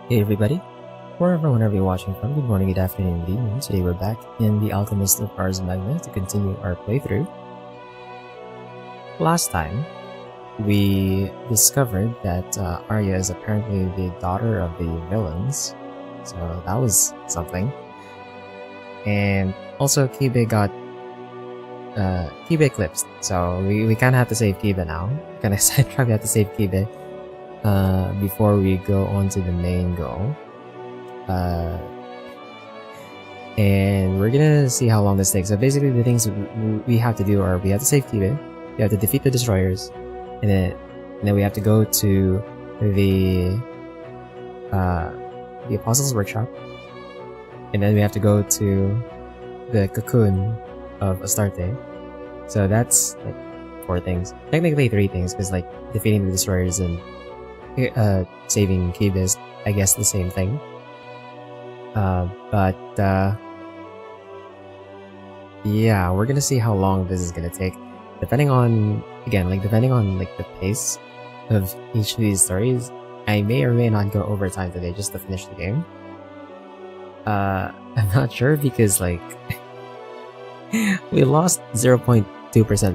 Hey everybody, wherever you're watching from, good morning, good afternoon, good evening. Today we're back in the Alchemist of Ars Magna to continue our playthrough. Last time, we discovered that Arya is apparently the daughter of the villains, so that was something. And also Kibe got Kibe eclipsed, so we kinda have to save Kibe now. Kinda sidetrack, we have to save Kibe before we go on to the main goal. And we're gonna see how long this takes. So basically the things we have to do are we have to save Kibe, we have to defeat the destroyers, and then we have to go to the Apostles' Workshop, and then we have to go to the cocoon of Astarte. So that's like 4 things. Technically 3 things, because like defeating the destroyers and saving Kibe is, I guess, the same thing. Yeah, we're gonna see how long this is gonna take. Depending on the pace of each of these stories, I may or may not go overtime today just to finish the game. I'm not sure because like we lost 0.2%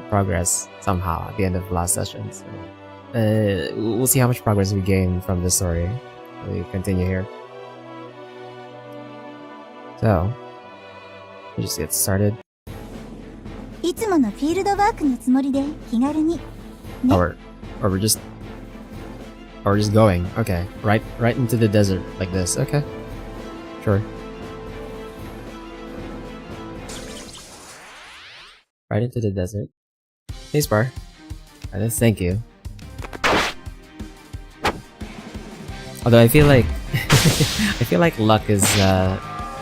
progress somehow at the end of the last session. So we'll see how much progress we gain from this story. We continue here. So we'll just get started. Or we're just going. Okay, right into the desert like this. Okay, sure. Right into the desert. Hey, Spar. Thank you. Although I feel like I feel like luck is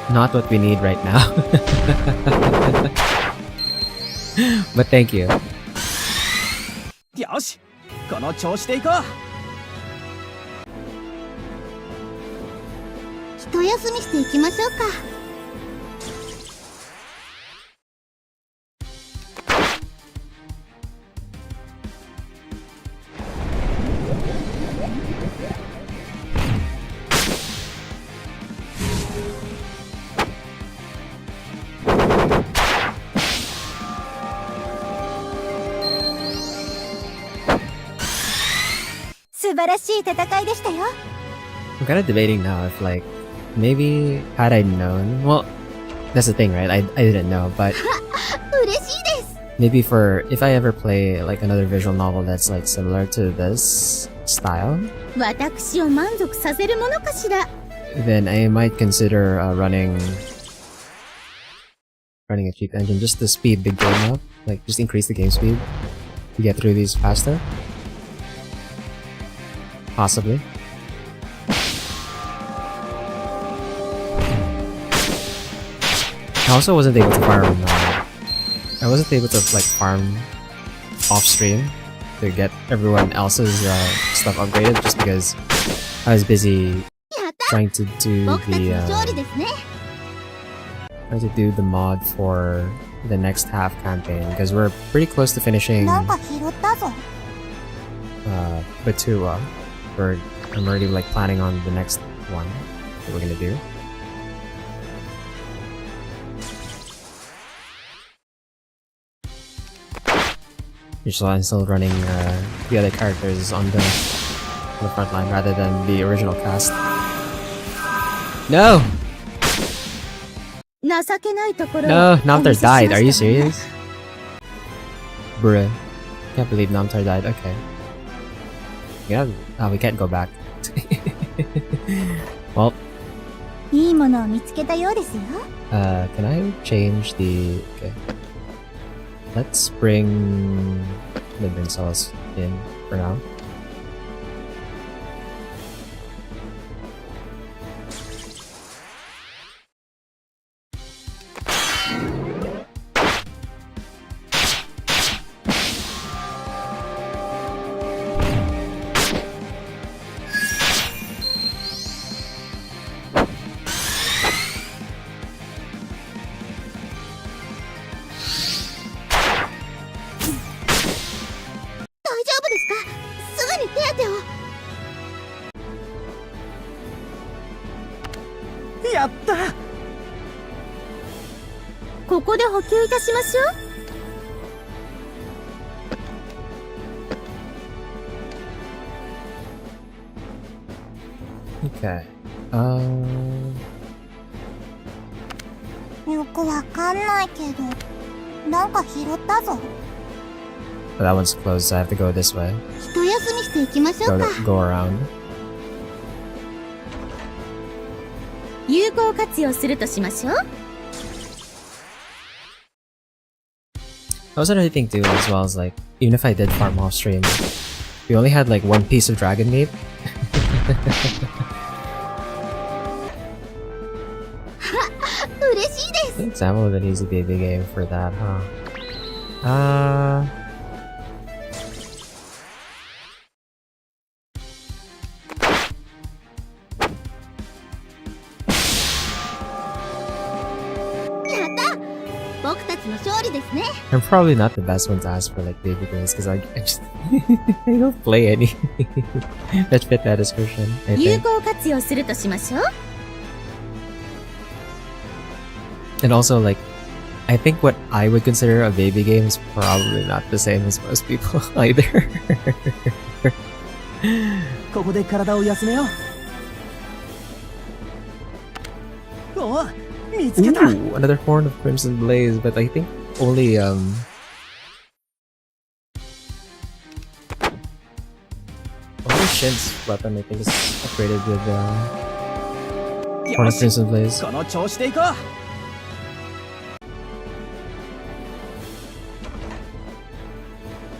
not what we need right now. But thank you. よし、この調子でいこう。一休みしていきましょうか。素晴らしい戦いでしたよ。 I'm kind of debating now if like maybe had I known. Well, that's the thing, right? I didn't know, but 嬉しいです。 maybe for if I ever play like another visual novel that's like similar to this style, 私を満足させるものかしら。 then I might consider running a cheap engine just to speed the game up, like just increase the game speed to get through these faster. Possibly. I also wasn't able to farm. I wasn't able to like farm off stream to get everyone else's stuff upgraded just because I was busy trying to do the mod for the next half campaign because we're pretty close to finishing Batua. I'm already like planning on the next one that we're gonna do. Usually I'm still running the other characters on the front line rather than the original cast. No! No, Namtar died. Are you serious? Bruh. Can't believe Namtar died. Okay. Yeah, we can't go back. Well. Can I change the... Okay. Let's bring Libinsalas in for now. ここで補給いたしましょう。 Okay. よくわかんないけど、なんか拾ったぞ。That one's closed, so I have to go this way. 一休みしていきましょうか。Go around. 有効活用するとしましょう。I was another thing too, as well as like, even if I did farm off stream, we only had like one piece of dragon meat. 嬉しいです。 I think Example of an easy baby game for that, huh? I'm probably not the best one to ask for like baby games because I just I don't play any that fit that description. I think. And also like I think what I would consider a baby game is probably not the same as most people either. ここで体を休めよう。おお、見つけた。 Ooh, another horn of crimson blaze, but I think only only Shin's weapon I think is upgraded with horn of crimson blaze. この調子でいこう。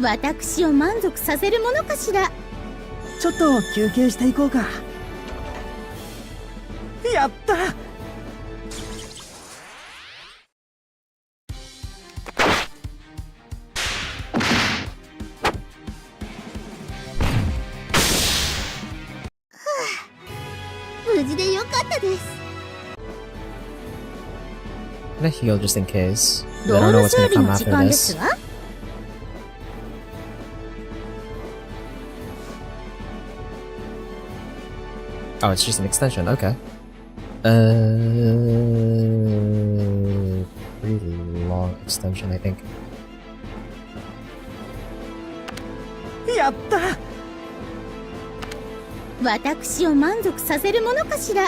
私を満足させるものかしら。ちょっと休憩していこうか。やった。無事でよかったです。 I'm gonna heal just in case. I don't know what's gonna come after this. Oh, it's just an extension, okay. Pretty long extension, I think. やった。私を満足させるものかしら。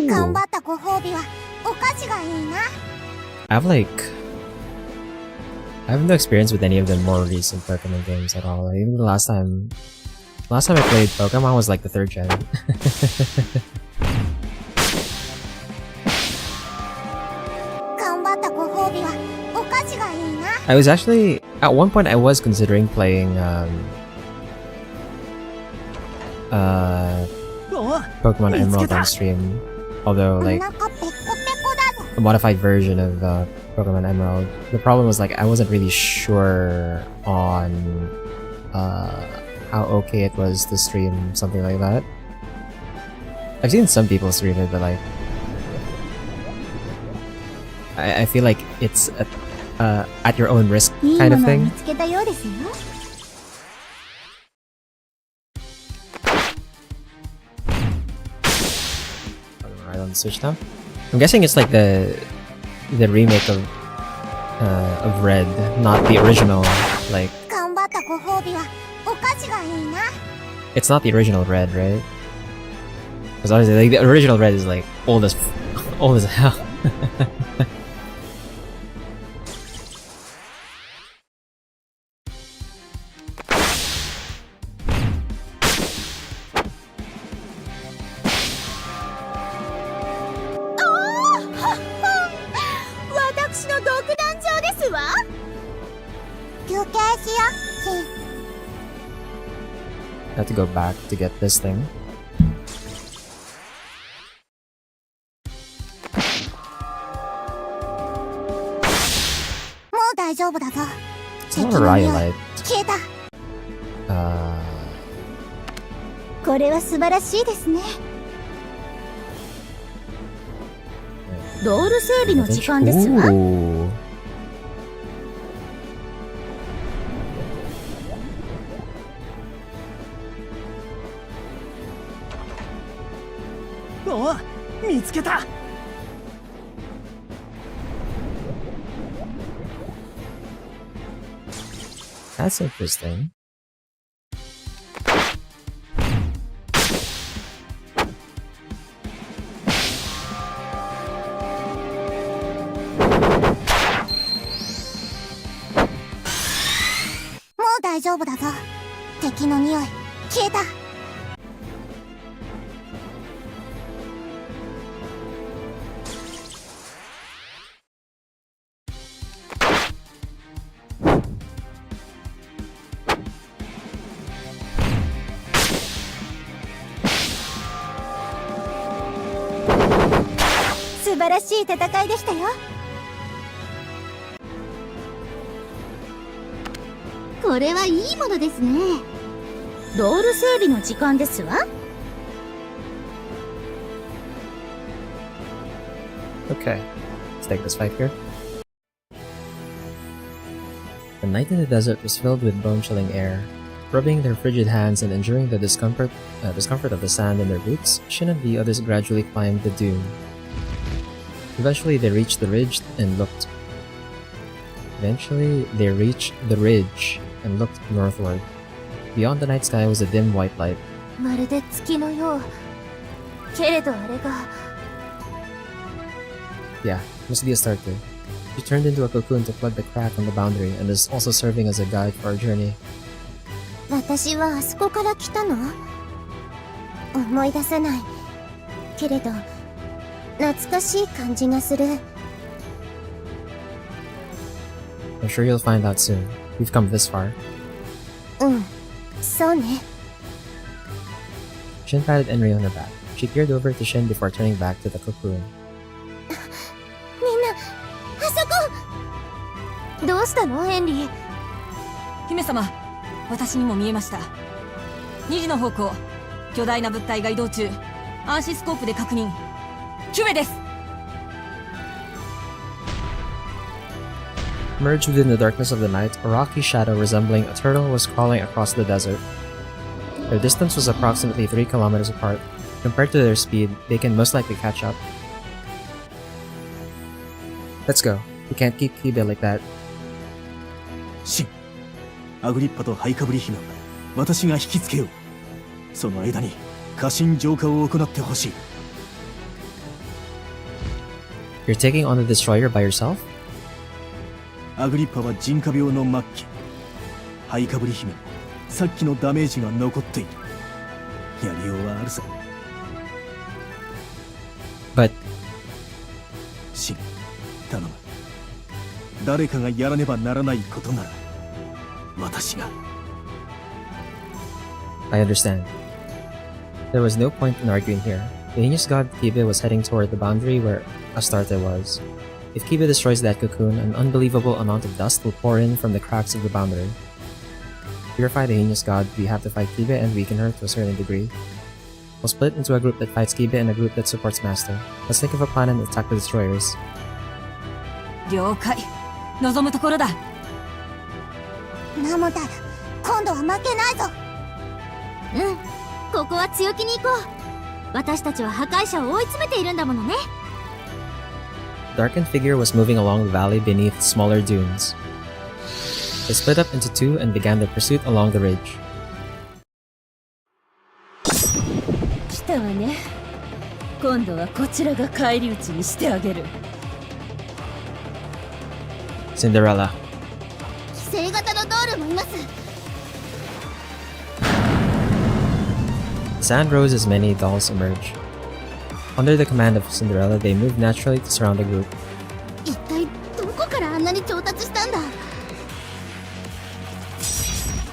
頑張ったご褒美はお菓子がいいな。I have no experience with any of the more recent Pokemon games at all. I think the last time I played Pokemon was like the 3rd gen. I was actually at one point I was considering playing Pokemon Emerald on stream, although like a modified version of Pokemon Emerald. The problem was like I wasn't really sure on how okay it was to stream something like that. I've seen some people stream it, but like I feel like it's at your own risk kind of thing. Right on the Switch now. I'm guessing it's like the remake of Red, not the original. Like it's not the original Red, right? Because obviously like, the original Red is like old as hell. I have to go back to get this thing. It's not a Rhyolite. これは素晴らしいですね。ロール整理の時間ですわ。お、見つけた。That's interesting. Now 大丈夫だぞ。敵の匂い消えた。素晴らしい戦いでしたよ。これはいいものですね。ドール整備の時間ですわ。Okay, let's take this fight here. The night in the desert was filled with bone-chilling air. Rubbing their frigid hands and enduring the discomfort of the sand in their boots, Shin and the others gradually climbed the dune. Eventually, they reached the ridge and looked northward. Beyond the night sky was a dim white light. まるで月のよう。けれどあれが。Yeah, must be a starter. She turned into a cocoon to plug the crack on the boundary and is also serving as a guide for our journey. 私はあそこから来たの？思い出せない。けれど、懐かしい感じがする。I'm sure you'll find out soon. We've come this far. うん、そうね。Shin patted Enri on her back. She peered over to Shin before turning back to the cocoon. みんな、あそこ！どうしたの、エンリー？姫様、私にも見えました。2時の方向、巨大な物体が移動中。暗視スコープで確認。キュベです。Merged within the darkness of the night, a rocky shadow resembling a turtle was crawling across the desert. Their distance was approximately 3 kilometers apart. Compared to their speed, they can most likely catch up. Let's go. We can't keep Kibe like that. シン、アグリッパとハイカブリ姫は私が引きつけよう。その間に過信浄化を行ってほしい。You're taking on the destroyer by yourself? アグリッパは人家病の末期。ハイカブリ姫もさっきのダメージが残っている。やりようはあるさ。But シン、頼む。誰かがやらねばならないことなら私が。 I understand. There was no point in arguing here. The heinous god Kibe was heading toward the boundary where Astarte was. If Kibe destroys that cocoon, an unbelievable amount of dust will pour in from the cracks of the boundary. To purify the heinous god, we have to fight Kibe and weaken her to a certain degree. We'll split into a group that fights Kibe and a group that supports Master. Let's think of a plan and attack the destroyers. 了解。望むところだ。ナモタル、今度は負けないぞ。うん、ここは強気に行こう。私たちは破壊者を追い詰めているんだものね。Darkened figure was moving along the valley beneath smaller dunes. They split up into two and began their pursuit along the ridge. 来たわね。今度はこちらが返り討ちにしてあげる。Cinderella. 規制型のドールもいます。Sand rose as many dolls emerged. Under the command of Cinderella, they moved naturally to surround the group. 一体どこからあんなに調達したんだ？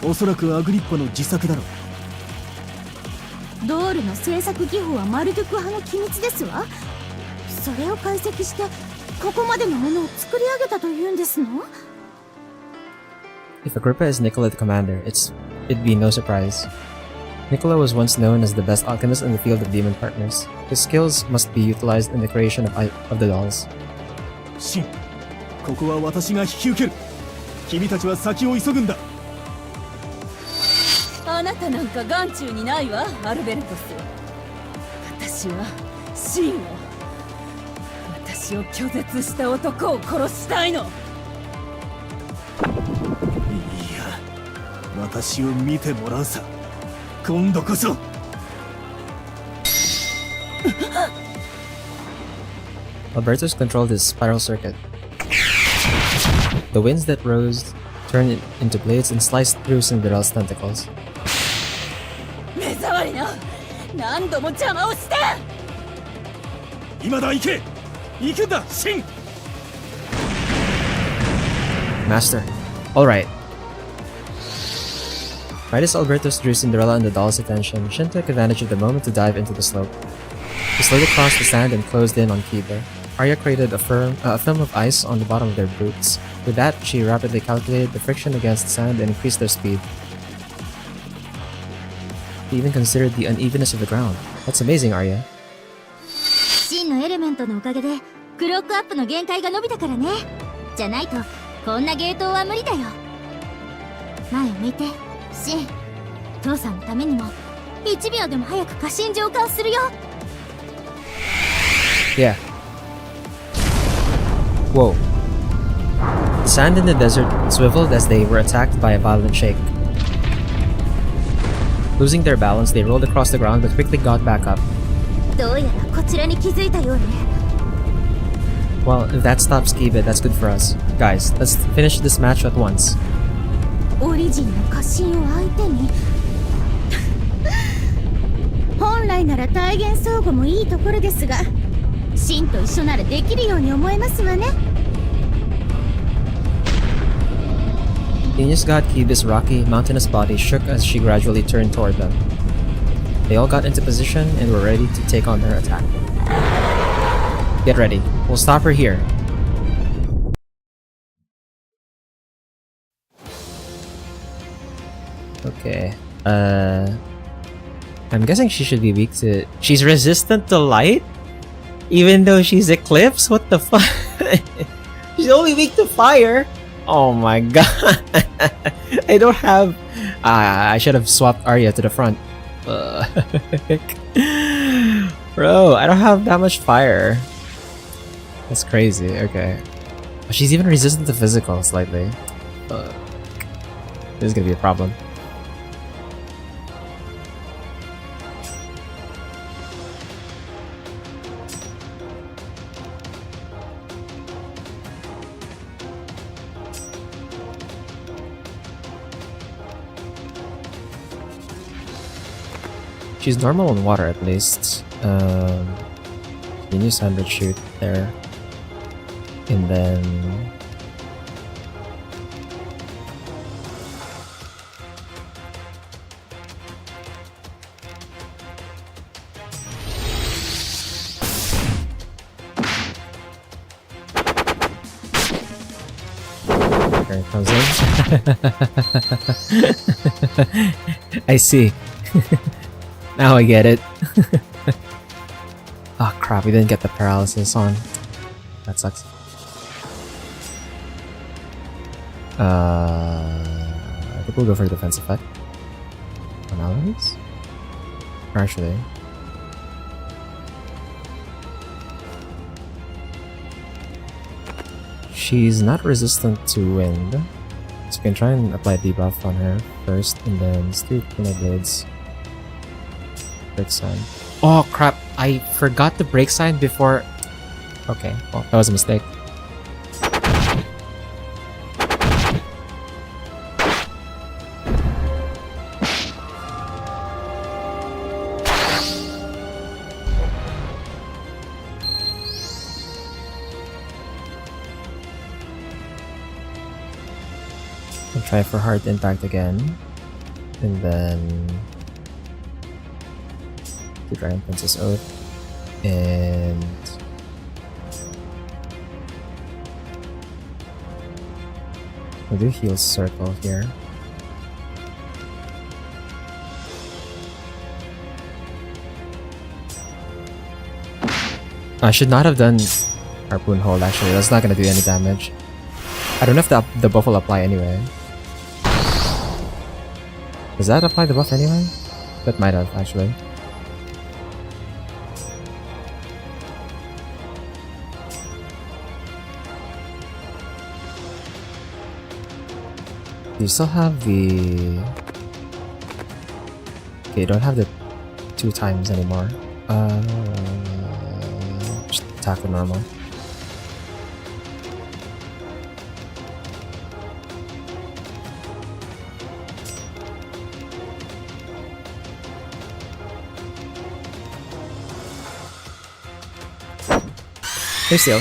おそらくアグリッパの自作だろう。ドールの制作技法はマルドゥク派の機密ですわ。それを解析してここまでのものを作り上げたというんですの？ If Agrippa is Nicola the commander, it'd be no surprise. Nicola was once known as the best alchemist in the field of demon partners. His skills must be utilized in the creation of the dolls. シン、ここは私が引き受ける。君たちは先を急ぐんだ。あなたなんか眼中にないわ、アルベルトス。私はシンを私を拒絶した男を殺したいの。いや、私を見てもらうさ。今度こそ。Albertus controlled his spiral circuit. The winds that rose turned into blades and sliced through Cinderella's tentacles. 目障りな、何度も邪魔をした。今だ、行け。行くんだ、シン。 Master. Alright. Right as Albertus drew Cinderella and the doll's attention, Shin took advantage of the moment to dive into the slope. He slid across the sand and closed in on Kiba. Arya created a film of ice on the bottom of their boots. With that, she rapidly calculated the friction against the sand and increased their speed. He even considered the unevenness of the ground. That's amazing, Arya. 真のエレメントのおかげでクロックアップの限界が伸びたからね。じゃないとこんなゲートは無理だよ。前を向いて、シン。父さんのためにも1秒でも早く過信浄化をするよ。Yeah. Whoa. The sand in the desert swiveled as they were attacked by a violent shake. Losing their balance, they rolled across the ground but quickly got back up. どうやらこちらに気づいたようね。Well, if that stops Kiba, that's good for us. Guys, let's finish this match at once. オリジンの過信を相手に本来なら体現相互もいいところですが、シンと一緒ならできるように思えますわね。Genius God Kiba's rocky, mountainous body shook as she gradually turned toward them. They all got into position and were ready to take on her attack. Get ready. We'll stop her here. Okay. I'm guessing she should be weak to... She's resistant to light? Even though she's Eclipse? What the fuck? She's only weak to fire? Oh my god. I don't have... I should have swapped Arya to the front. Bro, I don't have that much fire. That's crazy. Okay. She's even resistant to physical slightly. This is gonna be a problem. She's normal in water at least. You use 100 shoot there. And then... Here it comes in. I see. Now I get it. Oh crap, we didn't get the paralysis on. That sucks. I think we'll go for the defense effect. On allies? Or actually... She's not resistant to wind. So we can try and apply debuff on her first, and then let's do Queen Blades. Break sign. Oh crap, I forgot the break sign before... Okay, well, that was a mistake. I'll try for hard impact again. And then... the Dragon Princess Oath. And... we'll do heal circle here. I should not have done Harpoon Hold actually, that's not gonna do any damage. I don't know if the buff will apply anyway. Does that apply the buff anyway? That might have actually. You still have the... Okay, you don't have the 2 times anymore. Just attack with normal. Hey, Steel.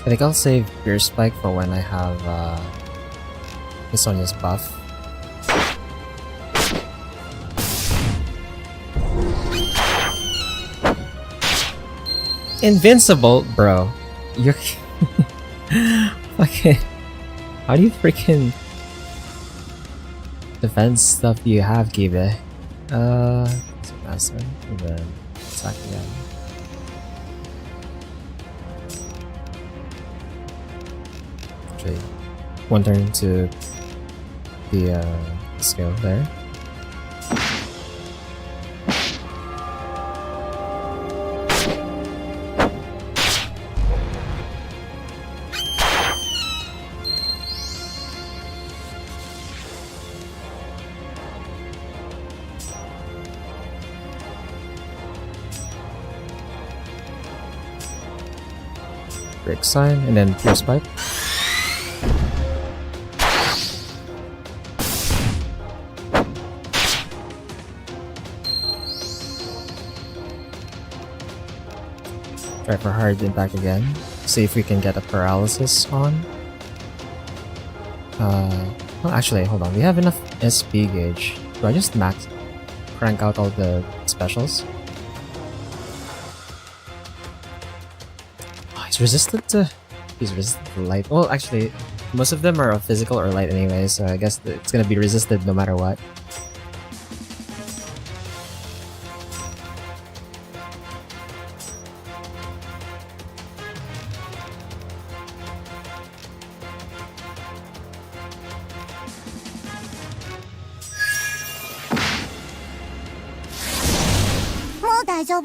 I think I'll save Fear Spike for when I have Sonia's buff. Invincible? Bro. You're... Okay. How do you freaking... defense stuff do you have, Kibe? Master. And then attack again. Actually, 1 turn to the skill there. Break sign and then Fear Spike. Try for hard impact again. See if we can get a paralysis on. Well, actually, hold on. We have enough SP gauge. Do I just crank out all the specials? Oh, he's resistant to light. Well, actually, most of them are physical or light anyway, so I guess it's gonna be resisted no matter what.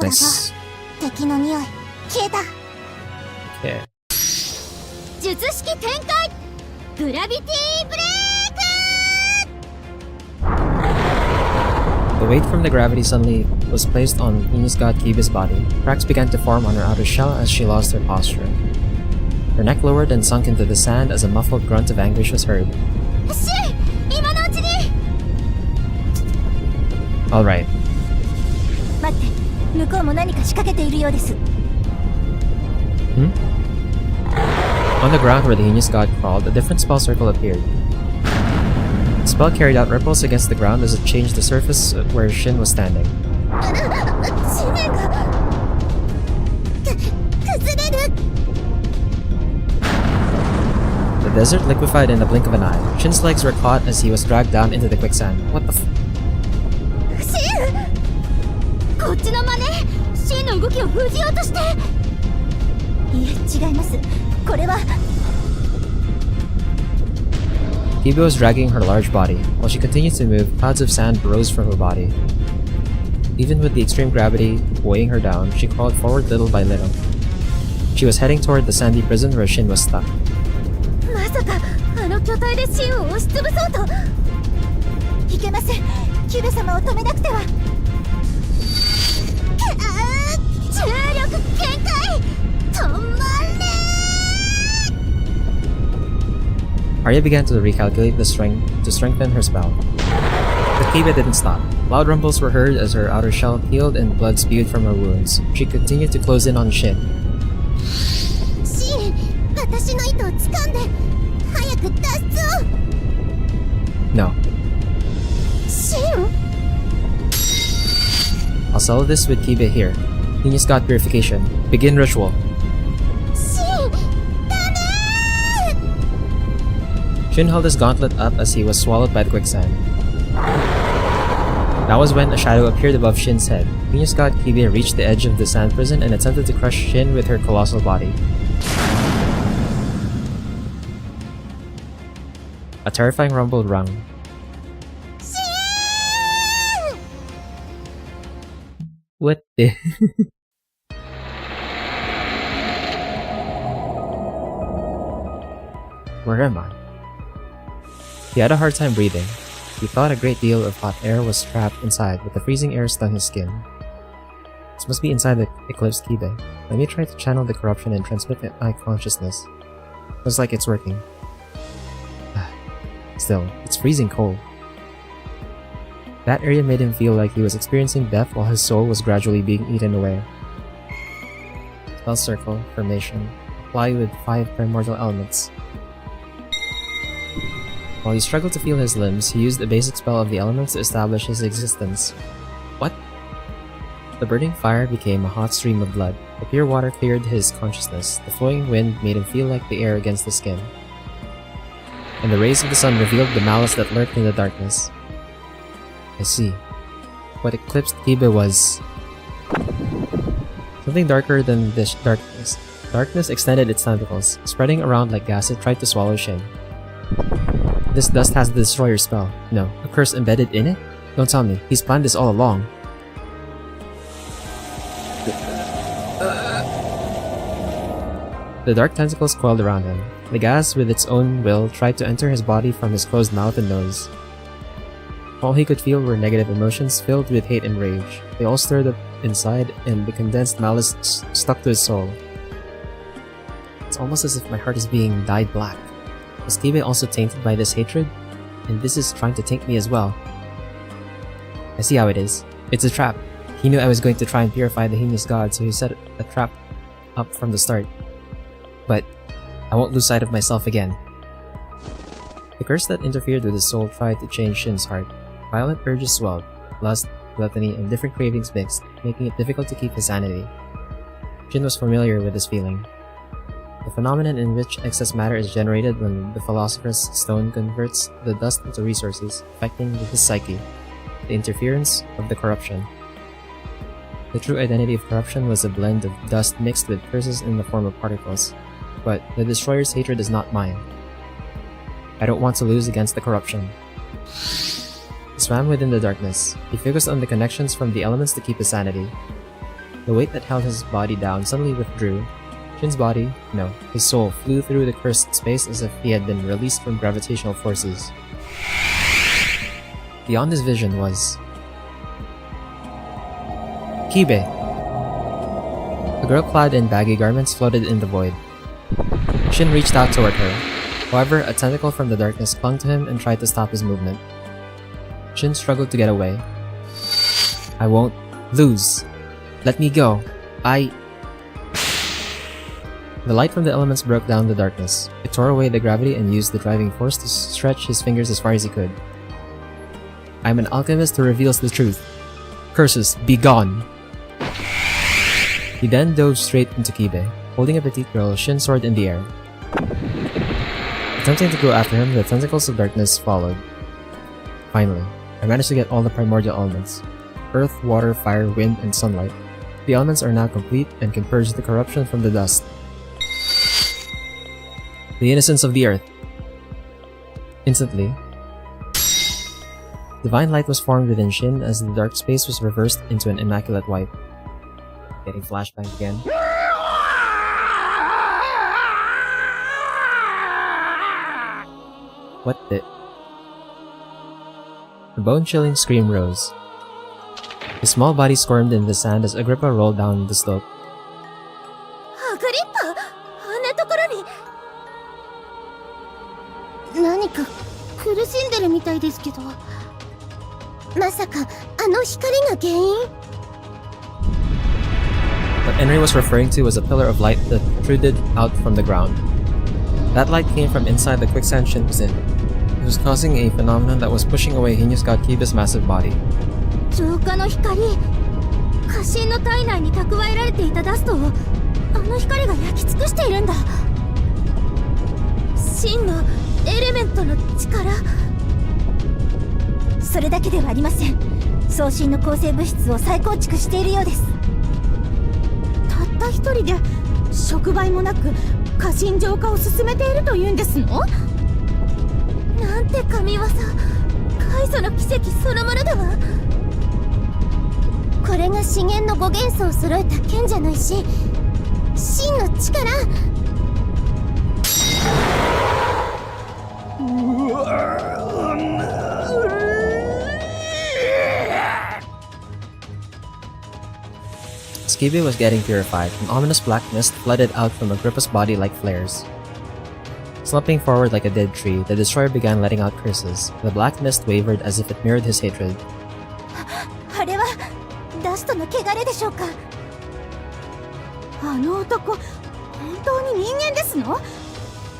Nice. Okay. 術式展開グラビティブレ The weight from the gravity suddenly was placed on Venus God Kiba's body. Cracks began to form on her outer shell as she lost her posture. Her neck lowered and sunk into the sand as a muffled grunt of anguish was heard. Alright. 待って向こうも何か仕掛けているようです On the ground where the heinous god crawled, a different spell circle appeared. The spell carried out ripples against the ground as it changed the surface where Shin was standing. 地面が崩れる The desert liquefied in the blink of an eye. Shin's legs were caught as he was dragged down into the quicksand. What the f- こっちの真似シンの動きを封じようとしていえ違いますこれは Kiba was dragging her large body. While she continued to move, clouds of sand rose from her body. Even with the extreme gravity weighing her down, she crawled forward little by little. She was heading toward the sandy prison where Shin was stuck. まさかあの巨体でシンを押しつぶそうといけませんキュベ様を止めなくては重力限界止まれ Arya began to recalculate the strength to strengthen her spell. But Kiba didn't stop. Loud rumbles were heard as her outer shell healed and blood spewed from her wounds. She continued to close in on Shin. settle this with Kibe here. Genius God Purification. Begin ritual. シン、ダメー。 Shin held his gauntlet up as he was swallowed by the quicksand. That was when a shadow appeared above Shin's head. Genius God Kibe reached the edge of the sand prison and attempted to crush Shin with her colossal body. A terrifying rumble rung. What the? Where am I? He had a hard time breathing. He thought a great deal of hot air was trapped inside, but the freezing air stung his skin. This must be inside the eclipsed Kibe. Let me try to channel the corruption and transmit my consciousness. Looks like it's working. Still, it's freezing cold. That area made him feel like he was experiencing death while his soul was gradually being eaten away. Spell circle, formation. Apply with 5 primordial elements. While he struggled to feel his limbs, he used a basic spell of the elements to establish his existence. What? The burning fire became a hot stream of blood. The pure water cleared his consciousness. The flowing wind made him feel like the air against the skin. And the rays of the sun revealed the malice that lurked in the darkness. I see. What eclipsed Kibe was something darker than this darkness. Darkness extended its tentacles. Spreading around like gas, it tried to swallow Shin. This dust has the destroyer spell. No, a curse embedded in it? Don't tell me, he's planned this all along. The dark tentacles coiled around him. The gas, with its own will, tried to enter his body from his closed mouth and nose. All he could feel were negative emotions filled with hate and rage. They all stirred up inside, and the condensed malice stuck to his soul. It's almost as if my heart is being dyed black. Was Kibe also tainted by this hatred? And this is trying to taint me as well. I see how it is. It's a trap. He knew I was going to try and purify the heinous god, so he set a trap up from the start. But I won't lose sight of myself again. The curse that interfered with his soul tried to change Shin's heart. Violent urges swelled, lust, gluttony, and different cravings mixed, making it difficult to keep his sanity. Shin was familiar with this feeling. The phenomenon in which excess matter is generated when the philosopher's stone converts the dust into resources, affecting his psyche. The interference of the corruption. The true identity of corruption was a blend of dust mixed with curses in the form of particles. But the destroyer's hatred is not mine. I don't want to lose against the corruption. He swam within the darkness. He focused on the connections from the elements to keep his sanity. The weight that held his body down suddenly withdrew. Shin's body, no, his soul, flew through the cursed space as if he had been released from gravitational forces. Beyond his vision was Kibe! A girl clad in baggy garments floated in the void. Shin reached out toward her. However, a tentacle from the darkness clung to him and tried to stop his movement. Shin struggled to get away. I won't lose. Let me go. The light from the elements broke down the darkness. It tore away the gravity and used the driving force to stretch his fingers as far as he could. I'm an alchemist who reveals the truth. Curses, be gone! He then dove straight into Kibe. Holding a petite girl, Shin soared in the air. Attempting to go after him, the tentacles of darkness followed. Finally, I managed to get all the primordial elements. Earth, water, fire, wind, and sunlight. The elements are now complete and can purge the corruption from the dust. The innocence of the earth. Instantly, divine light was formed within Shin as the dark space was reversed into an immaculate white. Getting flashbang again. What the? A bone-chilling scream rose. His small body squirmed in the sand as Agrippa rolled down the slope. アグリッパ、あんなところに。何か苦しんでるみたいですけど、まさかあの光が原因？ What Henry was referring to was a pillar of light that protruded out from the ground. That light came from inside the quicksand Shin was in. It was causing a phenomenon that was pushing away Heinous God Kibe's massive body. 浄化の光。家臣の体内に蓄えられていたダストをあの光が焼き尽くしているんだ。真のエレメントの力。それだけではありません。送信の構成物質を再構築しているようです。たった一人で触媒もなく過信浄化を進めているというんですの？なんて神業、開祖の奇跡そのものだわ。これが資源の5元素を揃えた賢者の石、真の力。Skibe was getting purified. An ominous black mist flooded out from Agrippa's body like flares. Slumping forward like a dead tree, the destroyer began letting out curses. The black mist wavered as if it mirrored his hatred. あれはダストの汚れでしょうか？あの男、本当に人間ですの？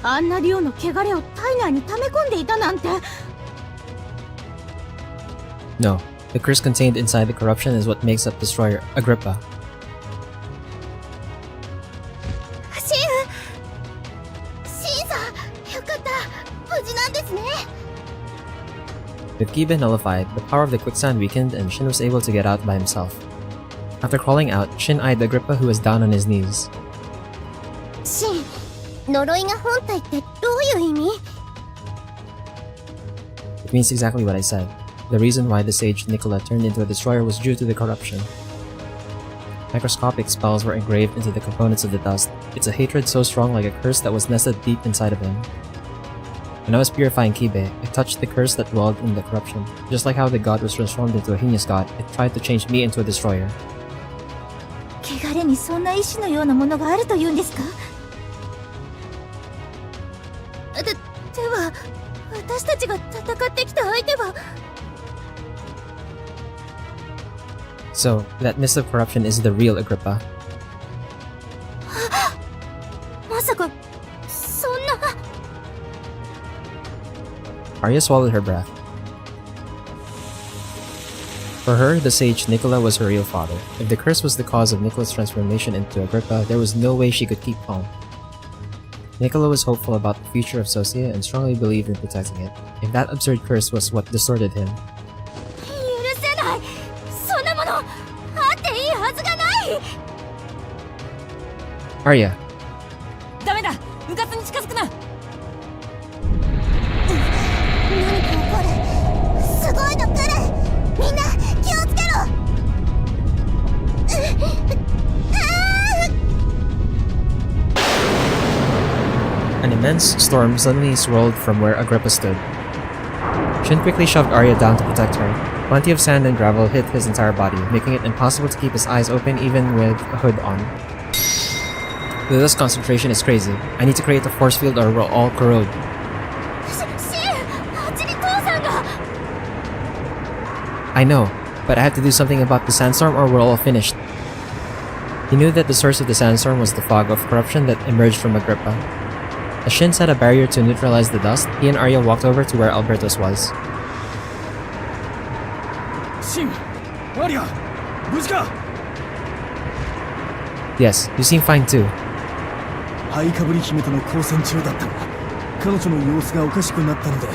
あんな量の汚れを体内に溜め込んでいたなんて。No, the curse contained inside the corruption is what makes up Destroyer Agrippa. シンさん、よかった。無事なんですね。With Kiba nullified, the power of the quicksand weakened and Shin was able to get out by himself. After crawling out, Shin eyed Agrippa who was down on his knees. シン、呪いが本体ってどういう意味？ It means exactly what I said. The reason why the sage Nicola turned into a destroyer was due to the corruption. Microscopic spells were engraved into the components of the dust. It's a hatred so strong like a curse that was nested deep inside of him. When I was purifying Kibe, I touched the curse that dwelled in the corruption. Just like how the god was transformed into a heinous god, it tried to change me into a destroyer. 汚れにそんな意志のようなものがあるというんですか？では、私たちが戦ってきた相手は？ So, that mist of corruption is the real Agrippa. まさか、そんな。 Arya swallowed her breath. For her, the sage Nicola was her real father. If the curse was the cause of Nicola's transformation into Agrippa, there was no way she could keep calm. Nicola was hopeful about the future of Socia and strongly believed in protecting it. If that absurd curse was what distorted him, 許せない。そんなもの、あっていいはずがない。 Arya, ダメだ、うかつに近づくな。何か起こる。すごいの来る。みんな気をつけろ。an immense storm suddenly swirled from where Agrippa stood. Shin quickly shoved Arya down to protect her. Plenty of sand and gravel hit his entire body, making it impossible to keep his eyes open even with a hood on. The dust concentration is crazy. I need to create a force field or we'll all corrode. シン、あっちに父さんが。 I know, but I have to do something about the sandstorm or we're all finished. He knew that the source of the sandstorm was the fog of corruption that emerged from Agrippa. As Shin set a barrier to neutralize the dust, he and Arya walked over to where Albertus was. シン、アリア、無事か？ Yes, you seem fine too. ハイカブリ姫との交戦中だったが、彼女の様子がおかしくなったので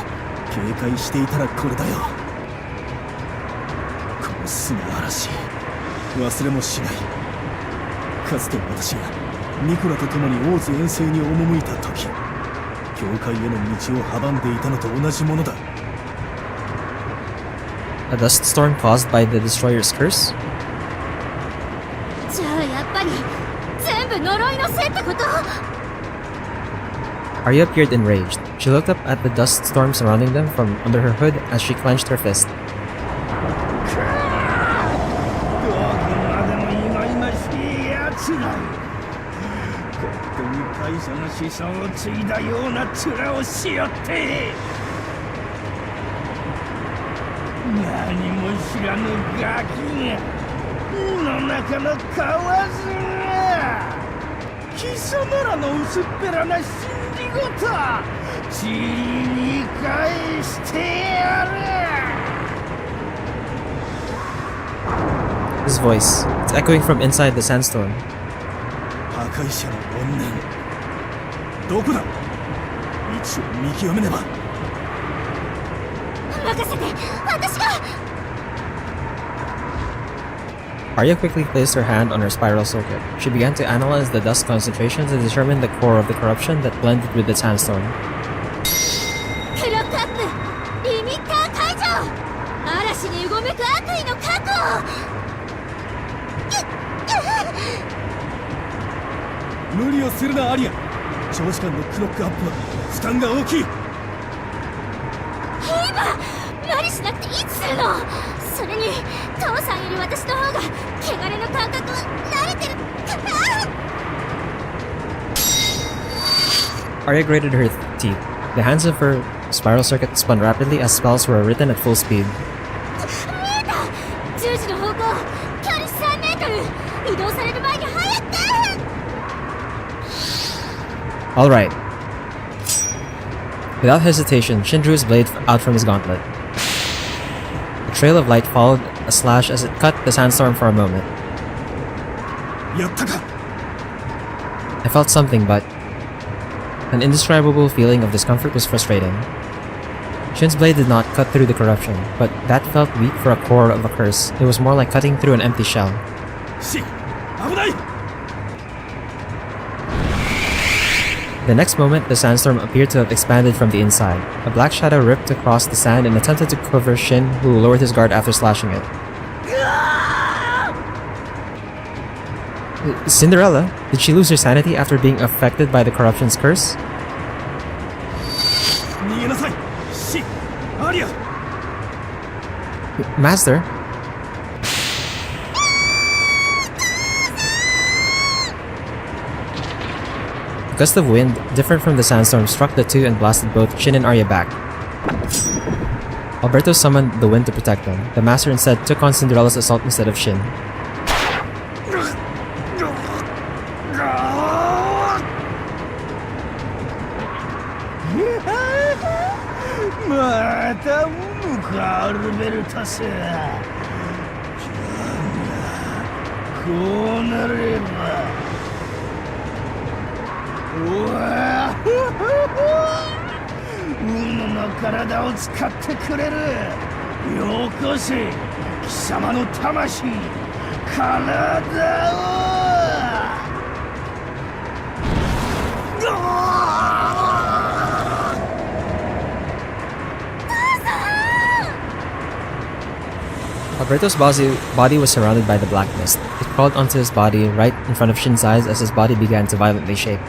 警戒していたらこれだよ。この砂嵐、忘れもしない。かつて私がニコラと共にオーズ遠征に赴いた時、教会への道を阻んでいたのと同じものだ。 A dust storm caused by the destroyer's curse? じゃあやっぱり全部呪いのせいってこと？ Arya appeared enraged. She looked up at the dust storm surrounding them from under her hood as she clenched her fist. どこまでも忌々しいやつだ。勝手に大佐の子孫を継いだような面をしよって。何も知らぬガキが井の中の蛙が貴様らの薄っぺらな信じ事塵に返してやる。His voice. It's echoing from inside the sandstorm. 破壊者の怨念どこだ。位置を見極めねば。任せて、私が。 Arya quickly placed her hand on her spiral circuit. She began to analyze the dust concentration to determine the core of the corruption that blended with the sandstorm. クロックアップ、リミッター解除。嵐にうごめく悪意の確保。無理をするなアリア。長時間のクロックアップは負担が大きい。無理しなくていいっつうの。それに父さんより私の方が汚れの感覚は慣れてるから。 Arya grated her teeth. The hands of her spiral circuit spun rapidly as spells were written at full speed. 見えた。10時の方向、距離3メートル。移動される前に早く。 Alright. Without hesitation, Shin drew his blade out from his gauntlet. A trail of light followed a slash as it cut the sandstorm for a moment. やったか。 I felt something, but an indescribable feeling of discomfort was frustrating. Shin's blade did not cut through the corruption, but that felt weak for a core of a curse. It was more like cutting through an empty shell. し、危ない。 The next moment, the sandstorm appeared to have expanded from the inside. A black shadow ripped across the sand and attempted to cover Shin, who lowered his guard after slashing it. Cinderella? Did she lose her sanity after being affected by the corruption's curse? 逃げなさい。し、アリア。 Master? A gust of wind, different from the sandstorm, struck the two and blasted both Shin and Arya back. Alberto summoned the wind to protect them. The master instead took on Cinderella's assault instead of Shin. またうむか、アルベルタス。じゃあこうなれば。うわ運の体を使ってくれる。よこせ貴様の魂、体を。 Alberto's body was surrounded by the black mist. It crawled onto his body right in front of Shin's eyes as his body began to violently shake.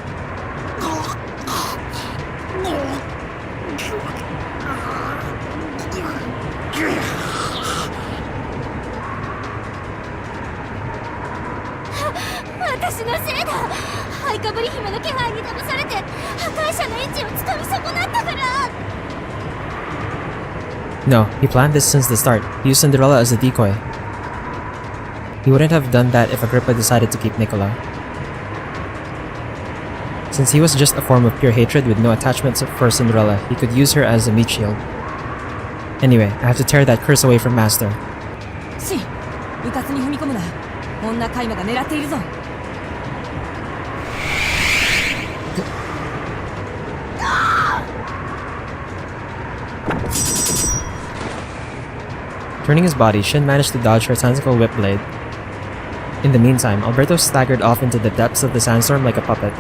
No, he planned this since the start. He used Cinderella as a decoy. He wouldn't have done that if Agrippa decided to keep Nicola. Since he was just a form of pure hatred with no attachments for Cinderella, he could use her as a meat shield. Anyway, I have to tear that curse away from Master. シン、うかつに踏み込むな。女カイマが狙っているぞ。 Turning his body, Shin managed to dodge her tentacle whip blade. In the meantime, Alberto staggered off into the depths of the sandstorm like a puppet.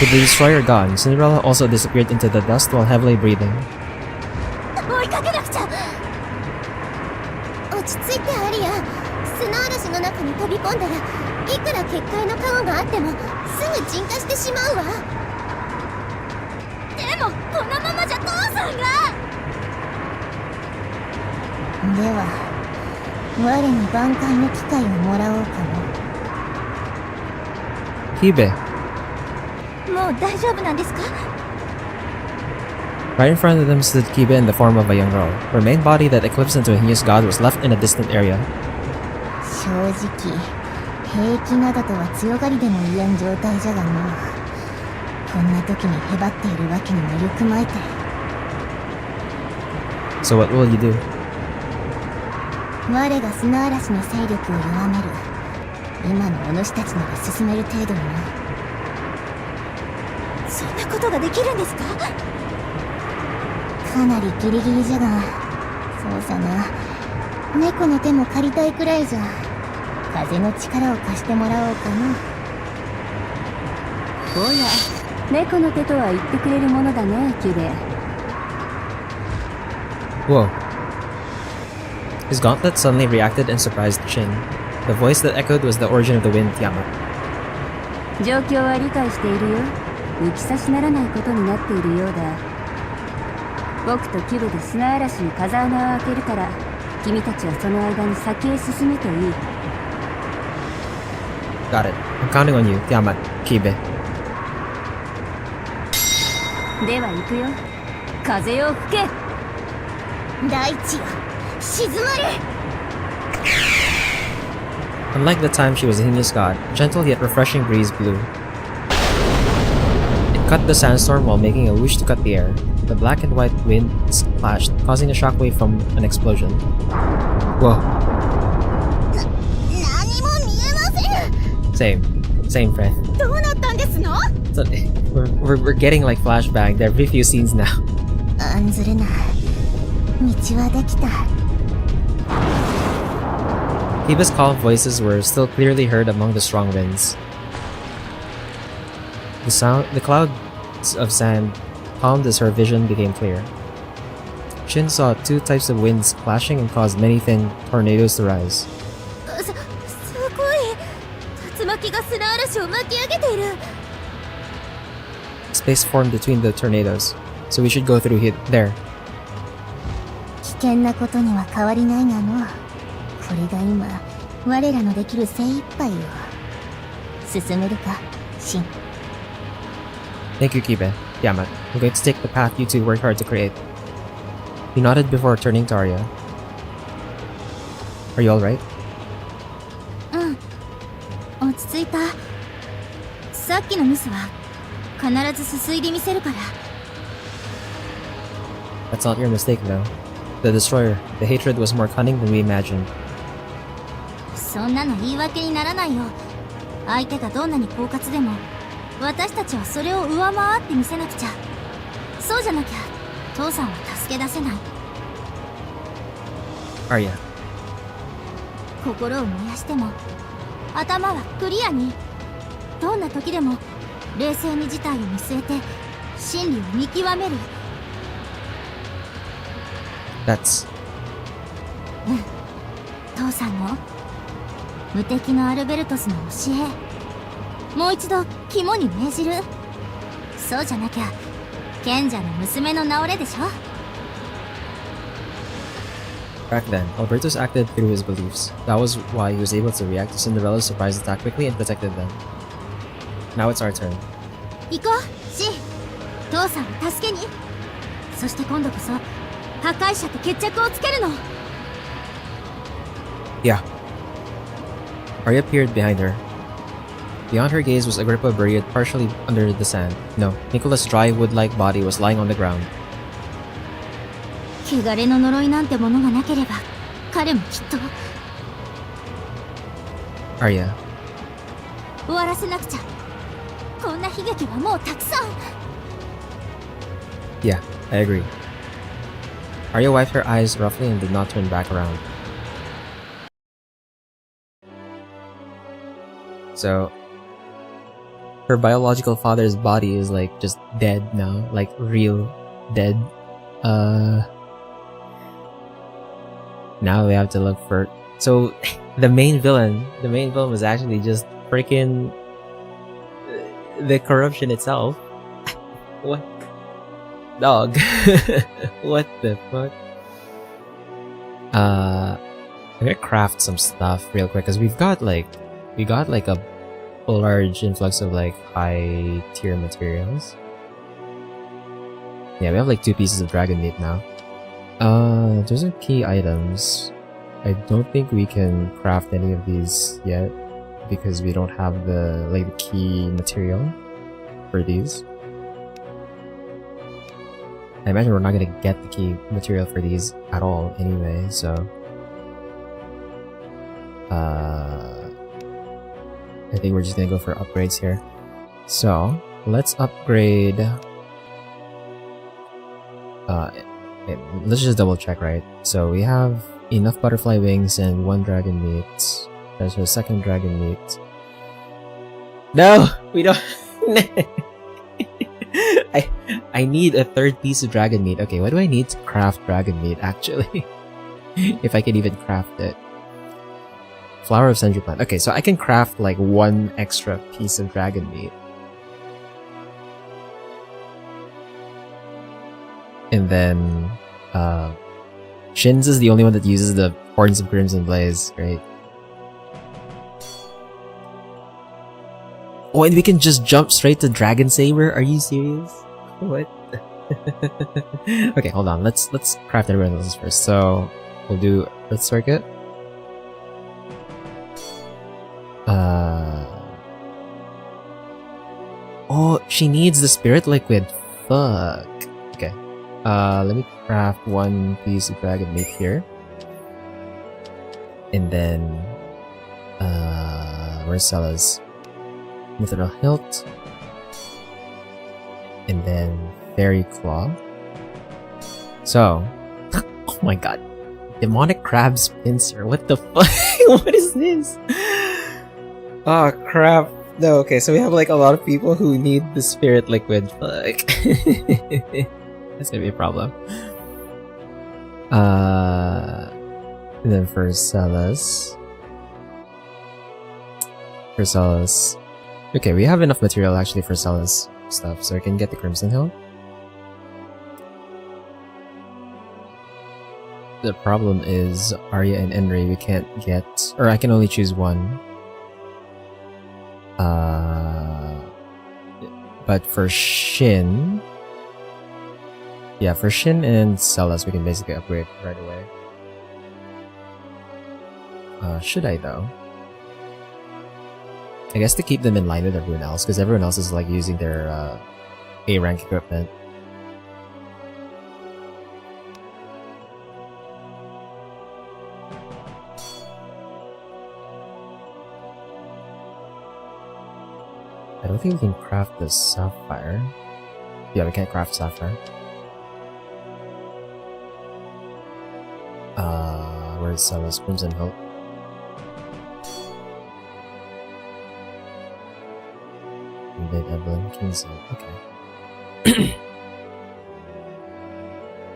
With the destroyer gone, Cinderella also disappeared into the dust while heavily breathing. 追いかけなくちゃ。落ち着いてアリア。砂嵐の中に飛び込んだら、いくら結界のカゴがあってもすぐ沈下してしまうわ。でもこのままじゃ父さんが。 では、我に挽回の機会をもらおうかな。Kibe. もう大丈夫なんですか？ Right in front of them stood Kibe in the form of a young girl. Her main body that eclipsed into a heinous god was left in a distant area. 正直、平気などとは強がりでも言えん状態じゃがの。こんな時にへばっているわけにもゆくまいて。 So what will you do? 我が砂嵐の勢力を弱める。今のお主たちなら進める程度にな。そんなことができるんですか？かなりギリギリじゃが、そうさな。猫の手も借りたいくらいじゃ。風の力を貸してもらおうかな。おや、猫の手とは言ってくれるものだね、キュベ。Whoa. His gauntlet suddenly reacted and surprised Shin. The voice that echoed was the origin of the wind, Tiamat. 状況は理解しているよ。抜き差しならないことになっているようだ。僕とキュベで砂嵐に風穴を開けるから、君たちはその間に先へ進めといい。Got it. I'm counting on you, Tiamat, Kibe. では行くよ。風を吹け。大地よ、静まれ。Unlike the time she was a heinous god, a gentle yet refreshing breeze blew. It cut the sandstorm while making a whoosh to cut the air. The black and white winds clashed, causing a shockwave from an explosion. Whoa. 何も見えません。 Same, friend. どうなったんですの？ So, we're getting like flashbang. There are very few scenes now. 案ずるな。道はできた。Kiba's calm voices were still clearly heard among the strong winds. The clouds of sand calmed as her vision became clear. Shin saw two types of winds clashing and caused many thin tornadoes to rise. すごい。竜巻が砂嵐を巻き上げている。Space formed between the tornadoes, so we should go through there. 危険なことには変わりないがの。これが今、我らのできる精一杯よ。進めるか、シン。Thank you, Kibe. Yamat. I'm going to take the path you two worked hard to create. He nodded before turning to Arya. Are you alright? うん。落ち着いた。さっきのミスは必ずすすいでみせるから。That's not your mistake, though. The Destroyer, the hatred was more cunning than we imagined. そんなの言い訳にならないよ。相手がどんなに狡猾でも、私たちはそれを上回ってみせなくちゃ。そうじゃなきゃ父さんは助け出せない。Arya. 心を燃やしても頭はクリアに。どんな時でも冷静に事態を見据えて真理を見極める。That's... 父さんの無敵のアルベルトスの教え、もう一度肝に銘じる。そうじゃなきゃ賢者の娘の直れでしょ。 Back then, Albertus acted through his beliefs. That was why he was able to react to Cinderella's surprise attack quickly and protected them. Now it's our turn. 行こう、シン。父さんを助けに。そして今度こそ破壊者と決着をつけるの。 Yeah. Arya peered behind her. Beyond her gaze was Agrippa buried partially under the sand. No, Nicholas' dry wood-like body was lying on the ground. 汚れの呪いなんてものがなければ彼もきっと。 Arya. 終わらせなくちゃ。こんな悲劇はもうたくさん。 Yeah, I agree. Arya wiped her eyes roughly and did not turn back around. So, her biological father's body is like just dead now, like real dead. Now we have to look for. So, the main villain was actually just freaking the corruption itself. What? Dog. What the fuck? I'm gonna craft some stuff real quick because we got like a large influx of like high tier materials. Yeah, we have like 2 pieces of dragon meat now. Those are key items. I don't think we can craft any of these yet because we don't have the key material for these. I imagine we're not gonna get the key material for these at all anyway, so I think we're just gonna go for upgrades here. So let's upgrade. Let's just double check, right? So we have enough butterfly wings and 1 dragon meat. There's a second dragon meat. No, we don't. I need a 3rd piece of dragon meat. Okay, what do I need to craft dragon meat actually? If I can even craft it. Flower of Century Plant. Okay, so I can craft like 1 extra piece of dragon meat. And then Shin's is the only one that uses the Horns of Crimson Blaze, right? Oh, and we can just jump straight to Dragon Saber? Are you serious? What? Okay, hold on. Let's craft everyone else's first. So we'll do Earth Circuit. Oh, she needs the Spirit Liquid. Fuck. Okay. Let me craft 1 piece of dragon meat here. And then where's Cella's? Mithril Hilt. And then Fairy Claw. So oh my god. Demonic Crab's Pincer. What the fuck? What is this? Oh crap. No, okay, so we have like a lot of people who need the Spirit Liquid. Fuck. That's gonna be a problem. And then for Celas. Okay, we have enough material actually for Celas stuff, so I can get the Crimson Hill. The problem is Arya and Enri we can't get, or I can only choose 1. But for Shin, yeah, for Shin and Celas we can basically upgrade right away. Should I though? I guess to keep them in line with everyone else, because everyone else is like using their A rank equipment. I don't think we can craft the Sapphire. Yeah, we can't craft Sapphire. Where's Cella's Crimson Hope? Big Evelyn Kingsley. Okay.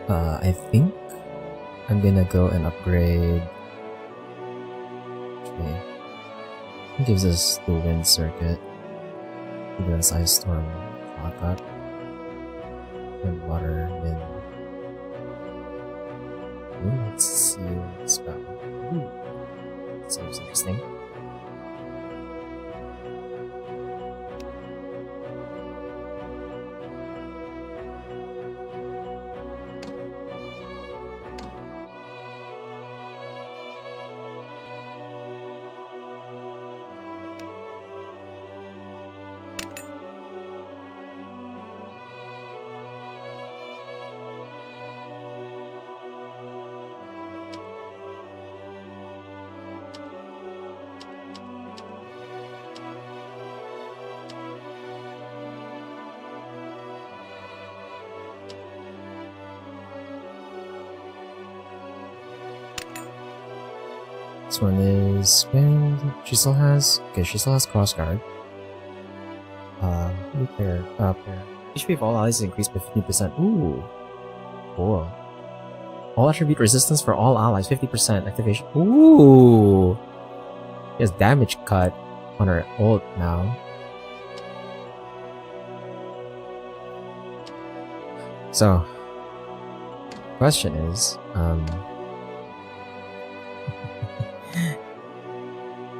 I think I'm gonna go and upgrade. Okay. It gives us the Wind Circuit. Gives us Ice Storm, Clock Up, and Water, Wind. Ooh, let's see the spell. Ooh. Seems interesting. This one is Wind. She still has Crossguard. Repair. HP of all allies is increased by 50%. Ooh. Cool. All attribute resistance for all allies, 50% activation. Ooh. She has damage cut on her ult now. So, question is,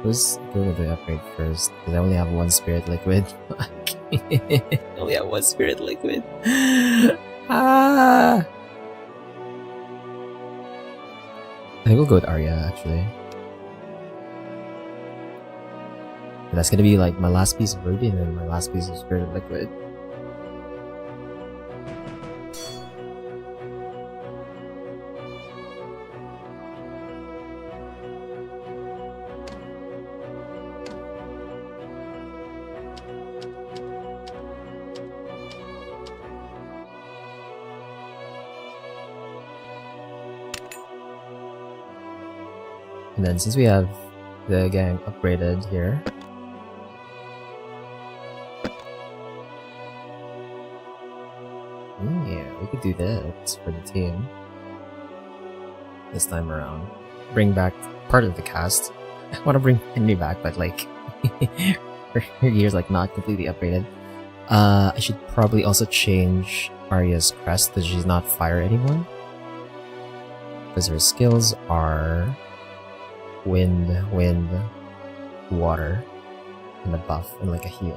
who's good with the upgrade first? Because I only have 1 Spirit Liquid. I only have 1 Spirit Liquid. I think we'll go with Arya, actually. And that's gonna be like my last piece of Ruby and then my last piece of Spirit Liquid. And then since we have the gang upgraded here, yeah, we could do that for the team this time around. Bring back part of the cast. I want to bring Henry back, but like her gear's like not completely upgraded. I should probably also change Arya's crest because she's not fire anymore. Because her skills are wind, water, and a buff, and like a heal.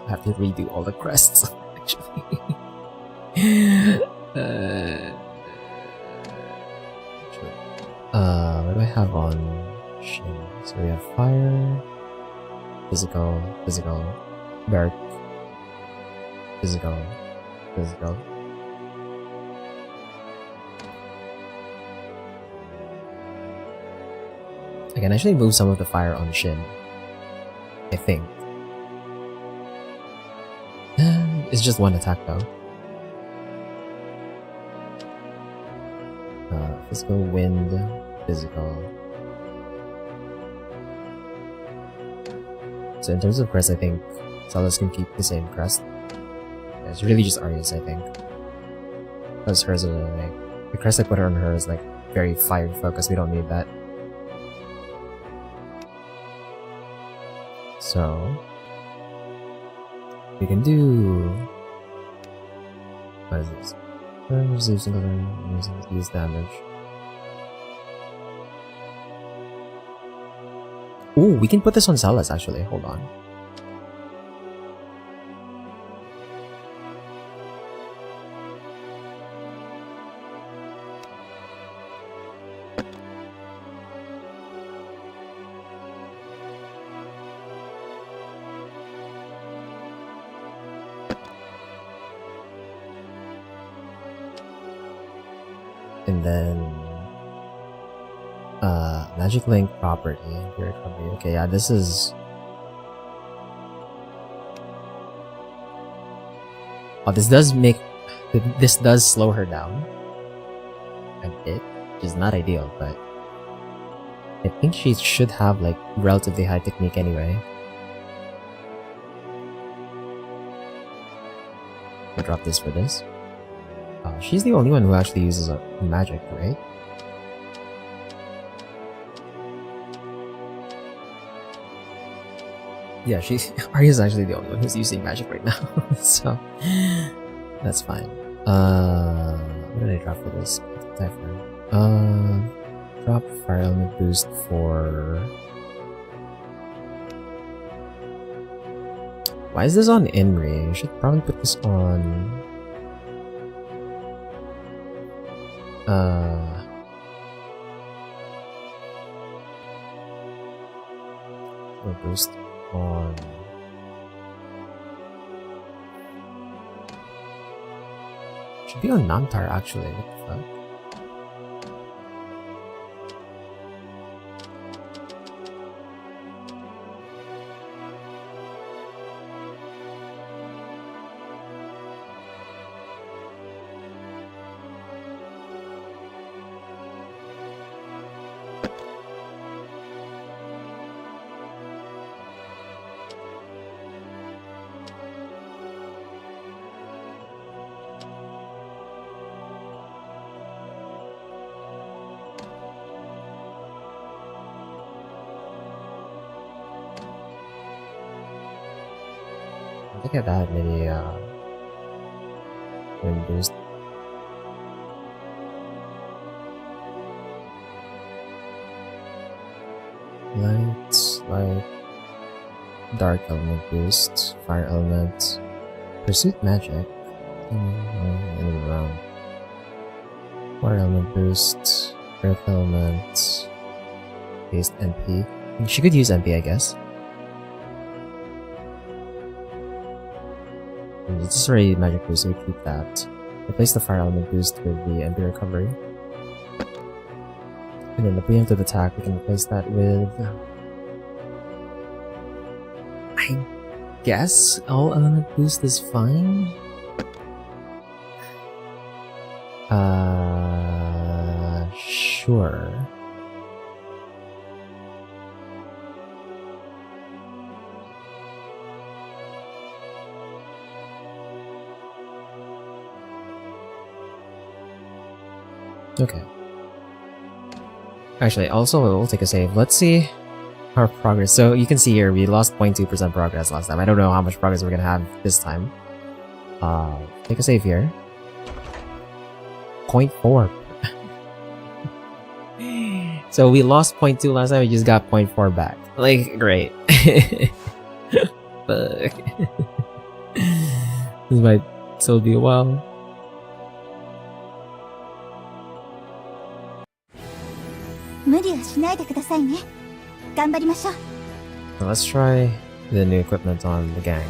I have to redo all the crests, actually. What do I have on Shin? So we have fire, physical, dark, physical. I can actually move some of the fire on Shin, I think. It's just one attack though. Physical, wind, physical. So in terms of crest, I think Celes can keep the same crest. Yeah, it's really just Arya's, I think. Because hers are like, the crest I put on her is like very fire focused. We don't need that. So we can do. What is this? Receive single use damage. Ooh, we can put this on Celes actually. Hold on. And then Magic Link property, your recovery. Okay, yeah, this is. Oh, this does slow her down a bit, which is not ideal, but I think she should have like relatively high technique anyway. I'll drop this for this. She's the only one who actually uses a magic, right? Yeah, Arya's actually the only one who's using magic right now, so that's fine. What did I drop for this? Drop fire element boost for. Why is this on Imri? I should probably put this on. Boost on. Should be on Namtar actually. What the fuck? I think I've had many wind boost. Light, dark element boost, fire element, pursuit magic, and around. Water element boost, earth element, based MP. She could use MP, I guess. It's just already magic boost, so we keep that. Replace the fire element boost with the MP recovery. And then the preemptive attack, we can replace that with. I guess all element boost is fine. sure. Okay. Actually, also, we'll take a save. Let's see our progress. So you can see here, we lost 0.2% progress last time. I don't know how much progress we're gonna have this time. Take a save here. 0.4. So we lost 0.2 last time, we just got 0.4 back. Like, great. Fuck. This might still be a while. So let's try the new equipment on the gang.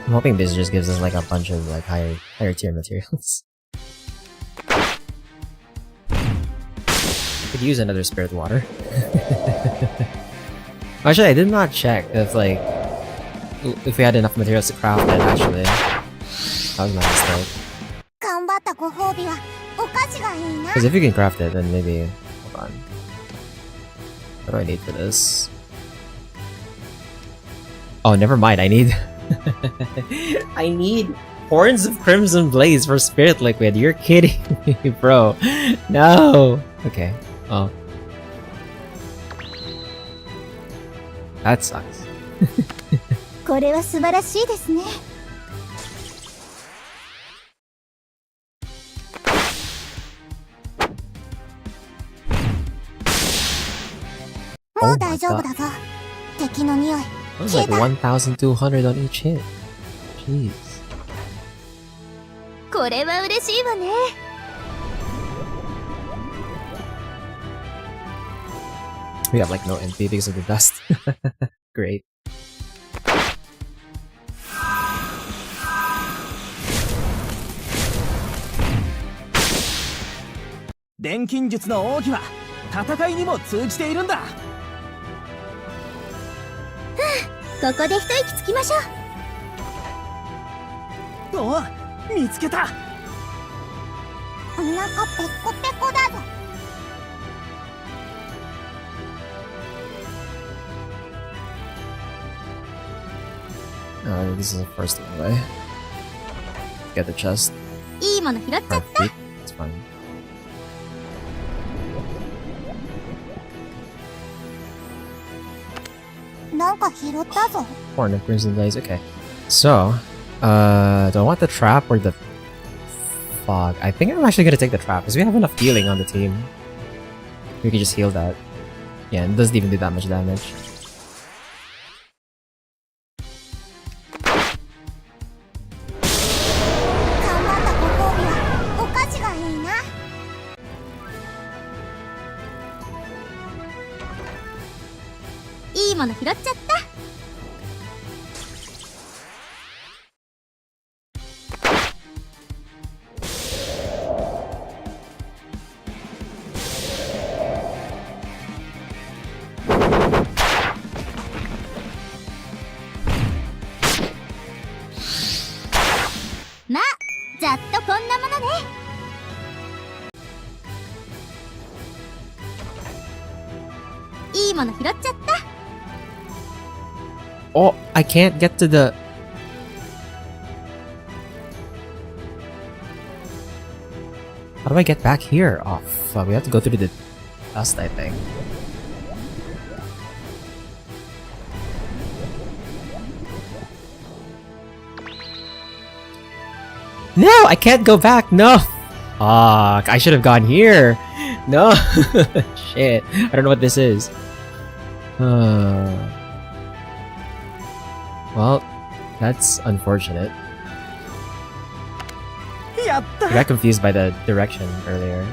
I'm hoping this just gives us like a bunch of like higher tier materials. Could use another spirit water. Actually, I did not check if we had enough materials to craft it. Actually, that was my mistake. Because if you can craft it, then maybe. Hold on. What do I need for this? Oh, never mind. I need. I need horns of crimson blaze for spirit liquid. You're kidding me, bro. No. Okay. Oh. That sucks. Oh my god. That was like 1,200 on each hit. Jeez. We have like no MP because of the dust. Great. 錬金術の奥義は戦いにも通じているんだ。ここで一息つきましょう。お、見つけた。お腹ペコペコだぞ。This is the first one, right? Get the chest. いいもの拾っちゃった。That's fine. Horn of Crimson Blaze, okay. So, do I want the trap or the fog? I think I'm actually gonna take the trap, because we have enough healing on the team. We can just heal that. Yeah, it doesn't even do that much damage. Oh, I can't get to the... How do I get back here? Oh, fuck, we have to go through the dust, I think. No, I can't go back, no! Fuck, I should have gone here! No! Shit, I don't know what this is. Well, that's unfortunate. I got confused by the direction earlier.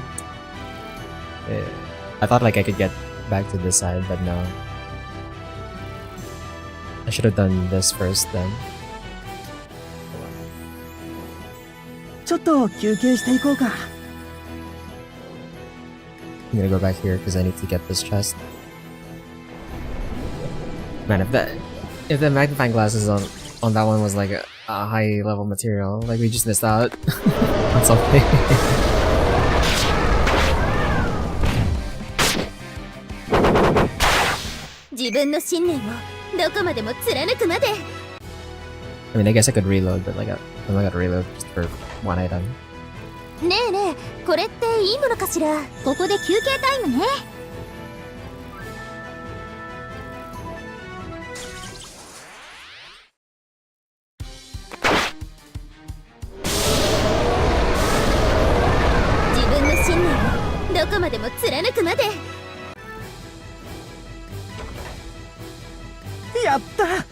I thought like I could get back to this side, but no. I should have done this first then. ちょっと休憩していこうか。 I'm gonna go back here because I need to get this chest. Man, if the magnifying glasses on that one was like a high level material, like we just missed out on something. 自分の信念をどこまでも貫くまで。 I mean, I guess I could reload, but like I'm not gonna reload just for one item. ねえねえ、これっていいものかしら。ここで休憩タイムね。自分の信念をどこまでも貫くまで。やった。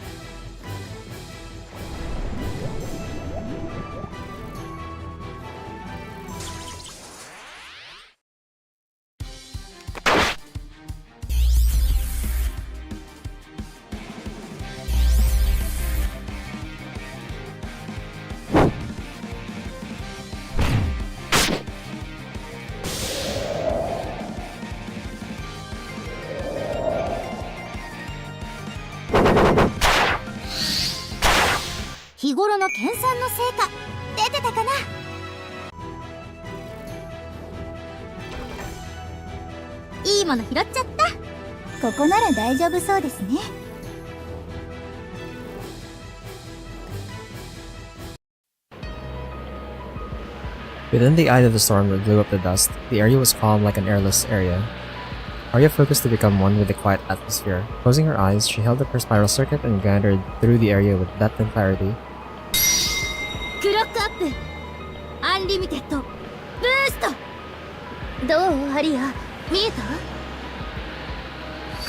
日頃の研鑽の成果出てたかな。いいもの拾っちゃった。ここなら大丈夫そうですね。 Within the eye of the storm that blew up the dust, the area was calm like an airless area. Arya focused to become one with the quiet atmosphere. Closing her eyes, she held up her spiral circuit and wandered through the area with depth and clarity. クロックアップアンリミテッドブースト。どうアリア、見えた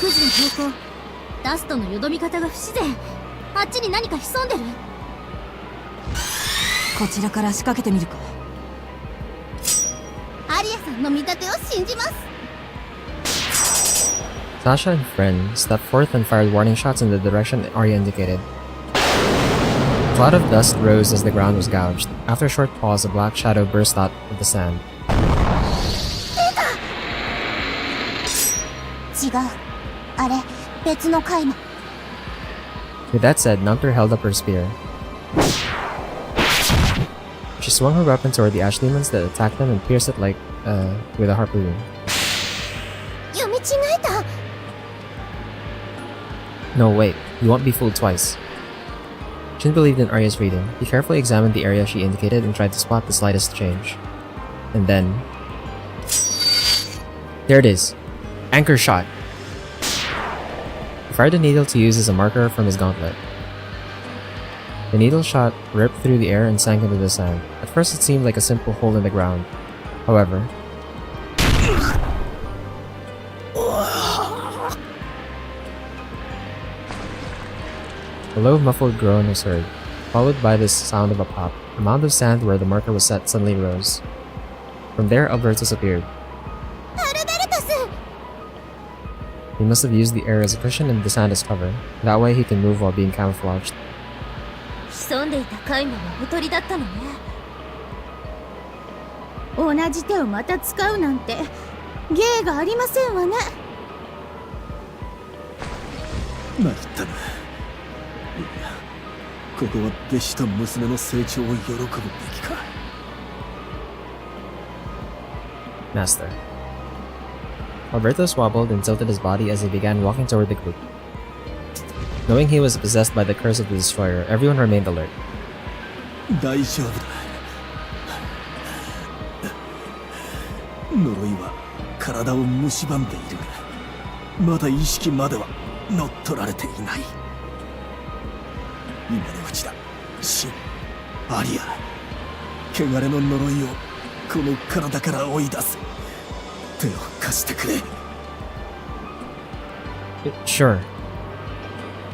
？9時の投稿。ダストのよどみ方が不自然。あっちに何か潜んでる。こちらから仕掛けてみるか。アリアさんの見立てを信じます。 Sasha and Friend stepped forth and fired warning shots in the direction Arya indicated. A cloud of dust rose as the ground was gouged. After a short pause, a black shadow burst out of the sand. 違う。あれ、別の階も。 With that said, Noctur held up her spear. She swung her weapon toward the ash demons that attacked them and pierced it like, with a harpoon. 読み違えた。 No, wait. You won't be fooled twice. Shin believed in Arya's reading. He carefully examined the area she indicated and tried to spot the slightest change. And then... there it is! Anchor shot! He fired a needle to use as a marker from his gauntlet. The needle shot ripped through the air and sank into the sand. At first it seemed like a simple hole in the ground. However... a low muffled groan was heard, followed by the sound of a pop. A mound of sand where the marker was set suddenly rose. From there, Albertus appeared. He must have used the air as a cushion and the sand as cover. That way he can move while being camouflaged. 潜んでいたカイマはおとりだったのね。同じ手をまた使うなんて芸がありませんわね。参ったな。ここは弟子と娘の成長を喜ぶべきか。 Master. Albertus wobbled and tilted his body as he began walking toward the group. Knowing he was possessed by the curse of the Destroyer, everyone remained alert. 大丈夫だ。呪いは体を蝕んでいるが、まだ意識までは乗っ取られていない。今のうちだ。シン、アリア、汚れの呪いをこの体から追い出す。手を貸してくれ。Sure.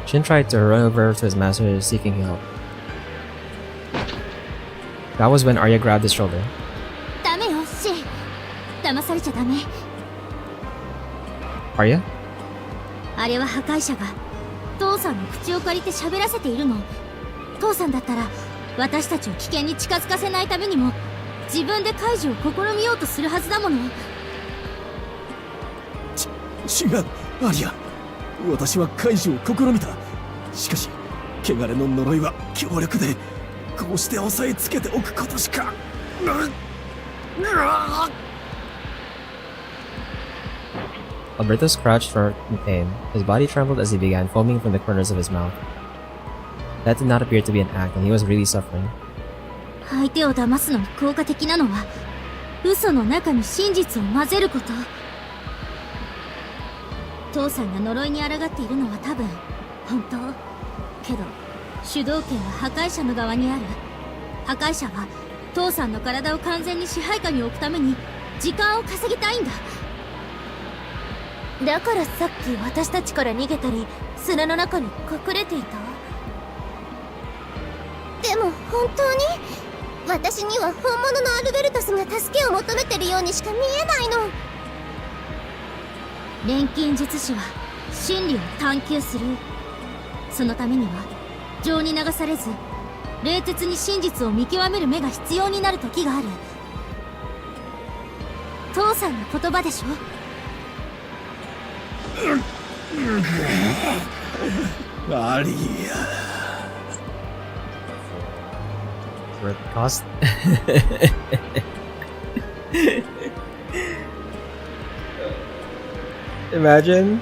Shin tried to run over to his master, seeking help. That was when Arya grabbed his shoulder. ダメよ、シン。騙されちゃダメ。Arya? あれは破壊者が父さんの口を借りて喋らせているの。父さんだったら私たちを危険に近づかせないためにも自分で解除を試みようとするはずだもの。違う、アリア。私は解除を試みた。しかし汚れの呪いは強力で、こうして押さえつけておくことしか。Alberto's crouched for in pain. His body trembled as he began foaming from the corners of his mouth. That did not appear to be an act, and he was really suffering. 相手を騙すのに効果的なのは嘘の中に真実を混ぜること。父さんが呪いに抗っているのは多分本当けど、主導権は破壊者の側にある。破壊者は父さんの体を完全に支配下に置くために時間を稼ぎたいんだ。だからさっき私たちから逃げたり砂の中に隠れていた。でも本当に私には本物のアルベルトスが助けを求めてるようにしか見えないの。錬金術師は真理を探求する。そのためには情に流されず冷徹に真実を見極める目が必要になる時がある。父さんの言葉でしょ。アリFor the cost. Imagine.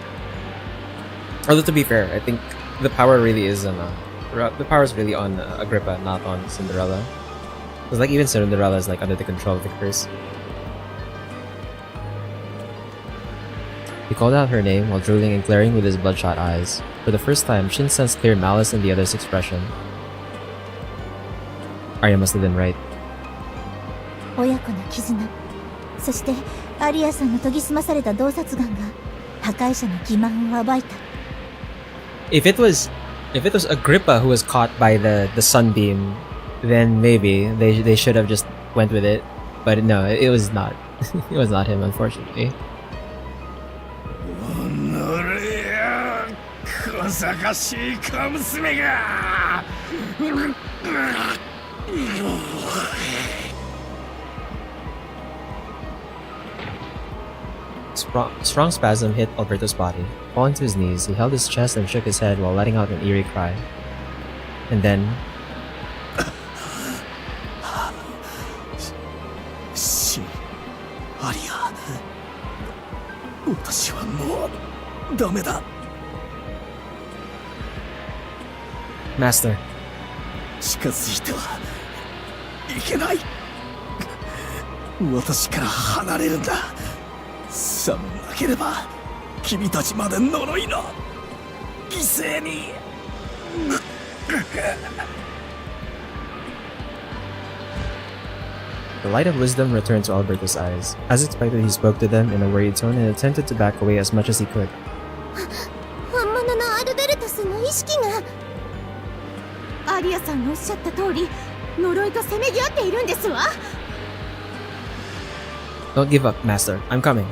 Although to be fair, I think the power really is on the power is really on Agrippa, not on Cinderella. Because like even Cinderella is like under the control of the curse. He called out her name while drooling and glaring with his bloodshot eyes. For the first time, Shin sensed clear malice in the other's expression. Arya must have been right. 親子の絆、そしてアリアさんの研ぎ澄まされた洞察眼が破壊者の欺瞞を暴いた。If it was Agrippa who was caught by the sunbeam, then maybe they should have just went with it. But no, it was not. It was not him, unfortunately. 小賢しい小娘が。Strong spasm hit Alberto's body. Falling to his knees, he held his chest and shook his head while letting out an eerie cry. And then... アリア、私はもうダメだ。Master. 近づいてはいけない。私から離れるんだ。さもなければ君たちまで呪いの犠牲に。The light of wisdom returned to Alberto's eyes. As expected, he spoke to them in a worried tone and attempted to back away as much as he could. 本物のアルベルトスの意識が。アリアさんのおっしゃった通り、呪いとせめぎ合っているんですわ。Don't give up, Master. I'm coming.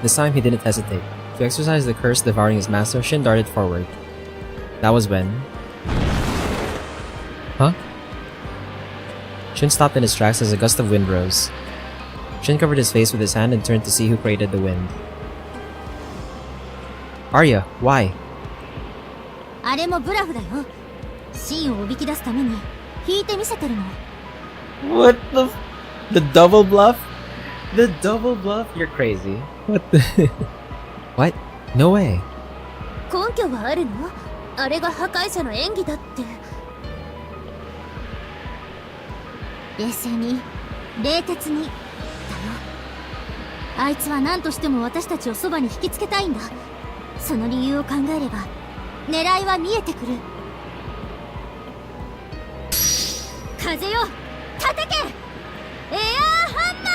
This time he didn't hesitate. To exorcise the curse devouring his master, Shin darted forward. That was when... Huh? Shin stopped in his tracks as a gust of wind rose. Shin covered his face with his hand and turned to see who created the wind. Arya, why? あれもブラフだよ。真をおびき出すために引いてみせてるの。What the double bluff? The double bluff? You're crazy. What the... What? No way. 根拠はあるの？あれが破壊者の演技だって。冷静に、冷徹にだよ。あいつは何としても私たちをそばに引きつけたいんだ。その理由を考えれば狙いは見えてくる。風よ、叩け！エアーハンマ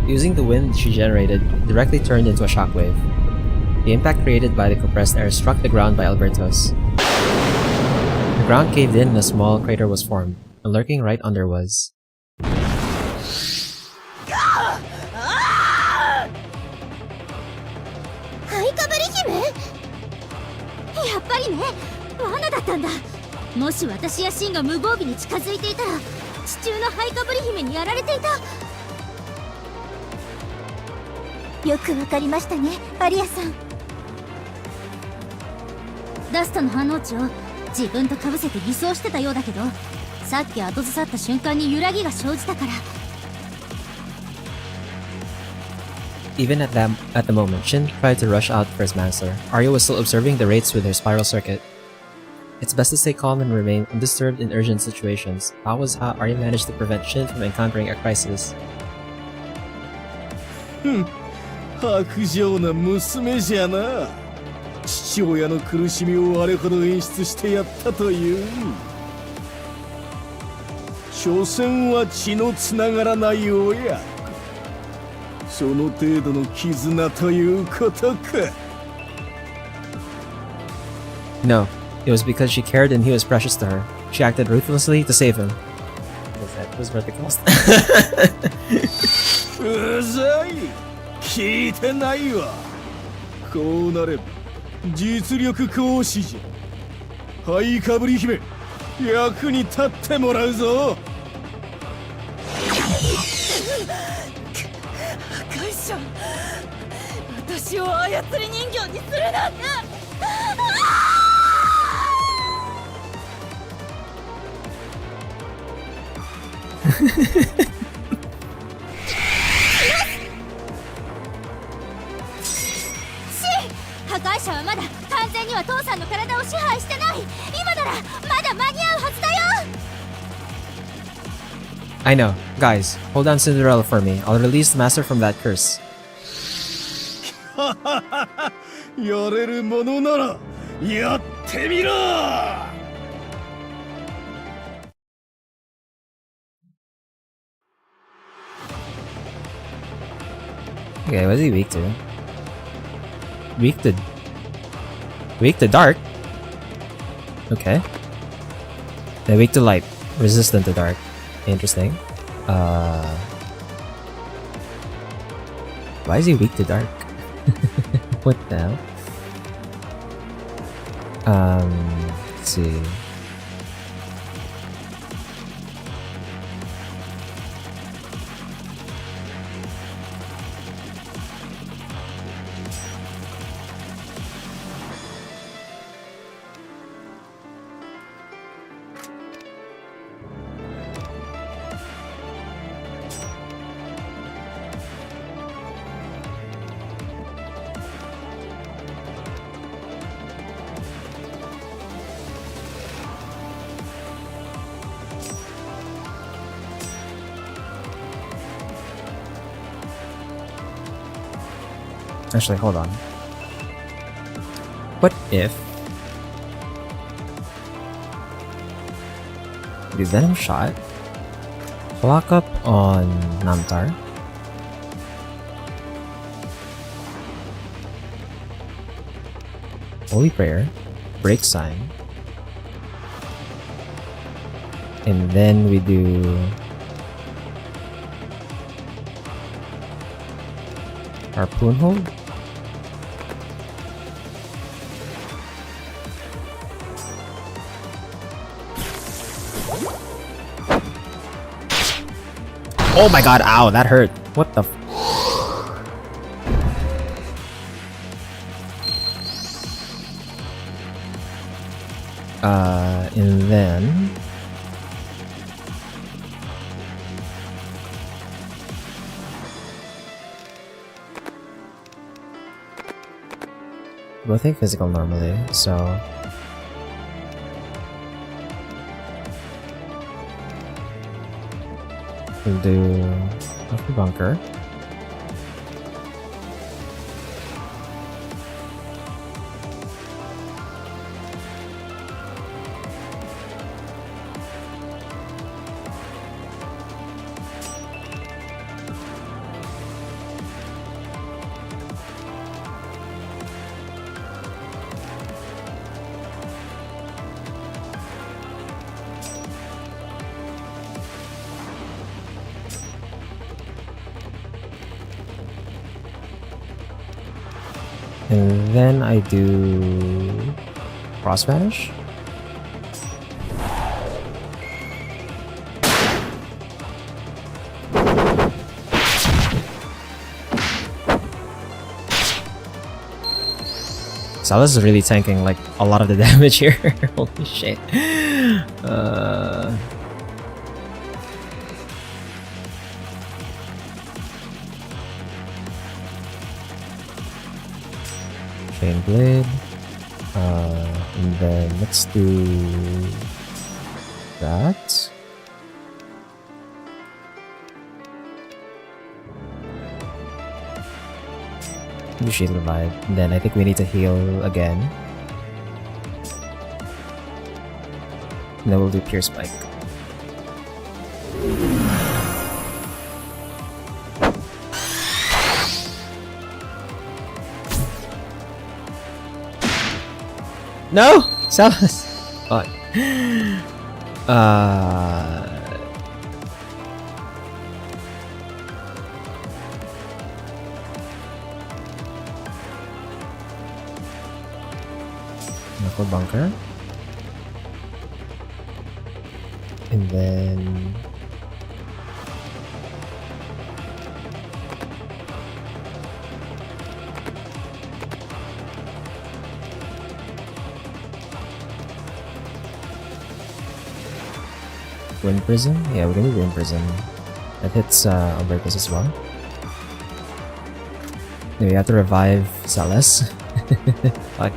ー！ Using the wind she generated, directly turned into a shockwave. The impact created by the compressed air struck the ground by Alberto's. The ground caved in and a small crater was formed, and lurking right under was... やっぱりね、罠だったんだ。もし私やシンが無防備に近づいていたら、地中のハイカブリ姫にやられていた。よくわかりましたね、アリアさん。ダストの反応値を自分と被せて偽装してたようだけど、さっき後ずさった瞬間に揺らぎが生じたから。 Even at the moment, Shin tried to rush out for his master. Arya was still observing the rates with her spiral circuit. It's best to stay calm and remain undisturbed in urgent situations. That was how Arya managed to prevent Shin from encountering a crisis. 薄情な娘じゃな。父親の苦しみをあれほど演出してやったという。所詮は血のつながらない親。その程度の絆ということか。 No, it was because she cared and he was precious to her. She acted ruthlessly to save him. What was the cost? うざい。聞いてないわ。こうなれば実力行使じゃ。ハイカブリ姫、役に立ってもらうぞ。会社、私を操り人形にするなんて。破壊者はまだ完全には父さんの体を支配してない。今ならまだ間に合うはずだよ。 I know. Guys, hold on Cinderella for me. I'll release the master from that curse. やれるものならやってみろ。 Okay, what is he weak to? Weak to dark? Okay. Then weak to light. Resistant to dark. Interesting. Why is he weak to dark? What the hell? Let's see. Actually, hold on. What if the Venom Shot, block up on Namtar, Holy Prayer, Break Sign, and then we do Harpoon Hold? Oh my god, ow, that hurt. What the f- and then both take physical normally, so we'll do a bunker. And then I do Cross vanish? Salas is really tanking like a lot of the damage here. Holy shit. Chain Blade. And then let's do that. Do Shield Revive. And then I think we need to heal again. And then we'll do Pure Spike. No! Salas! Fuck. Knuckle Bunker. And then... Wind Prison? Yeah, we're gonna do Wind Prison. That hits Albertus as well. No, we have to revive Salas. Fuck.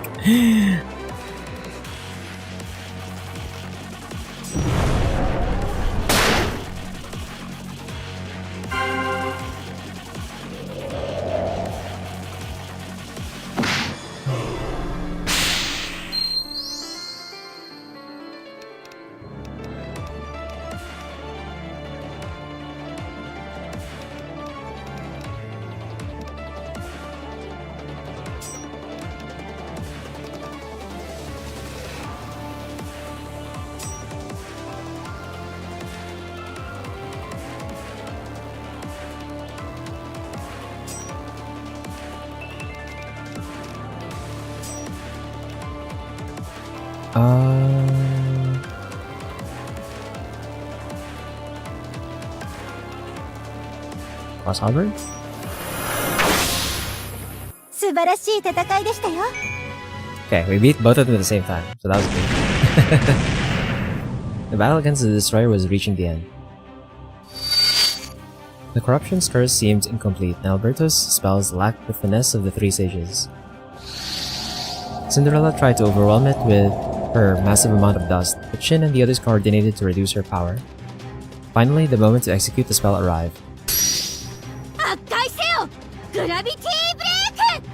Cross Halberd? 素晴らしい戦いでしたよ。 Okay, we beat both of them at the same time, so that was good. The battle against the Destroyer was reaching the end. The Corruption's curse seemed incomplete, and Alberto's spells lacked the finesse of the three sages. Cinderella tried to overwhelm it with her massive amount of dust, but Shin and the others coordinated to reduce her power. Finally, the moment to execute the spell arrived. 破壊せよグラビティブレイク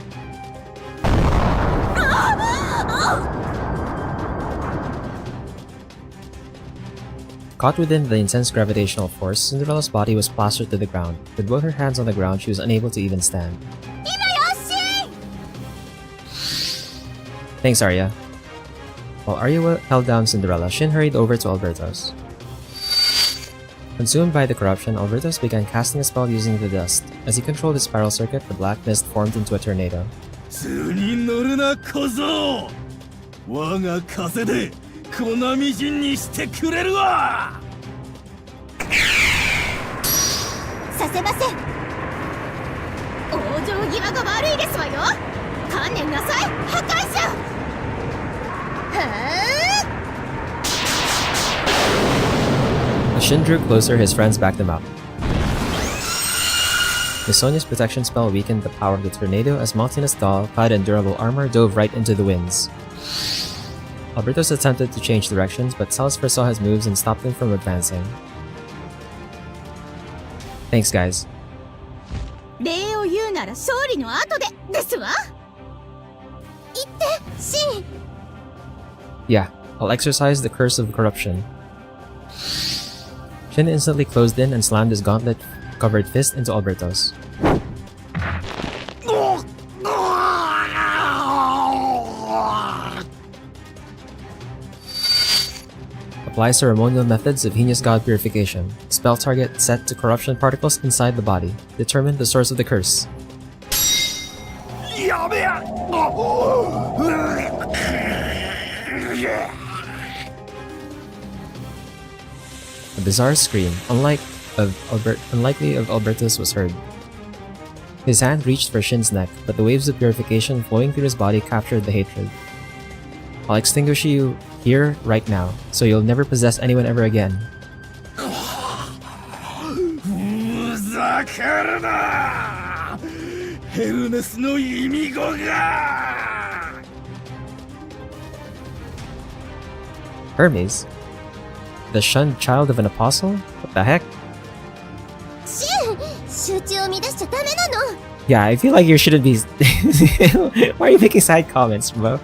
Caught within the intense gravitational force, Cinderella's body was plastered to the ground. With both her hands on the ground, she was unable to even stand. 今よし Thanks, Arya. While Arya held down Cinderella, Shin hurried over to Albertos. Consumed by the corruption, Albertos began casting a spell using the dust. As he controlled the spiral circuit, the black mist formed into a tornado. 図に乗るな小僧我が風で粉みじんにしてくれるわさせません往生際が悪いですわよ観念なさい破壊者は As Shin drew closer, his friends backed him up. Miss Sonia's protection spell weakened the power of the tornado as Maltina's doll, clad in durable armor, dove right into the winds. Albertos attempted to change directions, but Salas foresaw his moves and stopped him from advancing. Thanks, guys. 礼を言うなら勝利の後でですわ言ってシン Yeah, I'll exercise the curse of corruption. Shin instantly closed in and slammed his gauntlet-covered fist into Albertos. Apply ceremonial methods of heinous god purification. Spell target set to corruption particles inside the body. Determine the source of the curse. やべえ A bizarre scream, unlikely of Alberto's, was heard. His hand reached for Shin's neck, but the waves of purification flowing through his body captured the hatred. I'll extinguish you here, right now, so you'll never possess anyone ever again. ふざけるなヘルネスの意味語が Hermes? The shunned child of an apostle? What the heck? 集中を乱しちゃダメなの。 Yeah, I feel like you shouldn't be... Why are you making side comments, bro?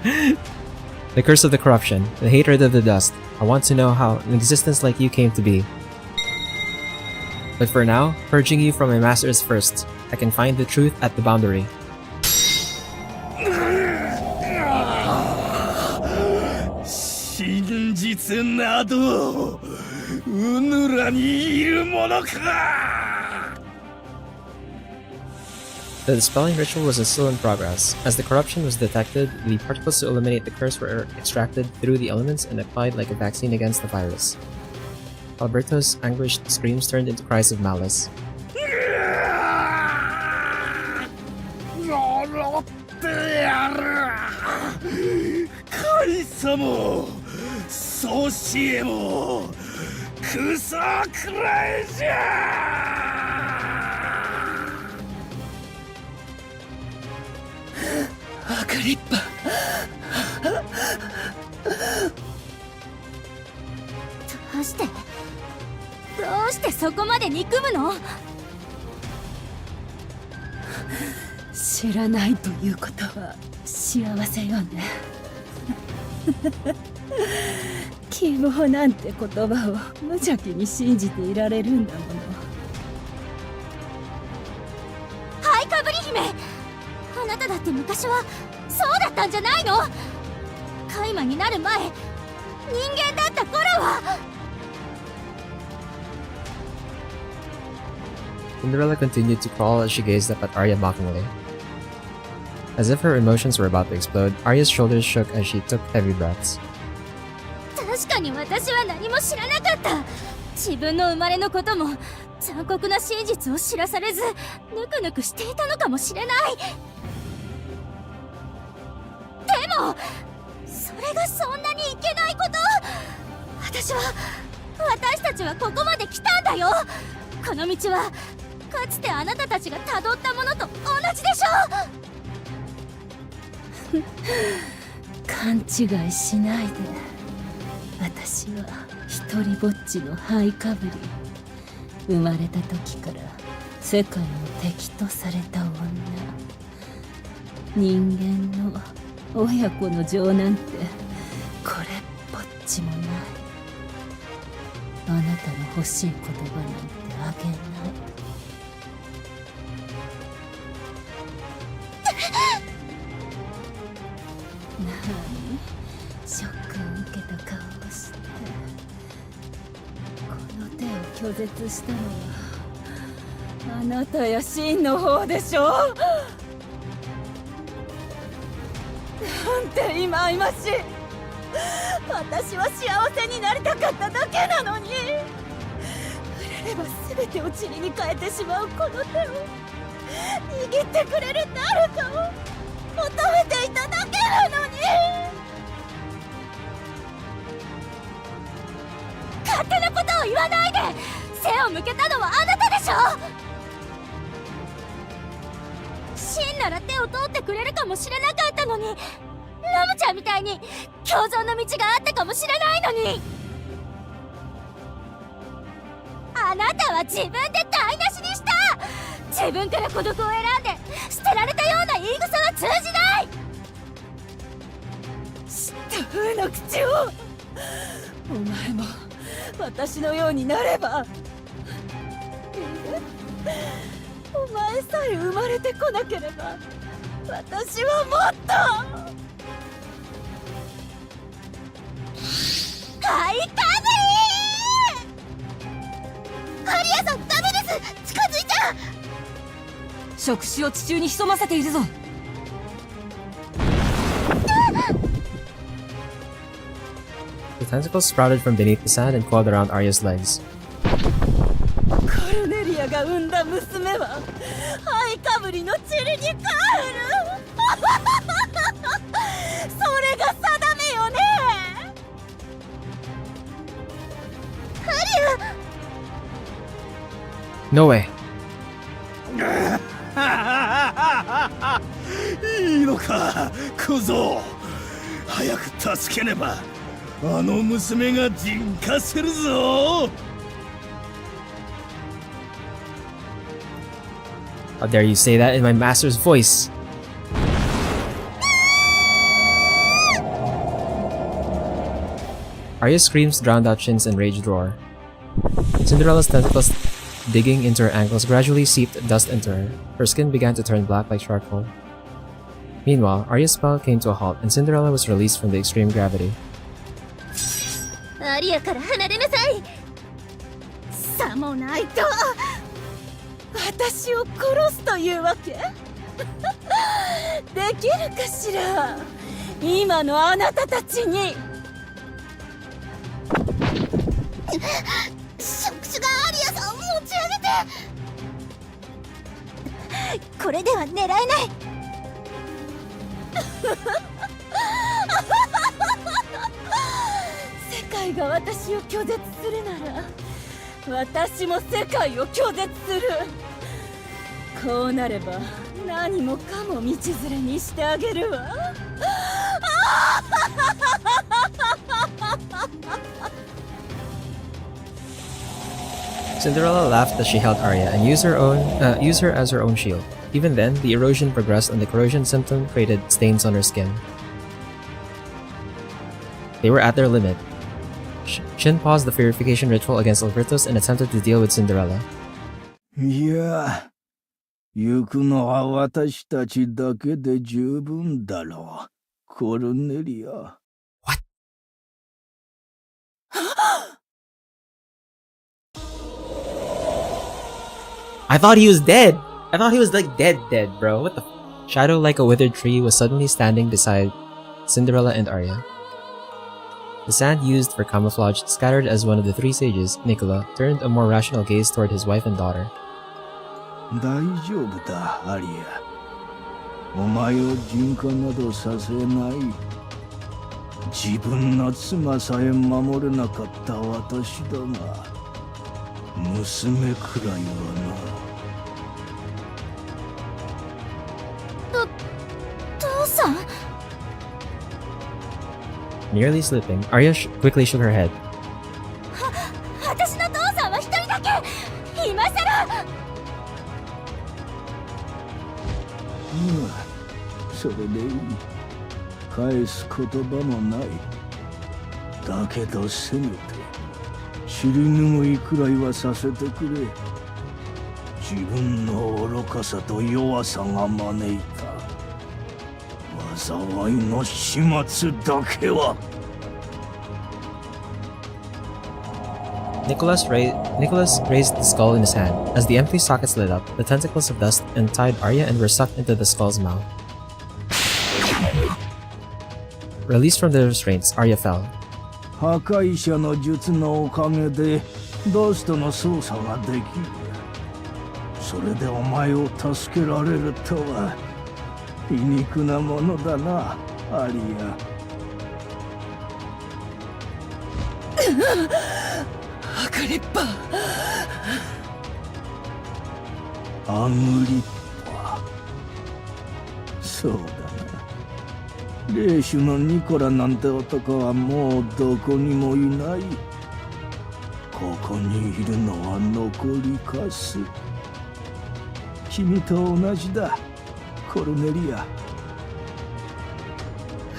The curse of the corruption, the hatred of the dust. I want to know how an existence like you came to be. But for now, purging you from my masters first. I can find the truth at the boundary. 真実などうぬらにいるものか The dispelling ritual was still in progress. As the corruption was detected, the particles to eliminate the curse were extracted through the elements and applied like a vaccine against the virus. Alberto's anguished screams turned into cries of malice. 呪ってやるカイサもソシエもクソくらいじゃアグリッパどうしてそこまで憎むの？知らないということは幸せよね。希望なんて言葉を無邪気に信じていられるんだもの。はいかぶり姫、あなただって昔はそうだったんじゃないの？カイマになる前、人間だった頃は。 Cinderella continued to crawl as she gazed up at Arya mockingly. As if her emotions were about to explode, Arya's shoulders shook as she took heavy breaths. 確かに私は何も知らなかった。自分の生まれのことも残酷な真実を知らされずぬくぬくしていたのかもしれない。でもそれがそんなにいけないこと。私たちはここまで来たんだよ。この道はかつてあなたたちがたどったものと同じでしょ。勘違いしないで。私は一人ぼっちの灰かぶり。生まれた時から世界の敵とされた女。人間の親子の情なんてこれっぽっちもない。あなたの欲しい言葉なんてあげない。ショックを受けた顔をして、この手を拒絶したのはあなたやシンの方でしょ。なんて忌々しい。私は幸せになりたかっただけなのに。触れれば全てを塵に変えてしまうこの手を握ってくれる誰かを求めていただけなのに。勝手なことを言わないで。背を向けたのはあなたでしょ。真なら手を通ってくれるかもしれなかったのに、ラムちゃんみたいに共存の道があったかもしれないのに。あなたは自分で台無しにした。自分から孤独を選んで捨てられたような言い草は通じない。知った風の口を。お前も私のようになれば。いいえ、お前さえ生まれてこなければ私はもっと。はいかぶり。ハリアさんダメです。近づいちゃう。触手を地中に潜ませているぞ。The tentacles sprouted from beneath the sand and coiled around Arya's legs. コルネリアが産んだ娘はハイカブリのチリに帰るそれが定めよね。No way. いいのか小僧、早く助けねばあの娘が陣化するぞ。 How dare you say that in my master's voice? Arya's screams drowned out Shin's enraged roar. Cinderella's tentacles digging into her ankles gradually seeped dust into her. Her skin began to turn black like charcoal. Meanwhile, Arya's spell came to a halt and Cinderella was released from the extreme gravity. アリアから離れなさい。さもないと私を殺すというわけできるかしら今のあなたたちに。触手がアリアさんを持ち上げて、これでは狙えない。世界が私を拒絶するなら私も世界を拒絶する。こうなれば何もかも道連れにしてあげるわ。Cinderella laughed as she held Arya and used her as her own shield. Even then, the erosion progressed and the corrosion symptom created stains on her skin. They were at their limit. Shin paused the purification ritual against Albertus and attempted to deal with Cinderella. いや、行くのは私たちだけで十分だろう、コルネリア。What? I thought he was dead! I thought he was like dead, bro. What the Shadow like a withered tree was suddenly standing beside Cinderella and Arya. The sand used for camouflage scattered as one of the three sages, Nicola, turned a more rational gaze toward his wife and daughter. 大丈夫だ、アリア。お前を陣化などさせない。自分の妻さえ守れなかった私だが、娘くらいはな。父さん。 Nearly sleeping, Arya quickly shook her head. 私の父さんは一人だけ。今さら。それでいい。返す言葉もない。だけどせめて尻拭いくらいはさせてくれ。自分の愚かさと弱さが招いた災いの始末だけは。Nicholas raised the skull in his hand. As the empty sockets lit up, the tentacles of dust untied Arya and were sucked into the skull's mouth. Released from the restraints, Arya fell. 破壊者の術のおかげでダストの操作ができる。それでお前を助けられるとは皮肉なものだな、アリアグリッパ。ア。アグリッパ。そうだな。霊種のニコラなんて男はもうどこにもいない。ここにいるのは残りかす。君と同じだ、コルネリア。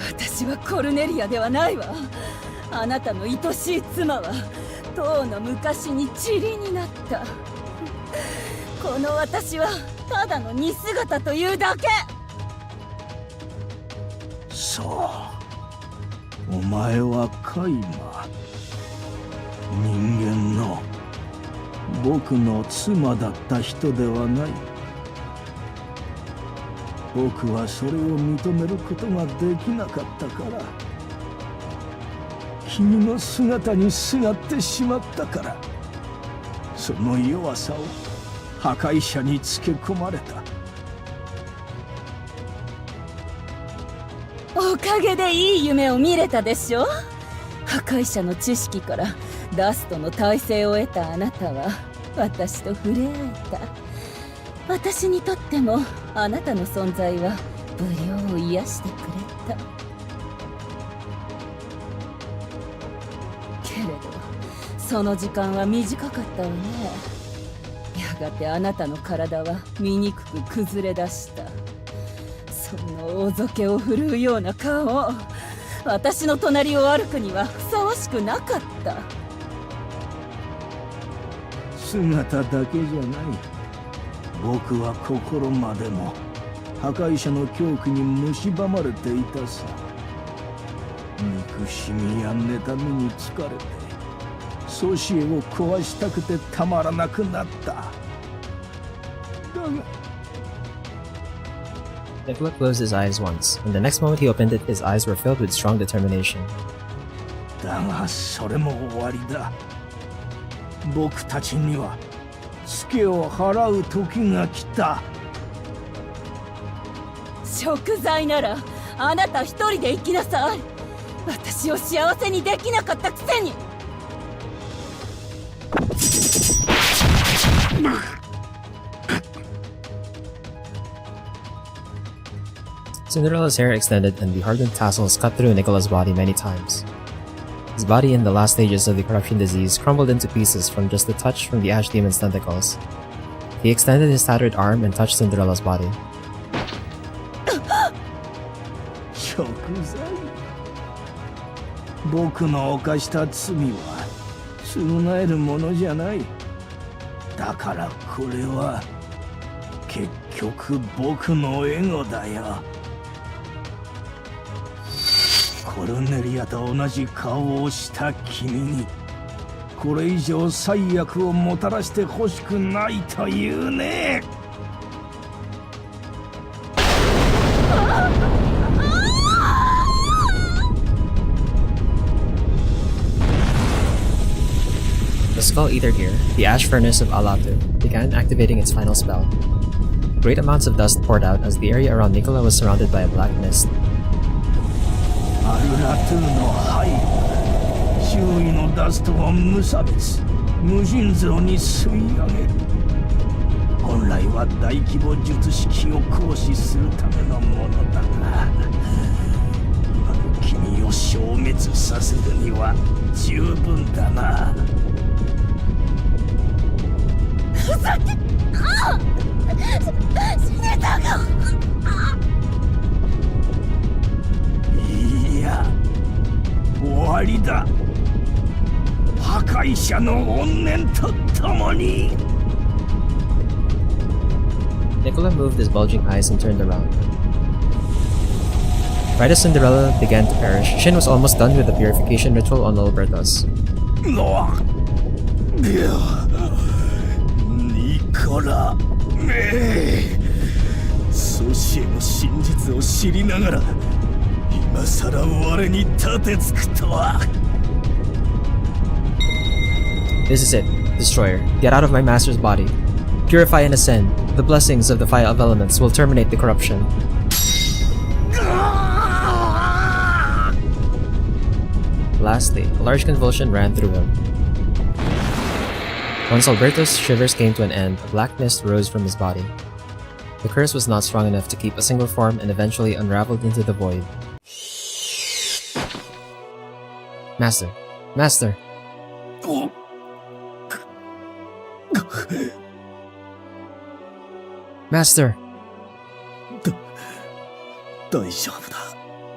私はコルネリアではないわ。あなたの愛しい妻はとうの昔に塵になった。この私はただの似姿というだけ。そうお前はカイマ、人間の僕の妻だった人ではない。僕はそれを認めることができなかったから。君の姿にすがってしまったから、その弱さを破壊者につけ込まれた。おかげでいい夢を見れたでしょ。破壊者の知識からダストの体制を得たあなたは私と触れ合えた。私にとってもあなたの存在は無料を癒してくれた。けれどその時間は短かったわね。やがてあなたの体は醜く崩れ出した。そのおぞけを振るうような顔を私の隣を歩くにはふさわしくなかった。姿だけじゃない。僕は心までも破壊者の恐怖に蝕まれていたさ。憎しみや妬みに疲れて祖師を壊したくてたまらなくなった。だがNicola closed his eyes once, and the next moment he opened it, his eyes were filled with strong determination. だがそれも終わりだ。僕たちにはツケを払う時が来た。贖罪ならあなた一人で生きなさい。私を幸せにできなかったくせに。Cinderella's hair extended and the hardened tassels cut through Nicola's body many times. His body in the last stages of the corruption disease crumbled into pieces from just a touch from the ash demon's tentacles. He extended his tattered arm and touched Cinderella's body. 贖罪。僕の犯した罪は償えるものじゃない。だからこれは結局僕のエゴだよ。コルネリアと同じ顔をした君にこれ以上最悪をもたらしてほしくないというね。The Skull Eater gear, the Ash Furnace of Alatu, began activating its final spell. Great amounts of dust poured out as the area around Nicola was surrounded by a black mist. アルラトゥの背後、周囲のダストを無差別、無尽蔵に吸い上げる。本来は大規模術式を行使するためのものだが、今の君を消滅させるには十分だな。ふざけ死ねたか。いや、終わりだ。破壊者の怨念とともに。Nicola moved his bulging eyes and turned around. Right as Cinderella began to perish, Shin was almost done with the purification ritual on Albertos. ニコラ、祖師への真実を知りながら今さら我に立てつくとは。 This is it, Destroyer. Get out of my master's body. Purify and ascend. The blessings of the Fire of Elements will terminate the corruption. Lastly, a large convulsion ran through him. Once Alberto's shivers came to an end, a black mist rose from his body. The curse was not strong enough to keep a single form and eventually unraveled into the void. Master! Master! Master! 大丈夫だ。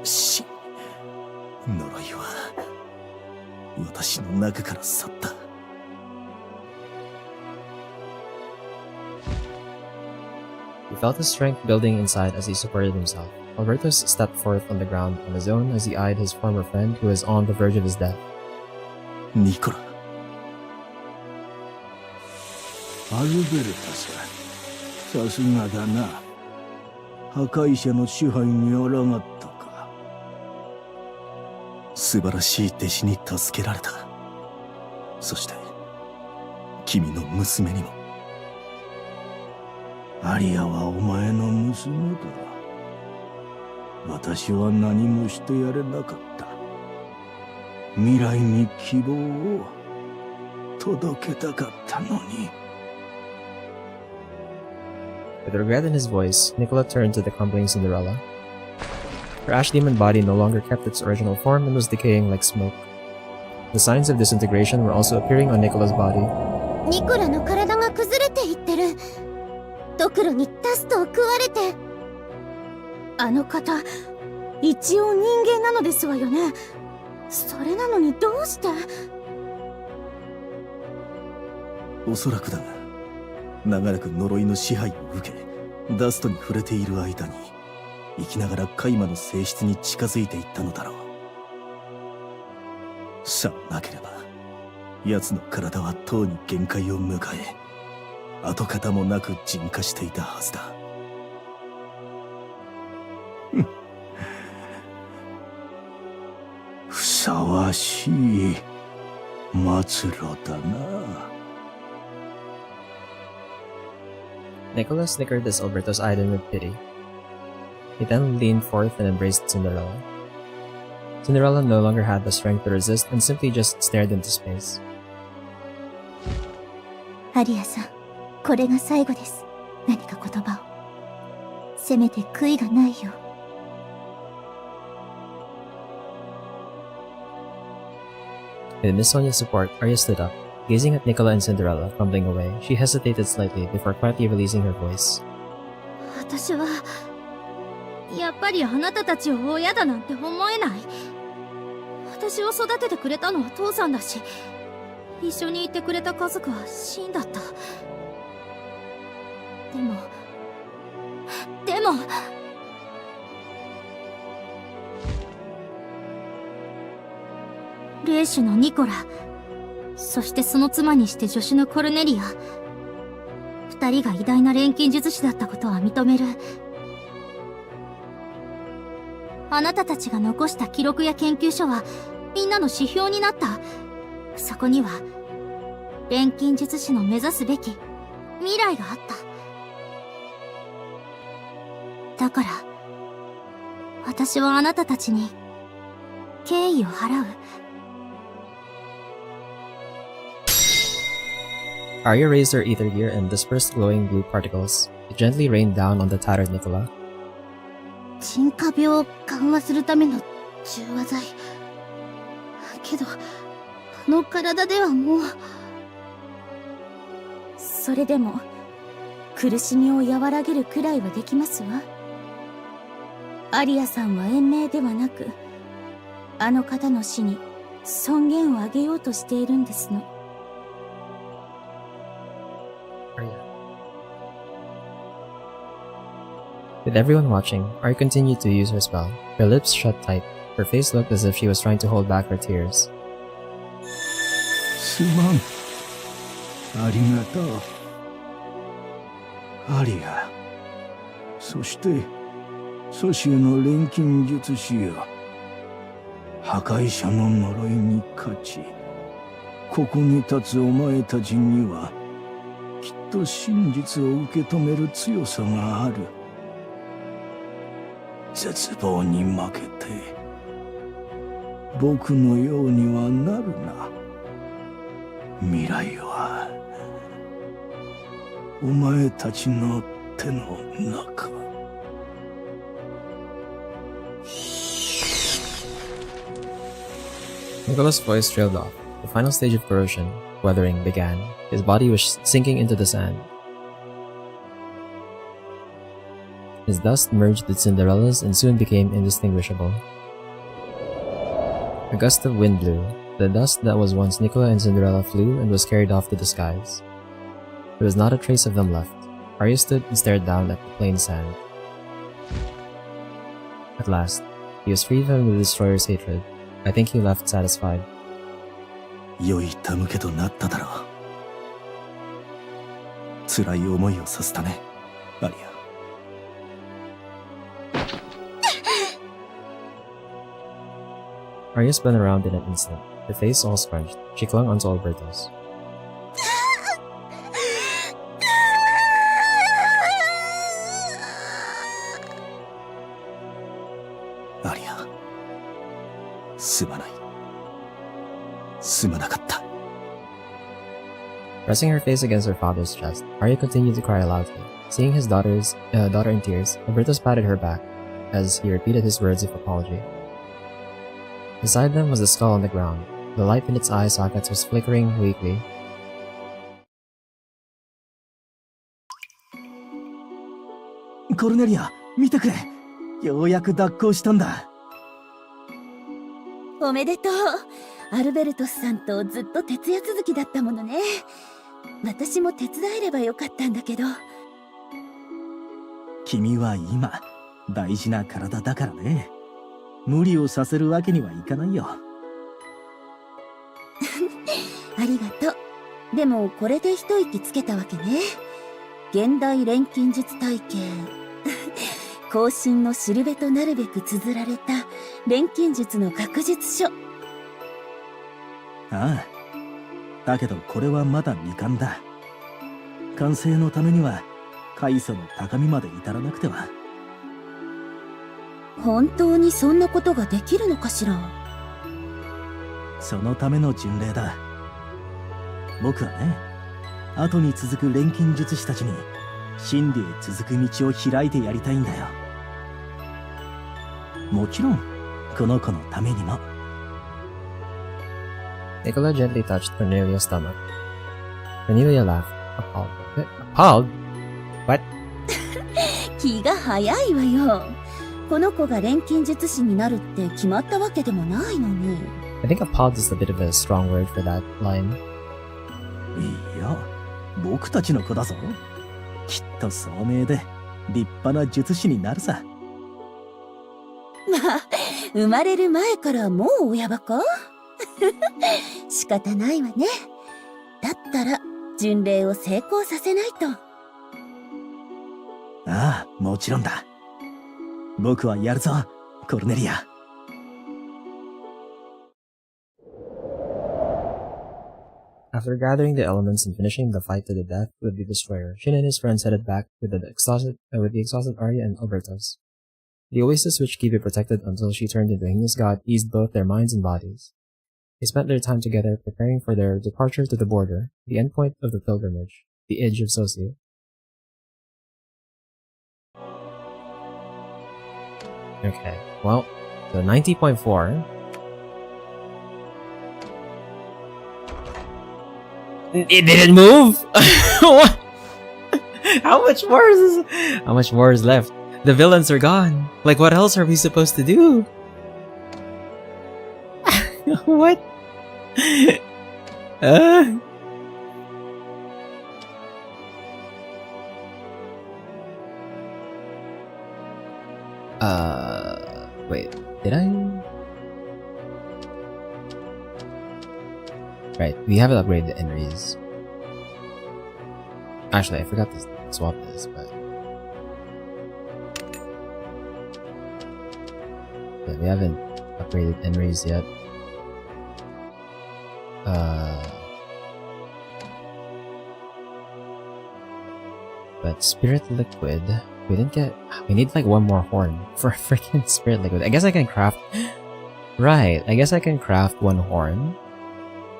し、呪いは私の中から去った。He felt his strength building inside as he supported himself. Albertos stepped forth on the ground on his own as he eyed his former friend who was on the verge of his death. ニコラ、アルベルタさ、さすがだな。破壊者の支配に抗ったか。素晴らしい弟子に助けられた。そして君の娘にも。アリアはお前の娘だ。私は何もしてやれなかった。未来に希望を届けたかったのに。With regret in his voice, Nicola turned to the crumbling Cinderella. Her ash demon body no longer kept its original form and was decaying like smoke. The signs of disintegration were also appearing on Nicola's body. ニコラの体が崩れていってる。ドクロにダストを食われて。あの方、一応人間なのですわよね。それなのにどうして？おそらくだが、長らく呪いの支配を受け、ダストに触れている間に、生きながらカイマの性質に近づいていったのだろう。さもなければ、奴の体はとうに限界を迎え、跡形もなく沈下していたはずだ。ふさわしい末路だな。Nicola snickered as Alberto's eyed him with pity. He then leaned forth and embraced Cinderella. Cinderella no longer had the strength to resist and simply just stared into space. アリアさん、これが最後です。何か言葉を。せめて悔いがないよ。With Miss Sonia's support, Arya stood up. Gazing at Nicola and Cinderella crumbling away, she hesitated slightly before quietly releasing her voice. 私は、やっぱりあなたたちを親だなんて思えない。私を育ててくれたのは父さんだし、一緒にいてくれた家族は死んだった。でも、霊種のニコラ、そしてその妻にして助手のコルネリア、二人が偉大な錬金術師だったことは認める。あなたたちが残した記録や研究書はみんなの指標になった。そこには錬金術師の目指すべき未来があった。だから私はあなたたちに敬意を払う。Arya raised her ether gear and dispersed glowing blue particles. It gently rained down on the tattered Nicola. 沈下病を緩和するための中和剤。けど、あの体ではもう。それでも、苦しみを和らげるくらいはできますわ。アリアさんは延命ではなく、あの方の死に尊厳をあげようとしているんですの。With everyone watching, Arya continued to use her spell. Her lips shut tight. Her face looked as if she was trying to hold back her tears. すまん。ありがとう。アリア。そして、ソシエの錬金術師よ。破壊者の呪いに勝ち、ここに立つお前たちには、きっと真実を受け止める強さがある。絶望に負けて僕のようにはなるな。未来はお前たちの手の中。Nicola's voice trailed off. The final stage of corrosion, weathering, began. His body was sinking into the sand. His dust merged with Cinderella's and soon became indistinguishable. A gust of wind blew. The dust that was once Nicola and Cinderella flew and was carried off to the skies. There was not a trace of them left. Arya stood and stared down at the plain sand. At last, he was freed from the destroyer's hatred. I think he left satisfied. 良い手向けとなっただろう。辛い思いをさせたね、アリア。Arya spun around in an instant, her face all scrunched. She clung onto Alberto's. Arya, すまない。すまなかった。 Pressing her face against her father's chest, Arya continued to cry loudly. Seeing his daughter in tears, Alberto patted her back as he repeated his words of apology. Beside them was the skull on the ground. The light in its eye sockets was flickering weakly. Cornelia, 見てくれ。ようやく脱行したんだ。おめでとう。アルベルトスさんとずっと徹夜続きだったものね。私も手伝えればよかったんだけど。君は今、大事な体だからね。無理をさせるわけにはいかないよ。ありがとう。でもこれで一息つけたわけね。現代錬金術体系。後進のしるべとなるべく綴られた錬金術の学術書。ああ。だけどこれはまだ未完だ。完成のためには開祖の高みまで至らなくては。本当にそんなことができるのかしら。そのための巡礼だ。僕はね、後に続く錬金術師たちに真理へ続く道を開いてやりたいんだよ。もちろんこの子のためにも。Nicola gently touched Cornelia's stomach. Cornelia laughed. Appalled. Appalled? What? 気が早いわよ。この子が錬金術師になるって決まったわけでもないのに。I think appalled is a bit of a strong word for that line. いや、僕たちの子だぞ。きっと聡明で立派な術師になるさ。まあ、生まれる前からもう親バカ？仕方ないわね。だったら巡礼を成功させないと。ああ、もちろんだ。僕はやるぞ、コルネリア。After gathering the elements and finishing the fight to the death with the destroyer, Shin and his friends headed back with the exhausted Arya and Albertos. The oasis which Kibe protected until she turned into a heinous god eased both their minds and bodies. They spent their time together preparing for their departure to the border, the endpoint of the pilgrimage, the edge of Socio. Okay, well, so 90.4. It didn't move! What? How much more is left? The villains are gone. Like, what else are we supposed to do? What? Wait, did I? Right, we haven't upgraded the Enries. Actually, I forgot to swap this, but... yeah, we haven't upgraded Enries yet. But Spirit Liquid, we didn't get... we need like one more horn for freaking Spirit Liquid. I guess I can craft... right, I guess I can craft one horn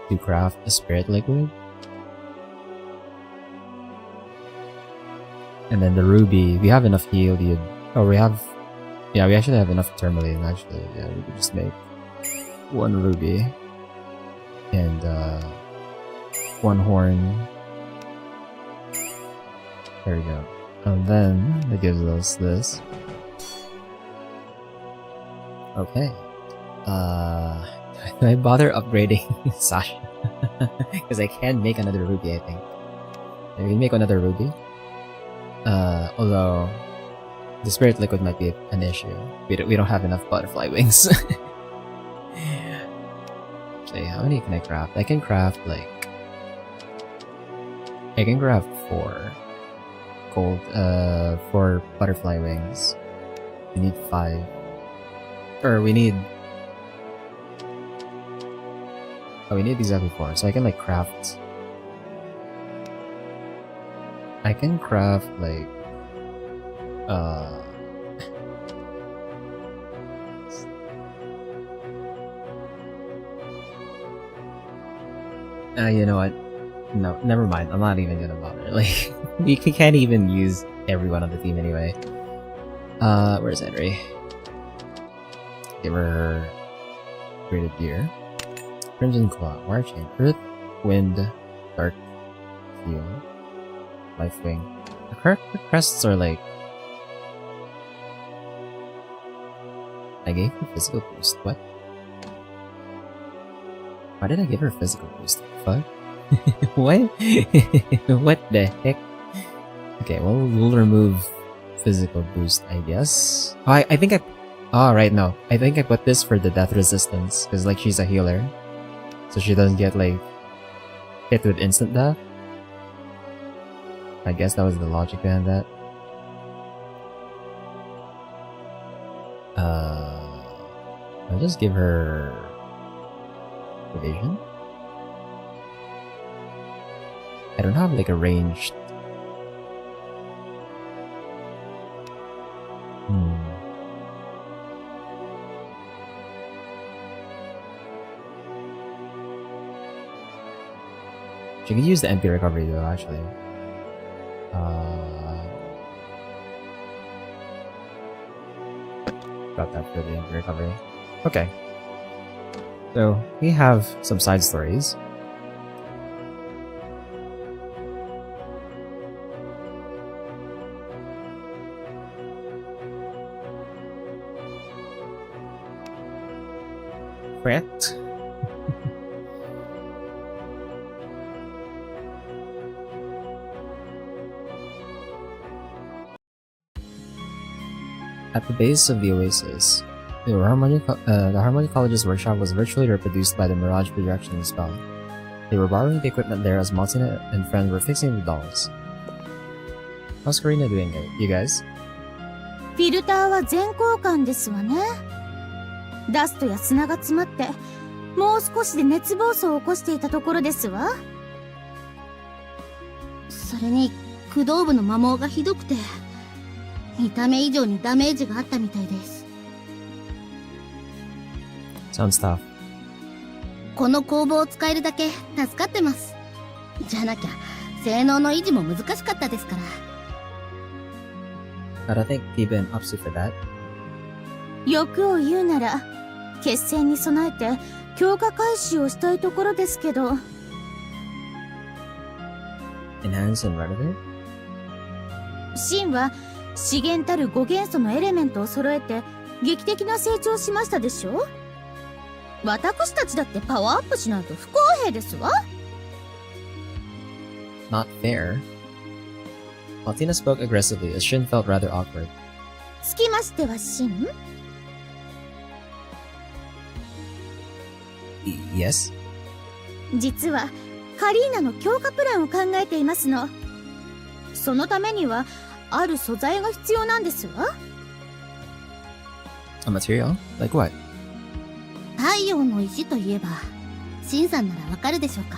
to craft a Spirit Liquid. And then the ruby, we have enough yield. Oh, we have... yeah, we actually have enough tourmaline, actually. Yeah, we could just make one ruby. And, one horn. There we go. And then, it gives us this. Okay. Do I bother upgrading Sasha? Because I can make another ruby, I think. I can make another ruby. Although the Spirit Liquid might be an issue. We don't have enough butterfly wings. Actually, how many can I craft? I can craft like... I can craft 4 gold, 4 butterfly wings. We need 5. Or we need... Oh, we need exactly 4, so I can like craft. I can craft like you know what? No, never mind. I'm not even gonna bother. Like, we can't even use everyone on the team anyway. Where's Henry? Give her Graded Gear. Crimson Claw, Wire Chain, Earth, Wind, Dark, Heal, Life Wing. Her crests are like... I gave her physical boost. What? Why did I give her physical boost? Fuck? What? What the heck? Okay, well, we'll remove physical boost, I guess. Oh, I think I... Oh, right, no. I think I put this for the death resistance, because, like, she's a healer. So she doesn't get, like, hit with instant death. I guess that was the logic behind that. I'll just give her... evasion? I don't have, like, a ranged... She could use the MP recovery though, actually. Got that for the MP recovery. Okay. So, we have some side stories. Correct. At the base of the oasis, the Harmony College's workshop was virtually reproduced by the Mirage projection spell. They were borrowing the equipment there as Martina and friend were fixing the dolls. How's Karina doing, you guys? フィルターは全交換ですわね。ダストや砂が詰まって、もう少しで熱暴走を起こしていたところですわ。それに、駆動部の摩耗がひどくて、見た目以上にダメージがあったみたいです。Sounds tough. この工房を使えるだけ助かってます。じゃなきゃ、性能の維持も難しかったですから。I don't think you've been up to for that. 欲を言うなら、決戦に備えて強化開始をしたいところですけど。Enhance and Renovate? シンは資源たる5元素のエレメントを揃えて劇的な成長しましたでしょ。私たちだってパワーアップしないと不公平ですわ。Not fair. Martina spoke aggressively as Shin felt rather awkward. つきましてはシン？ Yes? 実はカリーナの強化プランを考えていますの。そのためにはある素材が必要なんですわ。A material? Like what? 太陽の石といえば、シンさんならわかるでしょうか。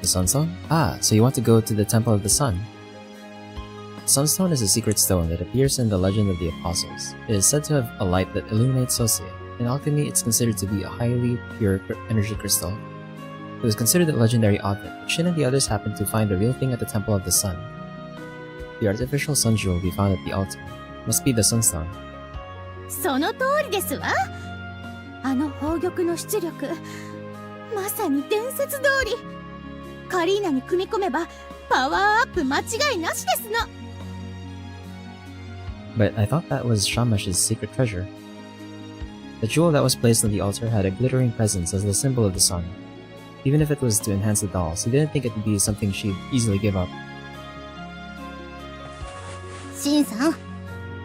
The Sunstone? Ah, so you want to go to the Temple of the Sun? Sunstone is a secret stone that appears in the Legend of the Apostles. It is said to have a light that illuminates Sosia. In alchemy, it's considered to be a highly pure energy crystal. It was considered a legendary object, but Shin and the others happened to find the real thing at the Temple of the Sun. The artificial sun jewel we found at the altar must be the Sunstone. その通りですわ。あの宝玉の出力、まさに伝説通り。カリーナに組み込めばパワーアップ間違いなしですの。But I thought that was Shamash's secret treasure. The jewel that was placed on the altar had a glittering presence as the symbol of the sun. Even if it was to enhance the dolls, he didn't think it would be something she'd easily give up. シンさん、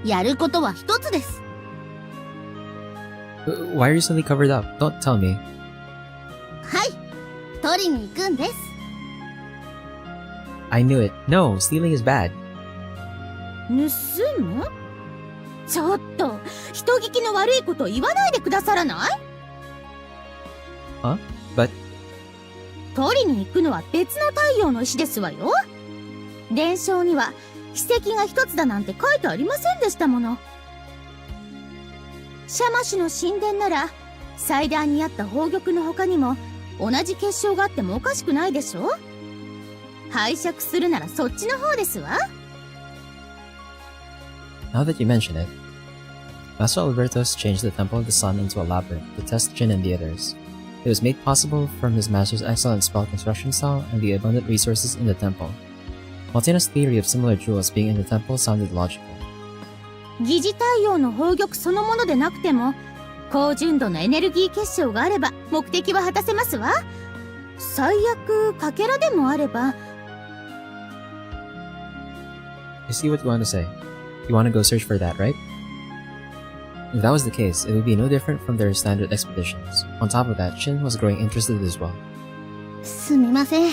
やることは一つです。Why are you suddenly covered up? Don't tell me. はい、取りに行くんです。I knew it. No, stealing is bad. 盗む？ちょっと、人聞きの悪いこと言わないでくださらない？ Huh? But 取りに行くのは別の太陽の石ですわよ。伝承には奇跡が一つだなんて書いてありませんでしたもの。シャマシュの神殿なら祭壇にあった宝玉の他にも同じ結晶があってもおかしくないでしょ。拝借するならそっちの方ですわ。 now that you mention it, Master Albertos changed the Temple of the Sun into a labyrinth to test Jin and the others. It was made possible from his master's excellent spell construction style and the abundant resources in the temple. Maltina's theory of similar jewels being in the temple sounded logical. 疑似太陽の宝玉そのものでなくても高純度のエネルギー結晶があれば目的は果たせますわ。最悪かけらでもあれば。 I see what you want to say. You want to go search for that, right? If that was the case, it would be no different from their standard expeditions. On top of that, Shin was growing interested as well. すみません。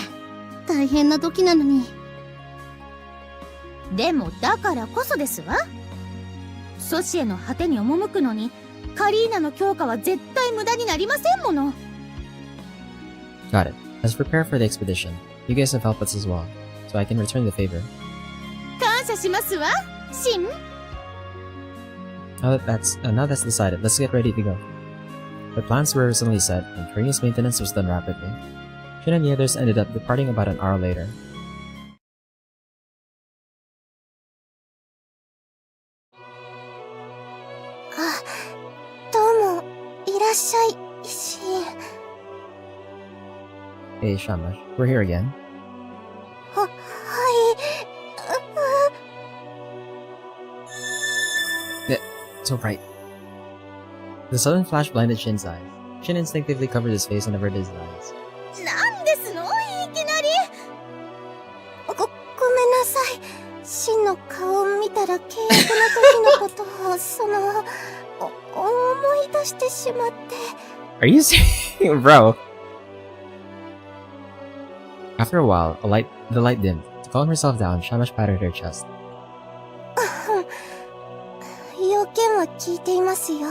大変な時なのに。でもだからこそですわ。阻止への果てに赴くのにカリーナの強化は絶対無駄になりませんもの。 Got it. Let's prepare for the expedition. You guys have helped us as well, so I can return the favor. 感謝しますわ、シン。Now that's decided, let's get ready to go. The plans were recently set, and Korea's maintenance was done rapidly. Shin and the others ended up departing about an hour later. どうもいらっしゃい、シン。 Hey, Shamash, we're here again. はい。So bright. The sudden flash blinded Shin's eyes. Shin instinctively covered his face and averted his eyes. なんですの、いきなり。ごめんなさい。シンの顔を見たら契約の時のことを思い出してしまって。 Are you serious? Bro. After a while, the light dimmed. To calm herself down, Shamash patted her chest. 要件は聞いていますよ。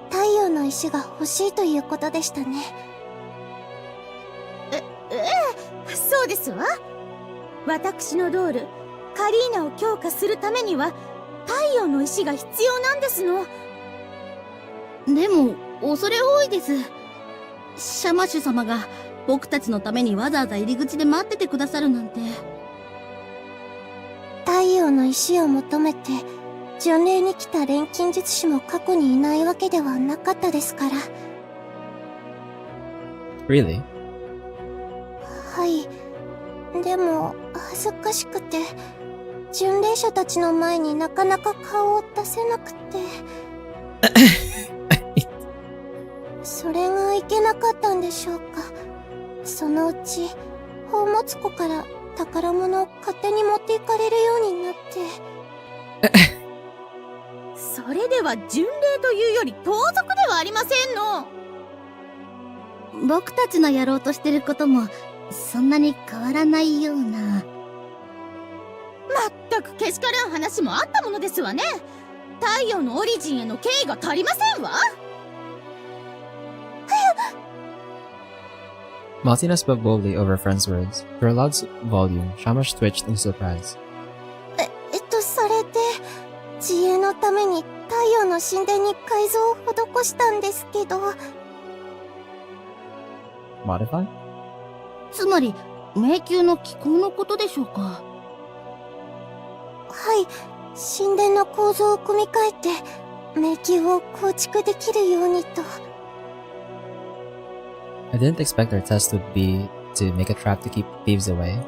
太陽の石が欲しいということでしたね。そうですわ。私のドール、カリーナを強化するためには太陽の石が必要なんですの。でも恐れ多いです。シャマシュ様が僕たちのためにわざわざ入り口で待っててくださるなんて。太陽の石を求めて巡礼に来た錬金術師も過去にいないわけではなかったですから。 Really? はい。でも恥ずかしくて巡礼者たちの前になかなか顔を出せなくてそれがいけなかったんでしょうか。そのうち宝物庫から宝物を勝手に持っていかれるようになってそれでは巡礼というより盗賊ではありませんの。僕たちのやろうとしてることもそんなに変わらないような。まったくけしからん話もあったものですわね。太陽のオリジンへの敬意が足りませんわ。Maltina spoke boldly over a friend's words. To her loud volume, Shamash twitched in surprise. それで自衛のために太陽の神殿に改造を施したんですけど。 Modify? つまり迷宮の気候のことでしょうか。はい、神殿の構造を組み替えて迷宮を構築できるようにと。 I didn't expect our test would be to make a trap to keep thieves away.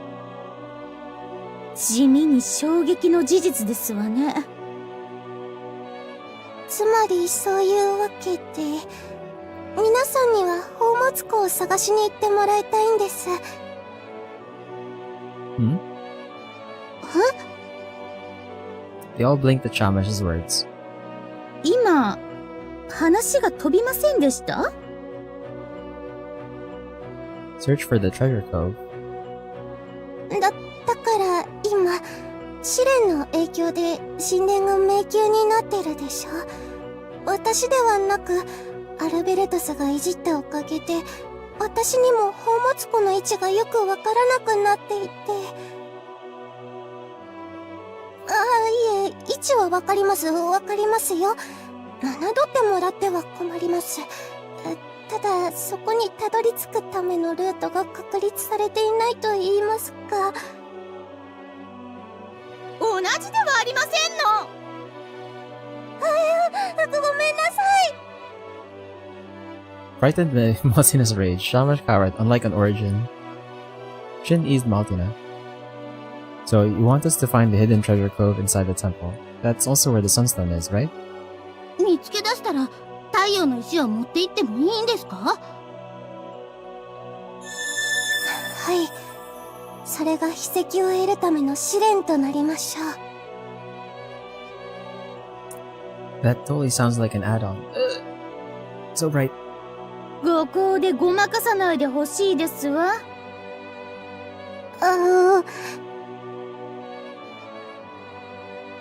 地味に衝撃の事実ですわね。つまりそういうわけで皆さんには宝物庫を探しに行ってもらいたいんです。Hmm? They all blinked at Shamash's words. 今話が飛びませんでした？ Search for the treasure cove. だから今試練の影響で神殿が迷宮になってるでしょ。私ではなくアルベルトスがいじったおかげで、私にも宝物庫の位置がよくわからなくなっていて。いえ、位置はわかりますよ。侮ってもらっては困ります。ただ、そこにたどり着くためのルートが確立されていないと言いますか。同じではありませんの。ごめんなさい。Frightened by Maltina's rage, Shamash cowered, unlike an origin. Shin eased Maltina. So, you want us to find the hidden treasure cove inside the temple. That's also where the sunstone is, right? 見つけ出したら太陽の石を持って行ってもいいんですか？はい。それが筆跡を得るための試練となりましょう。That totally sounds like an add-on. So bright. ご高でごまかさないでほしいですわ。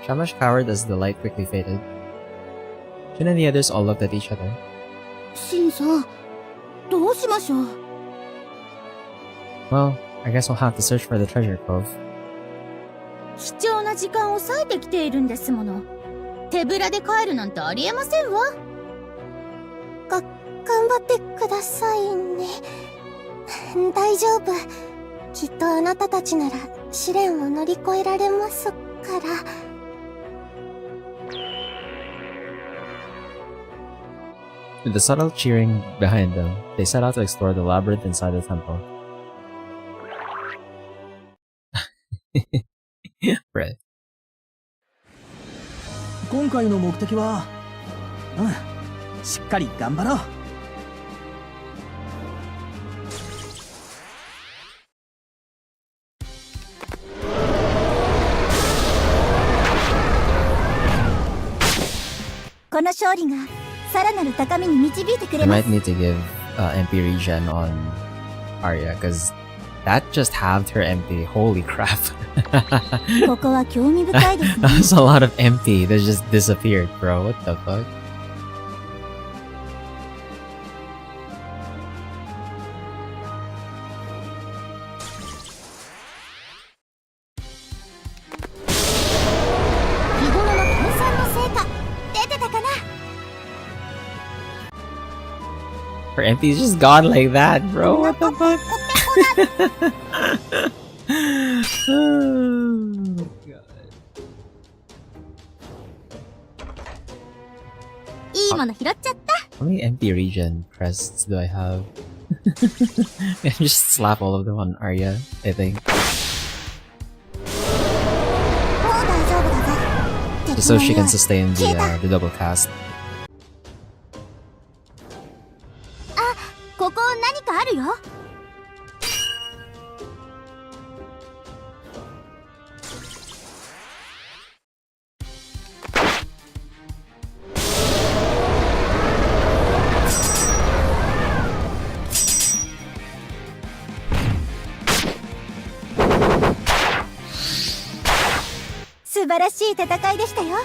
Shamash cowered as the light quickly faded. Shin and the others all looked at each other. シンさん、どうしましょう。Well, I guess we'll have to search for the treasure cove. 貴重な時間を割いてきているんですもの。手ぶらで帰るなんてありえませんわ。頑張ってくださいね。大丈夫。きっとあなたたちなら試練を乗り越えられますから。With the subtle cheering behind them, they set out to explore the labyrinth inside the temple. Right. 今回の目的は、しっかり頑張ろう。この勝利がさらなる高みに導いてくれ I ま might す。 need to give MP regen on Arya, because that just halved her MP. Holy crap. ここは興味深いですね。 That was a lot of MP that just disappeared, bro. What the fuck? 日頃の研鑽の成果出てたかな。 Her MP is just gone like that, bro. What the fuck? Oh, God. いいもの拾っちゃった。 How many MP regen crests do I have? I just slap all of them on Arya, I think. もう大丈夫だぞ。 Just so she can sustain the double cast. ここ何かあるよ。素晴らしい戦いでしたよ。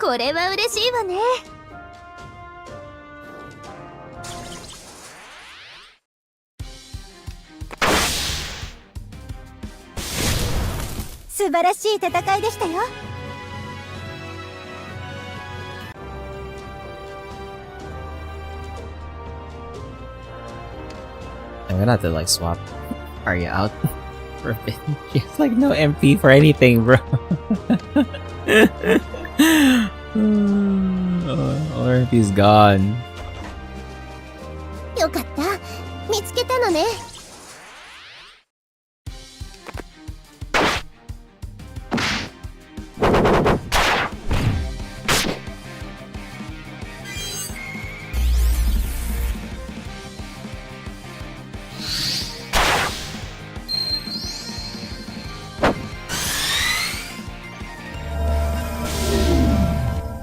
これは嬉しいわね。素晴らしい戦いでしたよ。I'm gonna have to like swap Arya out for a bit. She has like no MP for anything, bro. All her MP is gone. よかった。見つけたのね。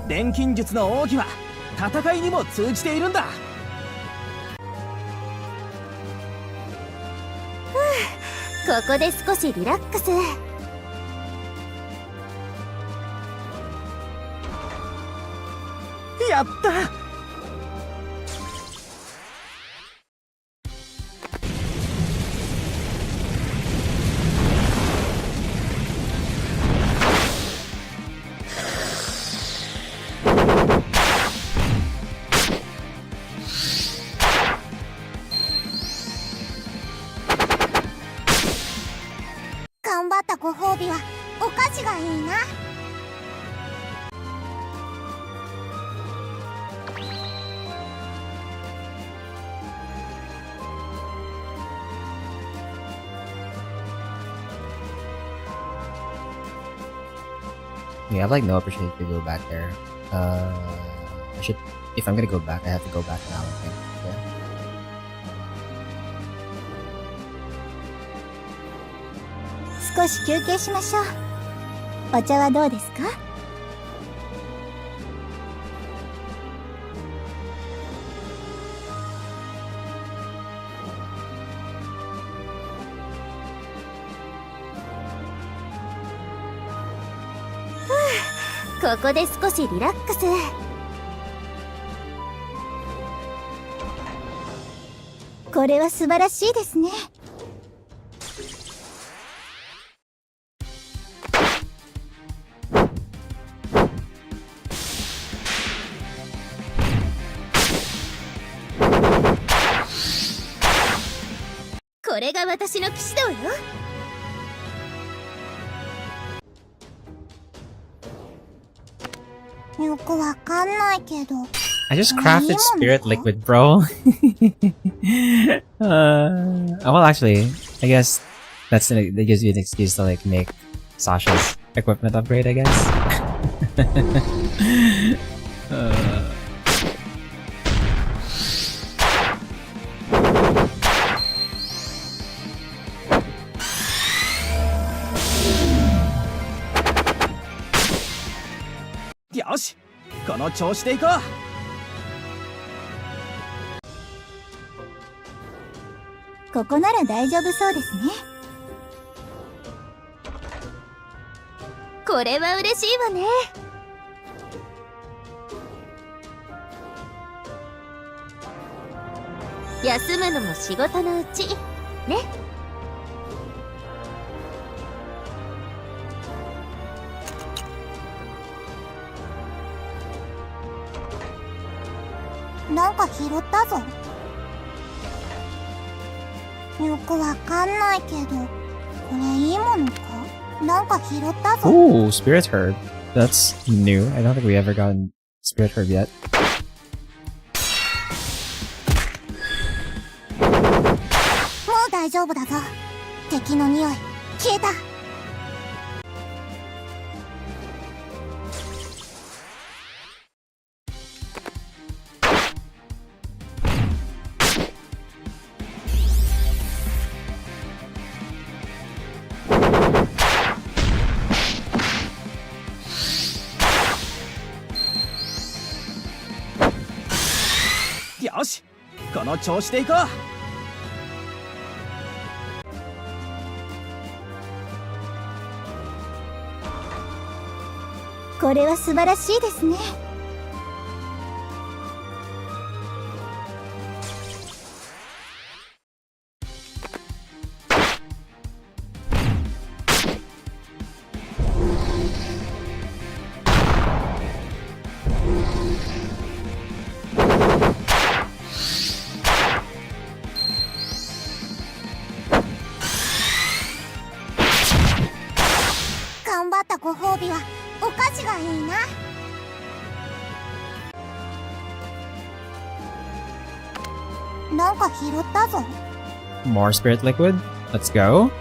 錬金術の奥義は戦いにも通じているんだ。ここで少しリラックス。やった。頑張ったご褒美はお菓子がいいな。Yeah, I have like no opportunity to go back there. I should, if I'm gonna go back, I have to go back now, I think. Yeah. 少し休憩しましょう。お茶はどうですか？ここで少しリラックス。これは素晴らしいですね。これが私の騎士道よ。よくわかんないけど。I just crafted spirit liquid, bro. Well, actually, I guess that gives you an excuse to like make Sasha's equipment upgrade, I guess. uh... よし、この調子でいこう。ここなら大丈夫そうですね。これは嬉しいわね。休むのも仕事のうちね。なんか拾ったぞ。よくわかんないけど、これいいものか？なんか拾ったぞ。Ooh, Spirit Herb. That's new. I don't think we ever gotten Spirit Herb yet. もう大丈夫だぞ。敵の匂い消えた。よし、この調子でいこう。これは素晴らしいですね。頑張ったご褒美はお菓子がいいな。なんか拾ったぞ。More Spirit Liquid? Let's go.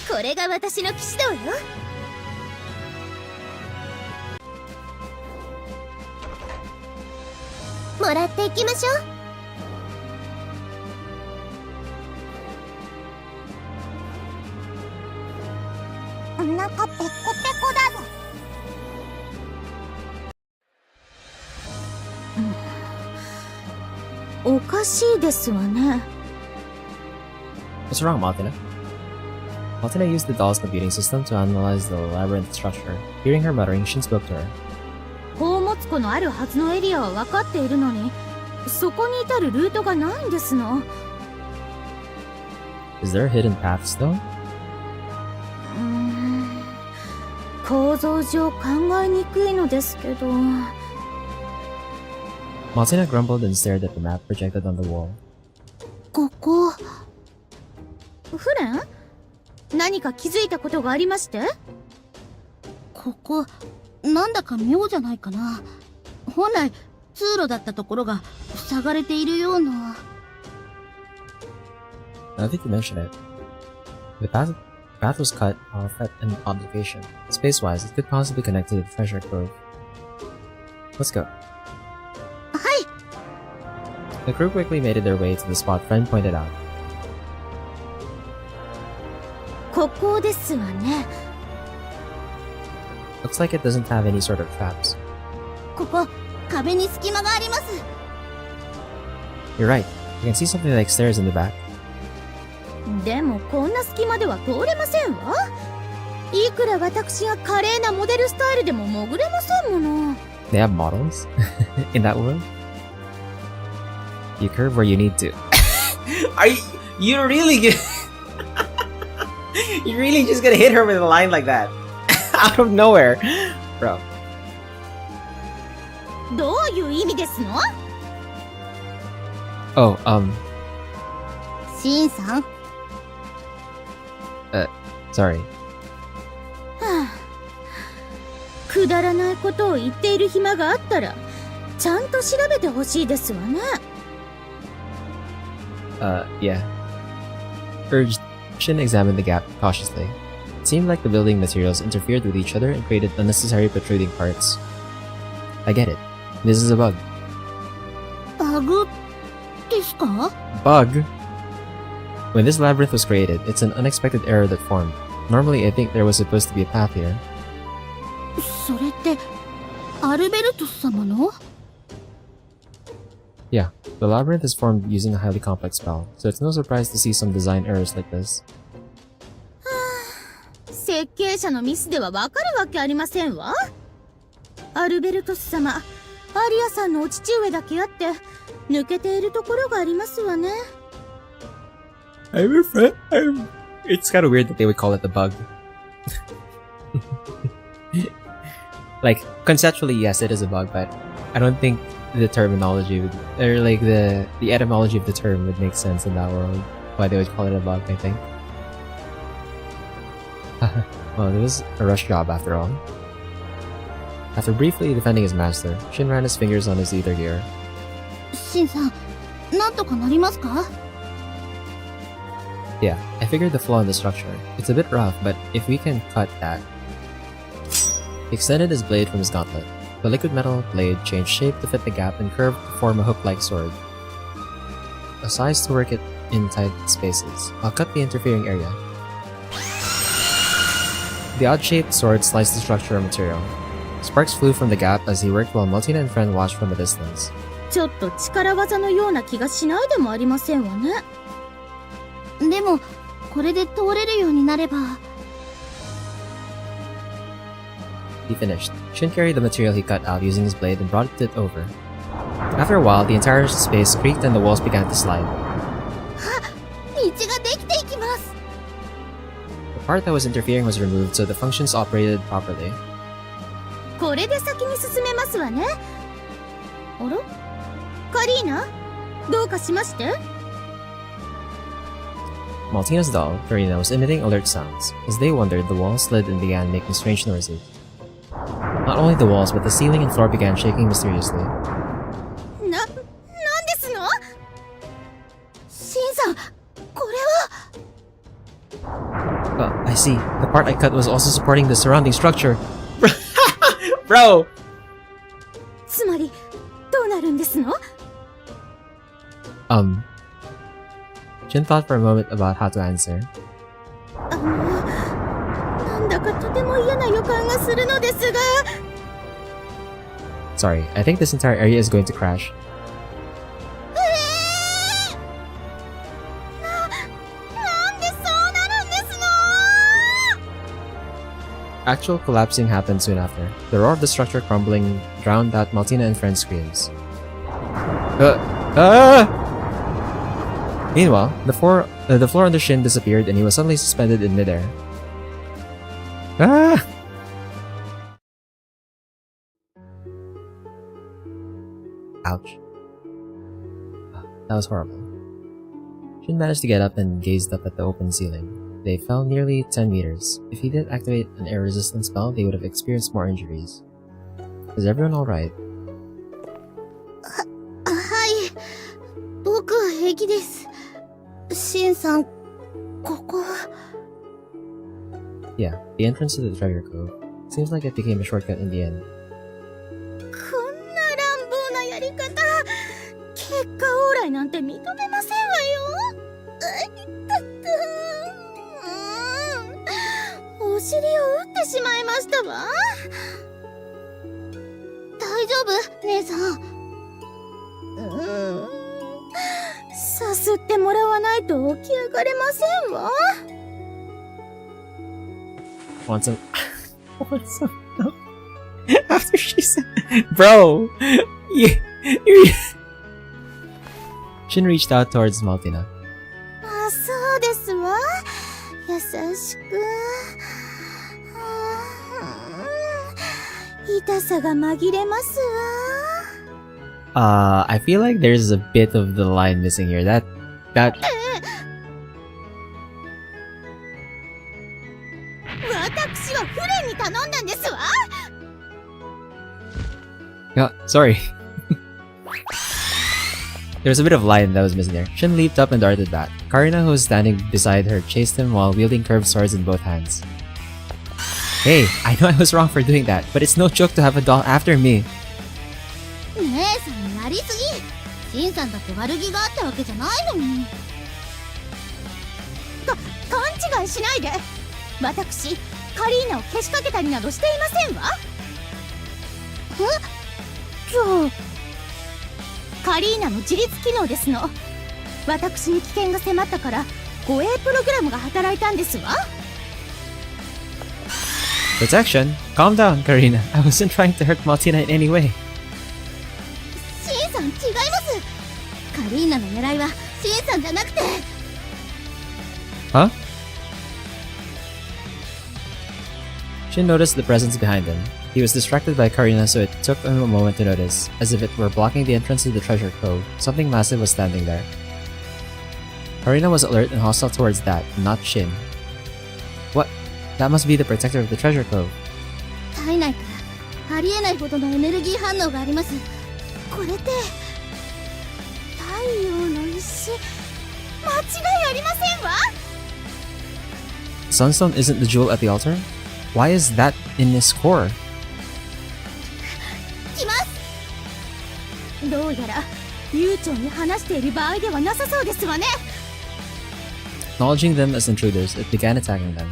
これが私の騎士道よ。もらっていきましょう。お腹ペコペコだぞ。おかしいですわね。What's wrong, Martina? Martina used the doll's computing system to analyze the labyrinth structure. Hearing her muttering, Shin spoke to her. 宝物庫のあるはずのエリアは分かっているのに、そこに至るルートがないんですの。Is there a hidden path still? 構造上考えにくいのですけど。Martina grumbled and stared at the map projected on the wall. ここ、フレン？何か気づいたことがありまして？ここ、なんだか妙じゃないかな。本来、通路だったところが塞がれているような。Now that you mention it, the path was cut off at an odd location. Space-wise, it could possibly connect to the treasure trove. Let's go. はい。 The crew quickly made their way to the spot friend pointed out. ここですわね。Looks like it doesn't have any sort of traps. ここ、壁に隙間があります。You're right. You can see something like stairs in the back. でもこんな隙間では通れませんわ。いくら私が華麗なモデルスタイルでも潜れませんもの。They have models in that world. You curve where you need to. Are you really you really just gonna hit her with a line like that out of nowhere, bro? どういう意味ですの？ Oh, シンさん。sorry. はあ、くだらないことを言っている暇があったらちゃんと調べてほしいですわね。Yeah. Urged, Shin examined the gap cautiously. It seemed like the building materials interfered with each other and created unnecessary protruding parts. I get it. This is a bug. バグですか？ Bug? When this labyrinth was created, it's an unexpected error that formed. Normally, I think there was supposed to be a path here. それって、アルベルトス様の？ Yeah, the labyrinth is formed using a highly complex spell, so it's no surprise to see some design errors like this. 設計者のミスではわかるわけありませんわ。アルベルトス様、アリアさんのお父上だけあって抜けているところがありますわね。It's kind of weird that they would call it the bug. Like, conceptually, yes, it is a bug, but I don't think the terminology would, or like the etymology of the term would make sense in that world. Why they would call it a bug, I think. Well, it was a rush job after all. After briefly defending his master, Shin ran his fingers on his leather gear. シンさん、なんとかなりますか？ Yeah, I figured the flaw in the structure. It's a bit rough, but if we can cut that... He extended his blade from his gauntlet. The liquid metal blade changed shape to fit the gap and curved to form a hook-like sword. A size to work it in tight spaces. I'll cut the interfering area. The odd-shaped sword sliced the structural material. Sparks flew from the gap as he worked while Maltina and friend watched from a distance. ちょっと力技のような気がしないでもありませんわね。でも、これで通れるようになれば。He finished. Shin carried the material he cut out using his blade and brought it over. After a while, the entire space creaked and the walls began to slide. 道ができていきます。 The part that was interfering was removed so the functions operated properly. これで先に進めますわね。あら？カリーナ？どうかしまして？ Maltina's doll, Karina, was emitting alert sounds. As they wondered, the walls slid and began making strange noises. Not only the walls, but the ceiling and floor began shaking mysteriously. なんですの？シンさん、これは。I see. The part I cut was also supporting the surrounding structure. Bro! つまり、どうなるんですの？ Jin thought for a moment about how to answer. なんだかとても嫌な予感がするのですが。Sorry, I think this entire area is going to crash. なん Actual collapsing happened soon after. The roar of the structure crumbling drowned out Maltina and friend's screams. Meanwhile, the floor under Shin disappeared and he was suddenly suspended in midair. Ouch. That was horrible. Shin managed to get up and gazed up at the open ceiling. They fell nearly 10 meters. If he didn't activate an air resistance spell, they would have experienced more injuries. Is everyone alright? はい。僕は平気です。シンさん、ここは。Yeah, the entrance to the treasure cove. Seems like it became a shortcut in the end. こんな乱暴なやり方。結果往来なんて認めませんわよ。お尻を打ってしまいましたわ。大丈夫、姉さん。さすってもらわないと起き上がれませんわ。Want some? Want some? No. After she said, "Bro, you." Shin reached out towards Maltina. あ、そうですわ。優しく。痛さが紛れますわ。I feel like there's a bit of the line missing here. That. 私はフレンに頼んだんですわ。Yeah, sorry. There's a bit of line that was missing there. Shin leaped up and darted back. Karina, who was standing beside her, chased him while wielding curved swords in both hands. Hey, I know I was wrong for doing that, but it's no joke to have a doll after me. 姉さんやりすぎ。シンさんだって悪気があったわけじゃないのに。勘違いしないで。私、カリーナをけしかけたりなどしていませんわ。じゃあカリーナの自立機能ですの。私に危険が迫ったから護衛プログラムが働いたんですわ。Protection? Calm down, Karina. I wasn't trying to hurt Maltina in any way. シンさん違います。カリーナの狙いはシンさんじゃなくて。Huh? Shin noticed the presence behind him. He was distracted by Karina, so it took him a moment to notice. As if it were blocking the entrance to the treasure cove, something massive was standing there. Karina was alert and hostile towards that, not Shin. What? That must be the protector of the treasure cove. 体内からありえないほどのエネルギー反応があります。これって太陽の石。間違いありませんわ。Sunstone isn't the jewel at the altar? Why is that in his core? 来ます。どうやら悠長に話している場合ではなさそうですわね。Acknowledging them as intruders, it began attacking them.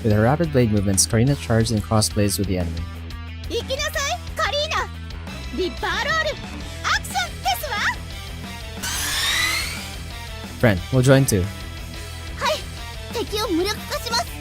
With her rapid blade movements, Karina charged and crossed blades with the enemy. 行きなさい、カリーナ。リッパーロール、アクションですわ。Friend, we'll join too. はい、敵を無力化します。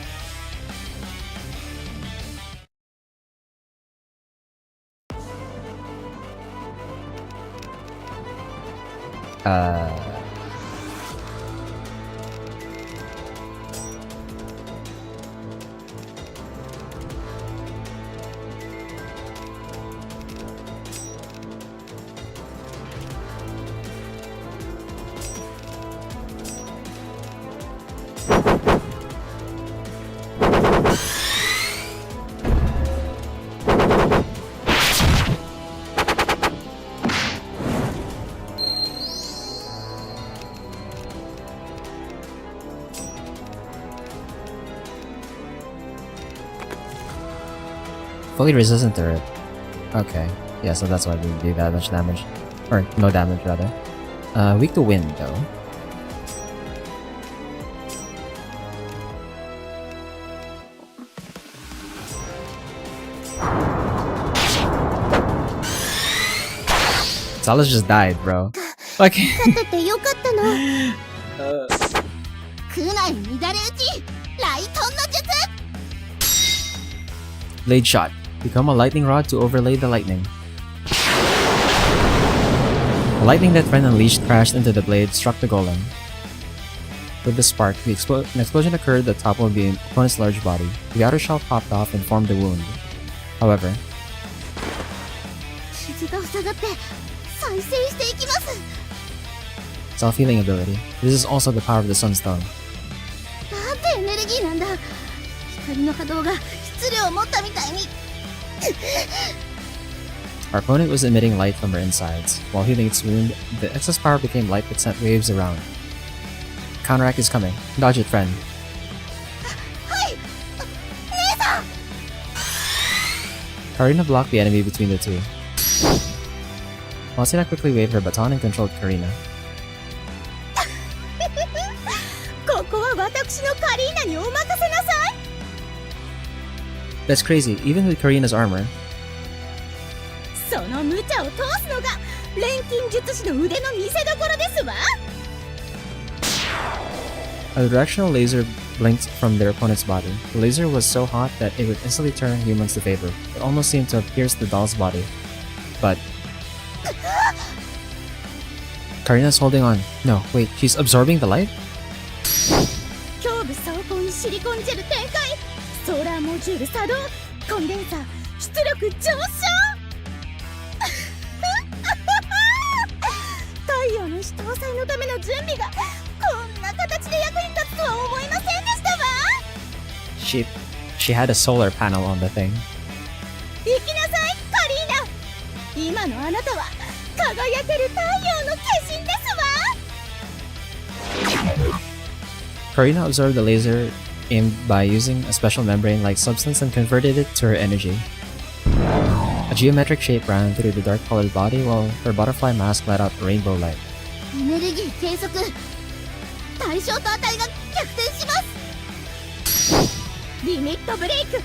Fully resistant turret. Okay. Yeah, so that's why we do that much damage. Or, no damage, rather. Weak to wind, though. Salas just died, bro. Okay. 勝ててよかったの。空内乱れ打ち。ライトンの術。 Blade shot. Become a lightning rod to overlay the lightning. The lightning that Ren unleashed crashed into the blade, struck the golem. With the spark, an explosion occurred that toppled the opponent's large body. The outer shell popped off and formed a wound. However, 傷が塞がって再生していきます。 self-healing ability. This is also the power of the Sunstone. なんてエネルギーなんだ。光の波動が質量を持ったみたいに。 Our opponent was emitting light from her insides. While healing its wound, the excess power became light that sent waves around. Counteract is coming. Dodge it, friend. はい。姉さん。 Karina blocked the enemy between the two. Maltina quickly waved her baton and controlled Karina. ここは私のカリーナにお任せなさい。 That's crazy, even with Karina's armor. その無茶を通すのが錬金術師の腕の見せ所ですわ。 A directional laser blinked from their opponent's body. The laser was so hot that it would instantly turn humans to vapor. It almost seemed to have pierced the doll's body. But Karina's holding on. No, wait, she's absorbing the light? 胸部走行にシリコンジェル展開、ソーラーモジュール作動、コンデンサー出力上昇。太陽の石搭載のための準備がこんな形で役に立つとは思いませんでしたわ。 She had a solar panel on the thing. 行きなさいカリーナ。今のあなたは輝ける太陽の化身ですわ。 Karina absorbed the laser aimed by using a special membrane-like substance and converted it to her energy. A geometric shape ran through the dark-colored body while her butterfly mask let out rainbow light. エネルギー計測。対象と値が逆転します。リミットブレイク、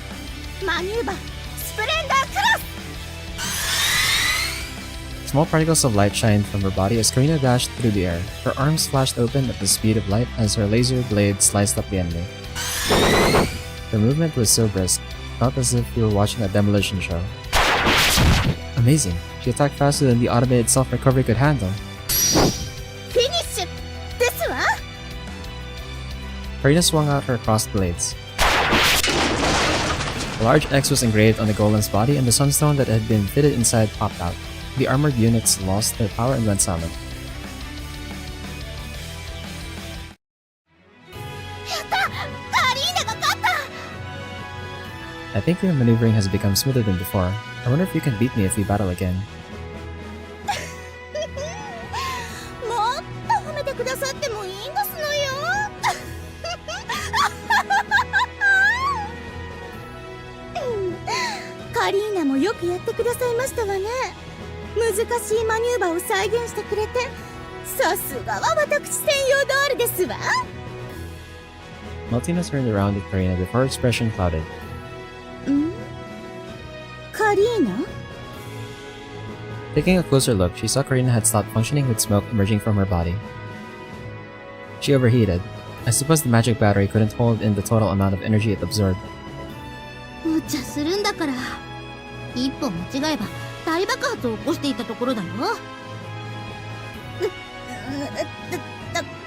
マニューバー、スプレンダークロス。 Small particles of light shined from her body as Karina dashed through the air. Her arms flashed open at the speed of light as her laser blade sliced up the enemy. Her movement was so brisk, felt as if we were watching a demolition show. Amazing! She attacked faster than the automated self-recovery could handle. フィニッシュですわ。 Karina swung out her crossed blades. A large X was engraved on the golem's body and the sunstone that had been fitted inside popped out. The armored units lost their power and went silent. やった！カリーナが勝った！ I think your maneuvering has become smoother than before. I wonder if you can beat me if we battle again. もっと褒めてくださってもいいんですのよ。カリーナもよくやってくださいましたわね。難しいマニューバーを再現してくれて、さすがは私専用ドールですわ。 Maltina turned around at Karina before her expression clouded. ん？カリーナ？ Taking a closer look, she saw Karina had stopped functioning with smoke emerging from her body. She overheated. I suppose the magic battery couldn't hold in the total amount of energy it absorbed. 無茶するんだから。一歩間違えば大爆発を起こしていたところだよ。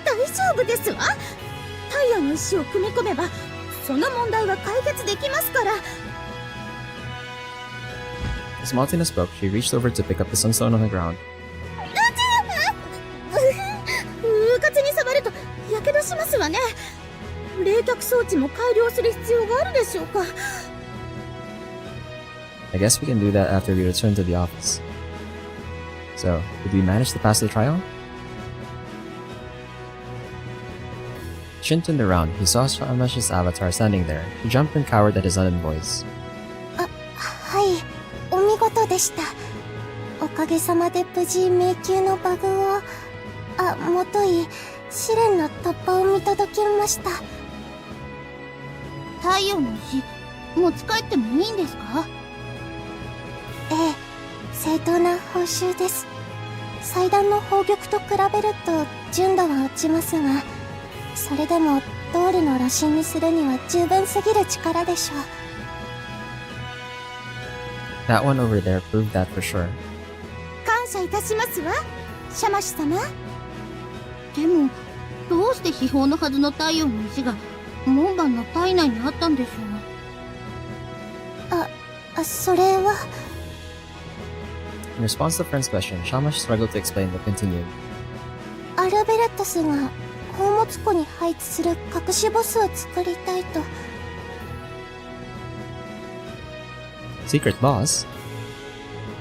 大丈夫ですわ。太陽の石を組み込めばその問題は解決できますから。 As Maltina spoke, she reached over to pick up the sunstone on the ground. うかつに触るとやけどしますわね。冷却装置も改良する必要があるでしょうか。 I guess we can do that after we return to the office. So, did we manage to pass the trial? Shin turned around. He saw Shamash's avatar standing there. He jumped and cowered at his sudden voice. はい、お見事でした。おかげさまで無事迷宮のバグを、もとい試練の突破を見届けました。太陽の石、持ち帰ってもいいんですか？ええ、正当な報酬です。祭壇の宝玉と比べると純度は落ちますが、それでもドールの羅針にするには十分すぎる力でしょう。That one over there proved that for sure. 感謝いたしますわ、シャマシュ様。でもどうして秘宝のはずの太陽の石が門番の体内にあったんでしょう。それは。In response to friend's question, Shamash struggled to explain but continued. アルベレットスが宝物庫に配置する隠しボスを作りたいと。Secret boss?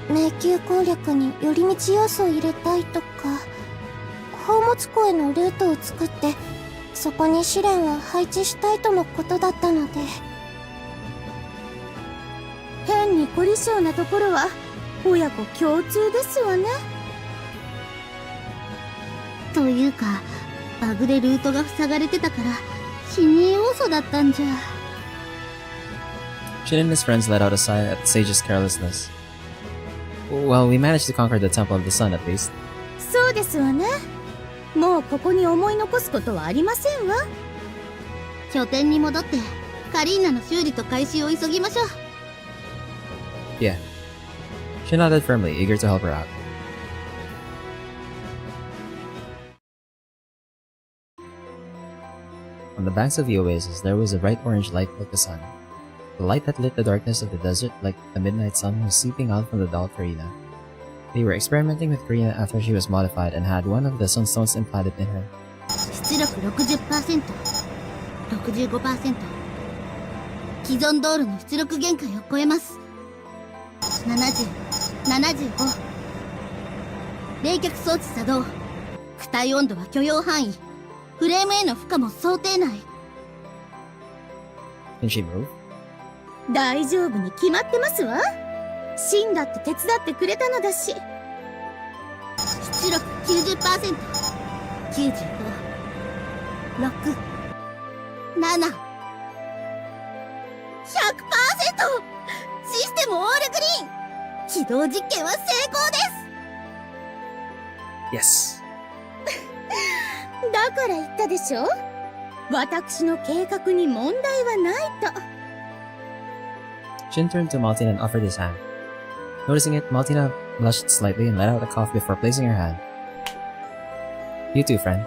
迷宮攻略に寄り道要素を入れたいとか、宝物庫へのルートを作ってそこに試練を配置したいとのことだったので。変に凝り性なところは親子共通ですわね。というかバグでルートが塞がれてたから死に要素だったんじゃ。Shin and his friends let out a sigh at the sage's carelessness. Well, we managed to conquer the Temple of the Sun at least. そうですわね。もうここに思い残すことはありませんわ。拠点に戻ってカリーナの修理と回収を急ぎましょう。Yeah. Shin nodded firmly, eager to help her out. On the banks of the oasis, there was a bright orange light like the sun. The light that lit the darkness of the desert like a midnight sun was seeping out from the doll Karina. They were experimenting with Karina after she was modified and had one of the sunstones implanted in her. 出力 60%、65%。既存ドールの出力限界を超えます。70、75。冷却装置作動。躯体温度は許容範囲。フレームへの負荷も想定内。Can she move? 大丈夫に決まってますわ。シンだって手伝ってくれたのだし。出力 90%、95、6、7、100%！ システムオールグリーン！起動実験は成功です！ Yes. だから言ったでしょ？私の計画に問題はないと。Shin turned to Maltina and offered his hand. Noticing it, Maltina blushed slightly and let out a cough before placing her hand. You too, friend.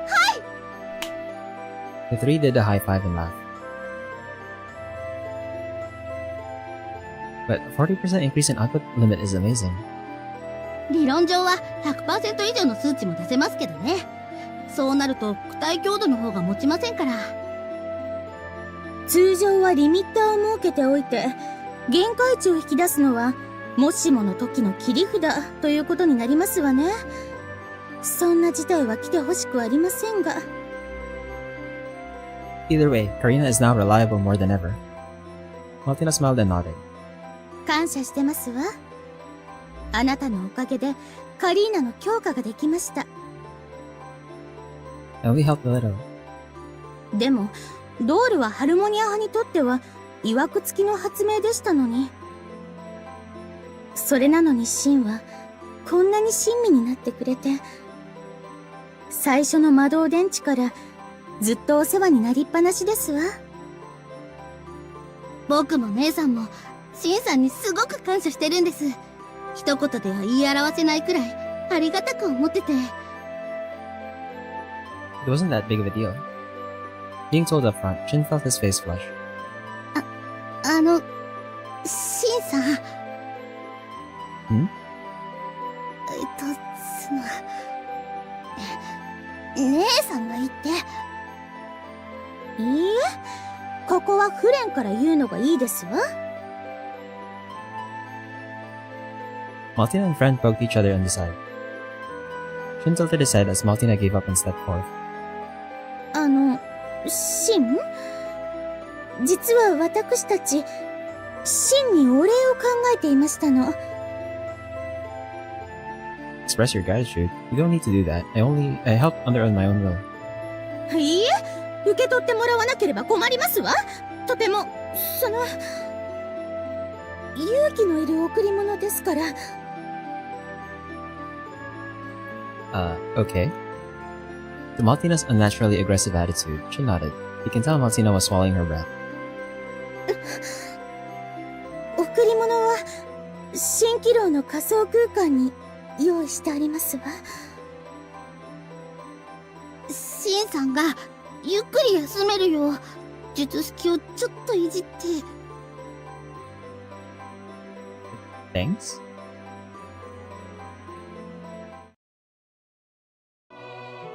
Hi! The three did a high five and laughed. But a 40% increase in output limit is amazing. 理論上は 100% 以上の数値も出せますけどね。そうなると躯体強度の方が持ちませんから。通常はリミッターを設けておいて限界値を引き出すのはもしもの時の切り札ということになりますわね。そんな事態は来てほしくありませんが。 Either way, Karina is now reliable more than ever. Maltina smiled and nodded. 感謝してますわ。あなたのおかげでカリーナの強化ができました。 I only helped a little. でもドールはハルモニア派にとっては曰く付きの発明でしたのに。それなのにシンはこんなに親身になってくれて、最初の魔導電池からずっとお世話になりっぱなしですわ。僕も姉さんもシンさんにすごく感謝してるんです。一言では言い表せないくらいありがたく思ってて。 It wasn't that big of a deal. Being told up front, Shin felt his face flush. シンさん。ん？姉さんが言って。いいえ、ここはフレンから言うのがいいですわ。Maltina and friend poked each other on the side. Shin tilted his head as Maltina gave up and stepped forth. シン？実は私たち、シンにお礼を考えていましたの。Express your gratitude. You don't need to do that. I helped under my own will. いいえ、受け取ってもらわなければ困りますわ。とても、勇気のいる贈り物ですから。Okay. To Maltina's unnaturally aggressive attitude, she nodded. You can tell Maltina was swallowing her breath. 贈り物は蜃気楼の仮想空間に用意してありますわ。シンさんがゆっくり休めるよう術式をちょっといじって。Thanks?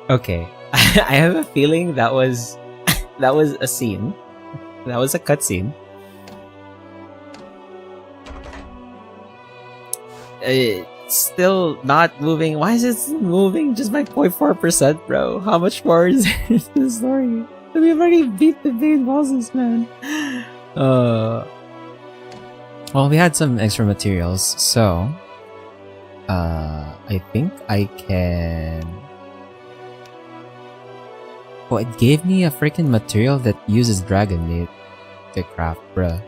Okay. I have a feeling that was a scene. That was a cutscene. It's still not moving. Why is it moving just by 0.4%, bro? How much more is there in the story? We've already beat the main bosses, man. Well, we had some extra materials, so I think I can. Oh, it gave me a freaking material that uses dragon meat to craft, bruh.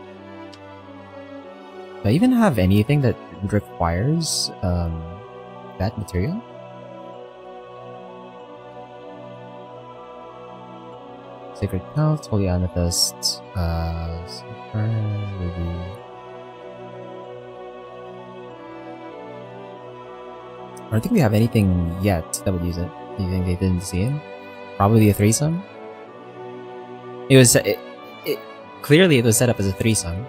Do I even have anything that requires that material? Sacred Pelt, Holy Amethyst, Super Ruby. I don't think we have anything yet that would use it. Do you think they didn't see it? Probably a threesome? It was clearly it was set up as a threesome.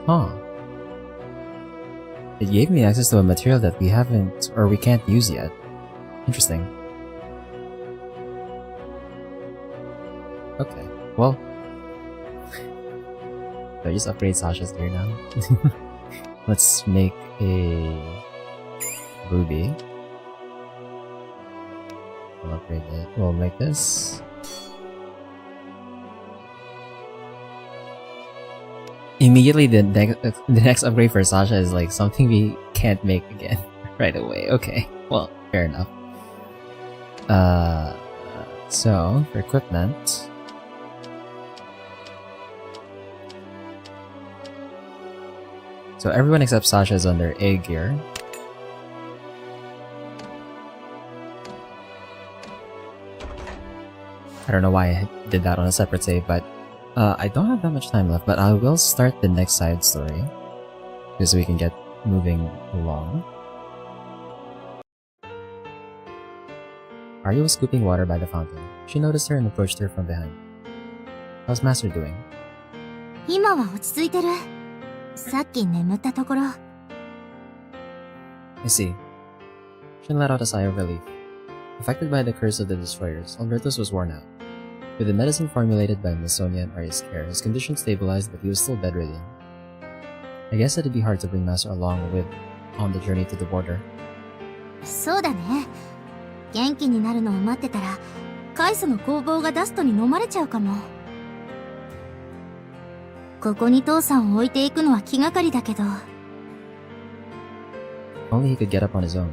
Huh. It gave me access to a material that we haven't, or we can't use yet. Interesting. Okay, well. Do I just upgrade Sasha's gear now? Let's make a ruby. We'll upgrade it. We'll make this. Immediately, the next upgrade for Sasha is like something we can't make again right away. Okay, well, fair enough. So for equipment, so everyone except Sasha is under A gear. I don't know why I did that on a separate save, but I don't have that much time left, but I will start the next side story just so we can get moving along. Arya was scooping water by the fountain. She noticed her and approached her from behind. How's Master doing? 今は落ち着いてる。さっき眠ったところ。I see. Shin let out a sigh of relief. Affected by the curse of the destroyers, Albertus was worn out. With the medicine formulated by Miss Sonia and Arya's care, his condition stabilized, but he was still bedridden. I guess it'd be hard to bring Master along on the journey to the border. そうだね。元気になるのを待ってたら、カイソの工房がダストに飲まれちゃうかも。ここに父さんを置いていくのは気がかりだけど。Only he could get up on his own.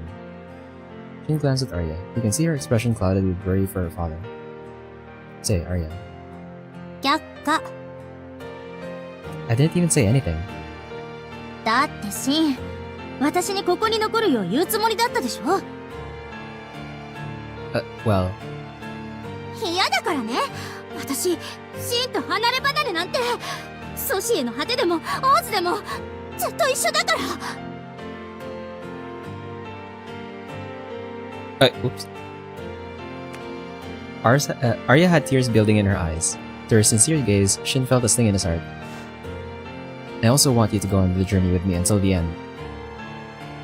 Shin glanced at Arya. You can see her expression clouded with worry for her father. Say, Arya. 却下。I didn't even say anything. だってシン、私にここに残るよう言うつもりだったでしょ。Well. 嫌だからね。私、シンと離れ離れなんて、ソシエの果てでもオーズでもずっと一緒だから。Oops. Arya had tears building in her eyes. To her sincere gaze, Shin felt a sting in his heart. I also want you to go on the journey with me until the end.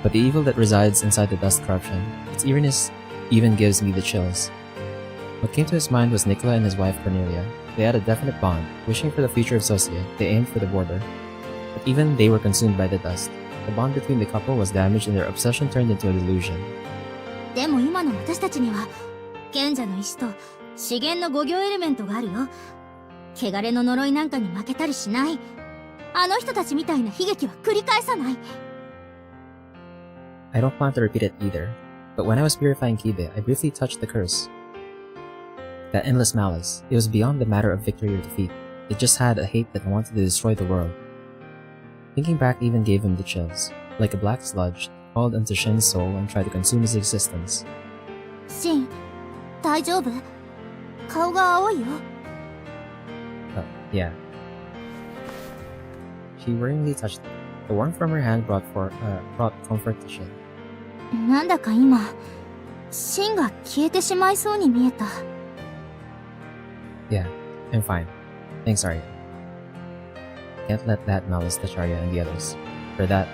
But the evil that resides inside the dust corruption, its eeriness even gives me the chills. What came to his mind was Nicola and his wife Cornelia. They had a definite bond. Wishing for the future of Socia, they aimed for the border. But even they were consumed by the dust. The bond between the couple was damaged and their obsession turned into a delusion. でも今の私たちには賢者の石と資源の五行エレメントがあるよ。汚れの呪いなんかに負けたりしない。あの人たちみたいな悲劇は繰り返さない。I don't plan to repeat it either. But when I was purifying Kibe, I briefly touched the curse. That endless malice, it was beyond the matter of victory or defeat. It just had a hate that wanted to destroy the world. Thinking back even gave him the chills. Like a black sludge, it crawled into Shin's soul and tried to consume his existence. シン、大丈夫？顔が青いよ。Oh, yeah. She worryingly touched it. The warmth from her hand brought comfort to Shin. なんだか今、シンが消えてしまいそうに見えた。Yeah, I'm fine. Thanks, Arya. Can't let that malice touch Arya and the others. For that,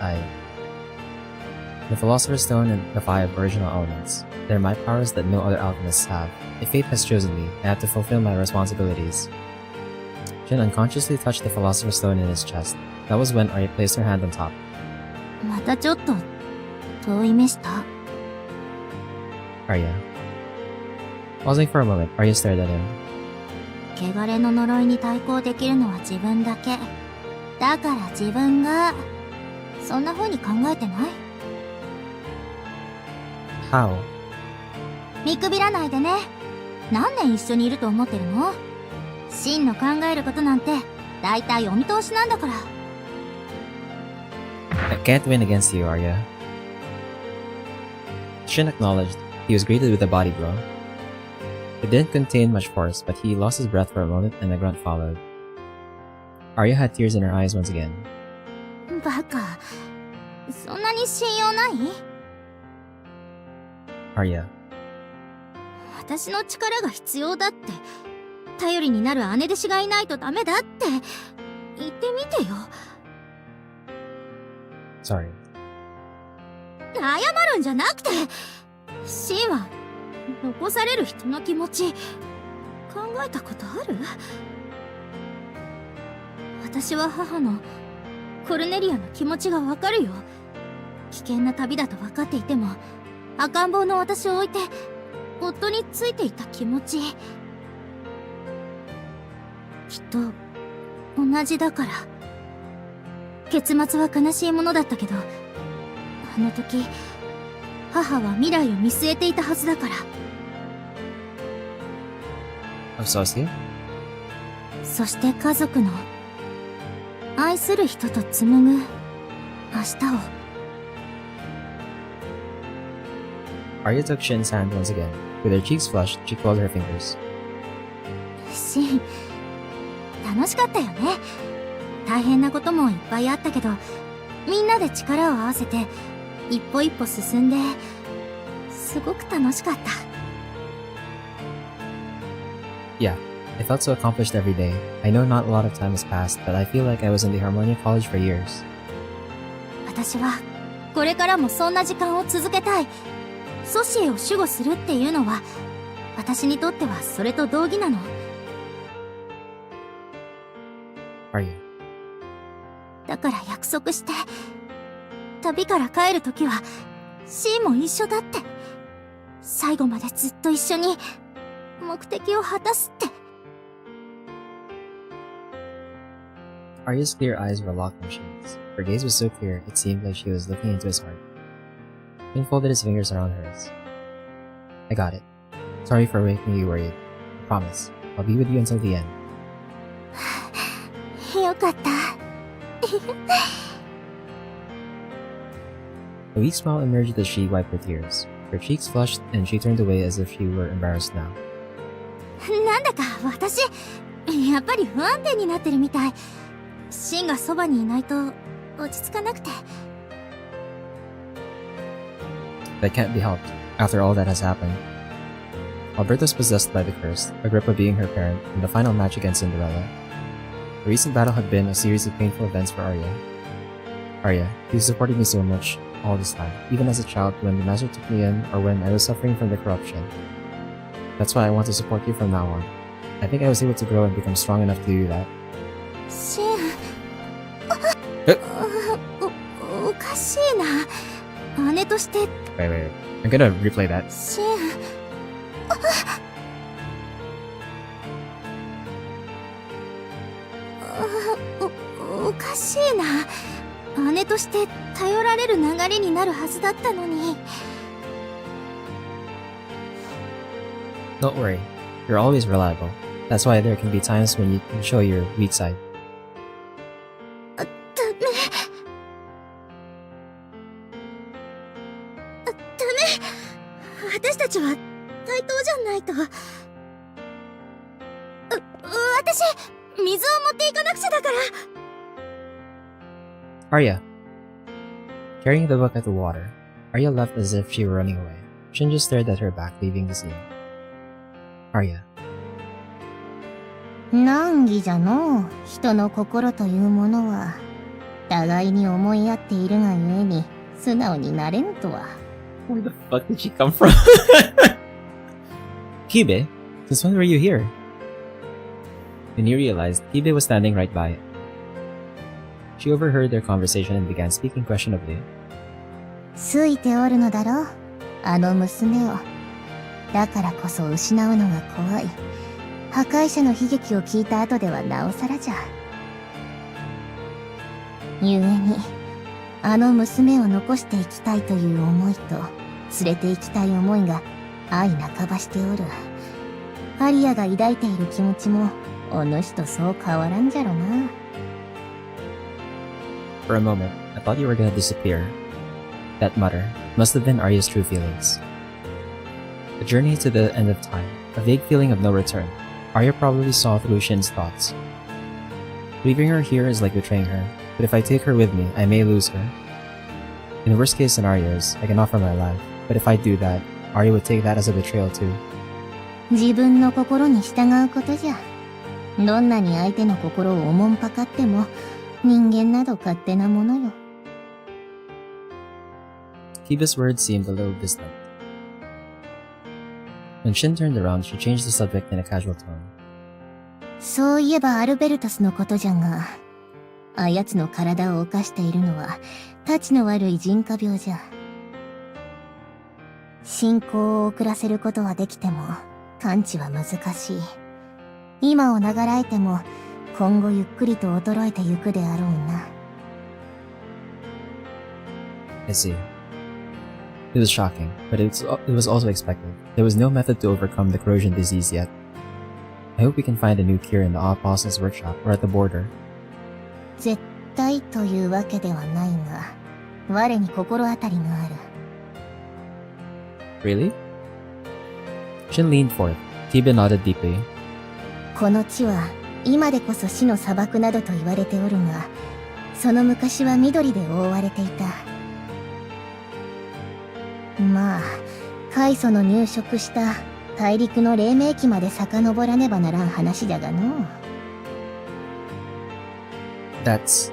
The Philosopher's Stone and the 5 original elements. They're my powers that no other alchemists have. If fate has chosen me, I have to fulfill my responsibilities. Shin unconsciously touched the Philosopher's Stone in his chest. That was when Arya placed her hand on top. またちょっと遠い目した。Arya. Pausing for a moment, Arya stared at him. 汚れの呪いに対抗できるのは自分だけ。だから自分が、そんな風に考えてない？ How? 見くびらないでね。何年一緒にいると思ってるの？シンの考えることなんて、だいたいお見通しなんだから。I can't win against you, Arya. Shin acknowledged. He was greeted with a body blow. It didn't contain much force, but he lost his breath for a moment and a grunt followed. Arya had tears in her eyes once again. バカ。そんなに信用ない？ Arya. 私の力が必要だって。頼りになる姉弟子がいないとダメだって言ってみてよ。Sorry. 謝るんじゃなくて、シンは残される人の気持ち考えたことある？私は母のコルネリアの気持ちがわかるよ。危険な旅だと分かっていても赤ん坊の私を置いて夫についていた気持ち、きっと同じだから。結末は悲しいものだったけど、あの時母は未来を見据えていたはずだから。 Of Sosia? そして家族の愛する人と紡ぐ明日を。 Arya took Shin's hand once again. With her cheeks flushed, she coiled her fingers. シン、楽しかったよね。大変なこともいっぱいあったけど、みんなで力を合わせて一歩一歩進んで、すごく楽しかった。 Yeah, I felt so accomplished every day. I know not a lot of time has passed, but I feel like I was in the Harmonia College for years. 私はこれからもそんな時間を続けたい。ソシエを守護するっていうのは、私にとってはそれと同義なの。 Arya. だから約束して、旅から帰るときはシンも一緒だって。最後までずっと一緒に目的を果たすって。 Arya's clear eyes were locked on Shin's. Her gaze was so clear, it seemed like she was looking into his heart. Shin folded his fingers around hers. I got it. Sorry for making you worried. I promise. I'll be with you until the end. よかった。 A weak smile emerged as she wiped her tears. Her cheeks flushed and she turned away as if she were embarrassed now. なんだか私、やっぱり不安定になってるみたい。シンがそばにいないと落ち着かなくて。 That can't be helped, after all that has happened. Alberta's possessed by the curse, Agrippa being her parent, and the final match against Cinderella. The recent battle had been a series of painful events for Arya. Arya, you supported me so much all this time, even as a child when the master took me in or when I was suffering from the corruption. That's why I want to support you from now on. I think I was able to grow and become strong enough to do that. シン、おかしいな。姉として。 Wait. I'm gonna replay that. シン、おかしいな。 姉として頼られる流れになるはずだったのに。Don't worry, you're always reliable. That's why there can be times when you can show your weak side. ダメ。私たちは対等じゃないと。私、水を持っていかなくちゃだから。Arya. Carrying the bucket of water, Arya left as if she were running away. Shin just stared at her back, leaving the scene. Arya. 難儀じゃのう。人の心というものは互いに思い合っているがゆえに素直になれんとは。Where the fuck did she come from? Kibe? Since when were you here? When you realized, Kibe was standing right by it. She overheard their conversation and began speaking questionably. 好いておるのだろう、あの娘を。だからこそ失うのが怖い。破壊者の悲劇を聞いた後ではなおさらじゃ。故にあの娘を残していきたいという思いと連れて行きたい思いが相半ばしておる。アリアが抱いている気持ちもお主とそう変わらんじゃろな。 For a moment, I thought you were gonna disappear. That mutter must have been Arya's true feelings. A journey to the end of time, a vague feeling of no return. Arya probably saw through Shin's thoughts. Leaving her here is like betraying her, but if I take her with me, I may lose her. In the worst case scenarios, I can offer my life, but if I do that, Arya would take that as a betrayal too. 自分の心に従うことじゃ。どんなに相手の心をおもんぱかっても人間など勝手なものよ。 Kiba's words seemed a little distant. When Shin turned around, she changed the subject in a casual tone. そういえばアルベルトスのことじゃが、あやつの体を侵しているのはたちの悪い人家病じゃ。進行を遅らせることはできても完治は難しい。今をながらえても今後ゆっくりと衰えてゆくであろうな。 I see. It was shocking, but it was also expected. There was no method to overcome the corrosion disease yet. I hope we can find a new cure in the Apostles' workshop or at the border. 絶対というわけではないが、我に心当たりがある。 Really? Shin leaned forth. Kiba nodded deeply. この地は今でこそ死の砂漠などと言われておるが、その昔は緑で覆われていた。まあ、開祖の入植した大陸の黎明期まで遡らねばならん話じゃがの。That's...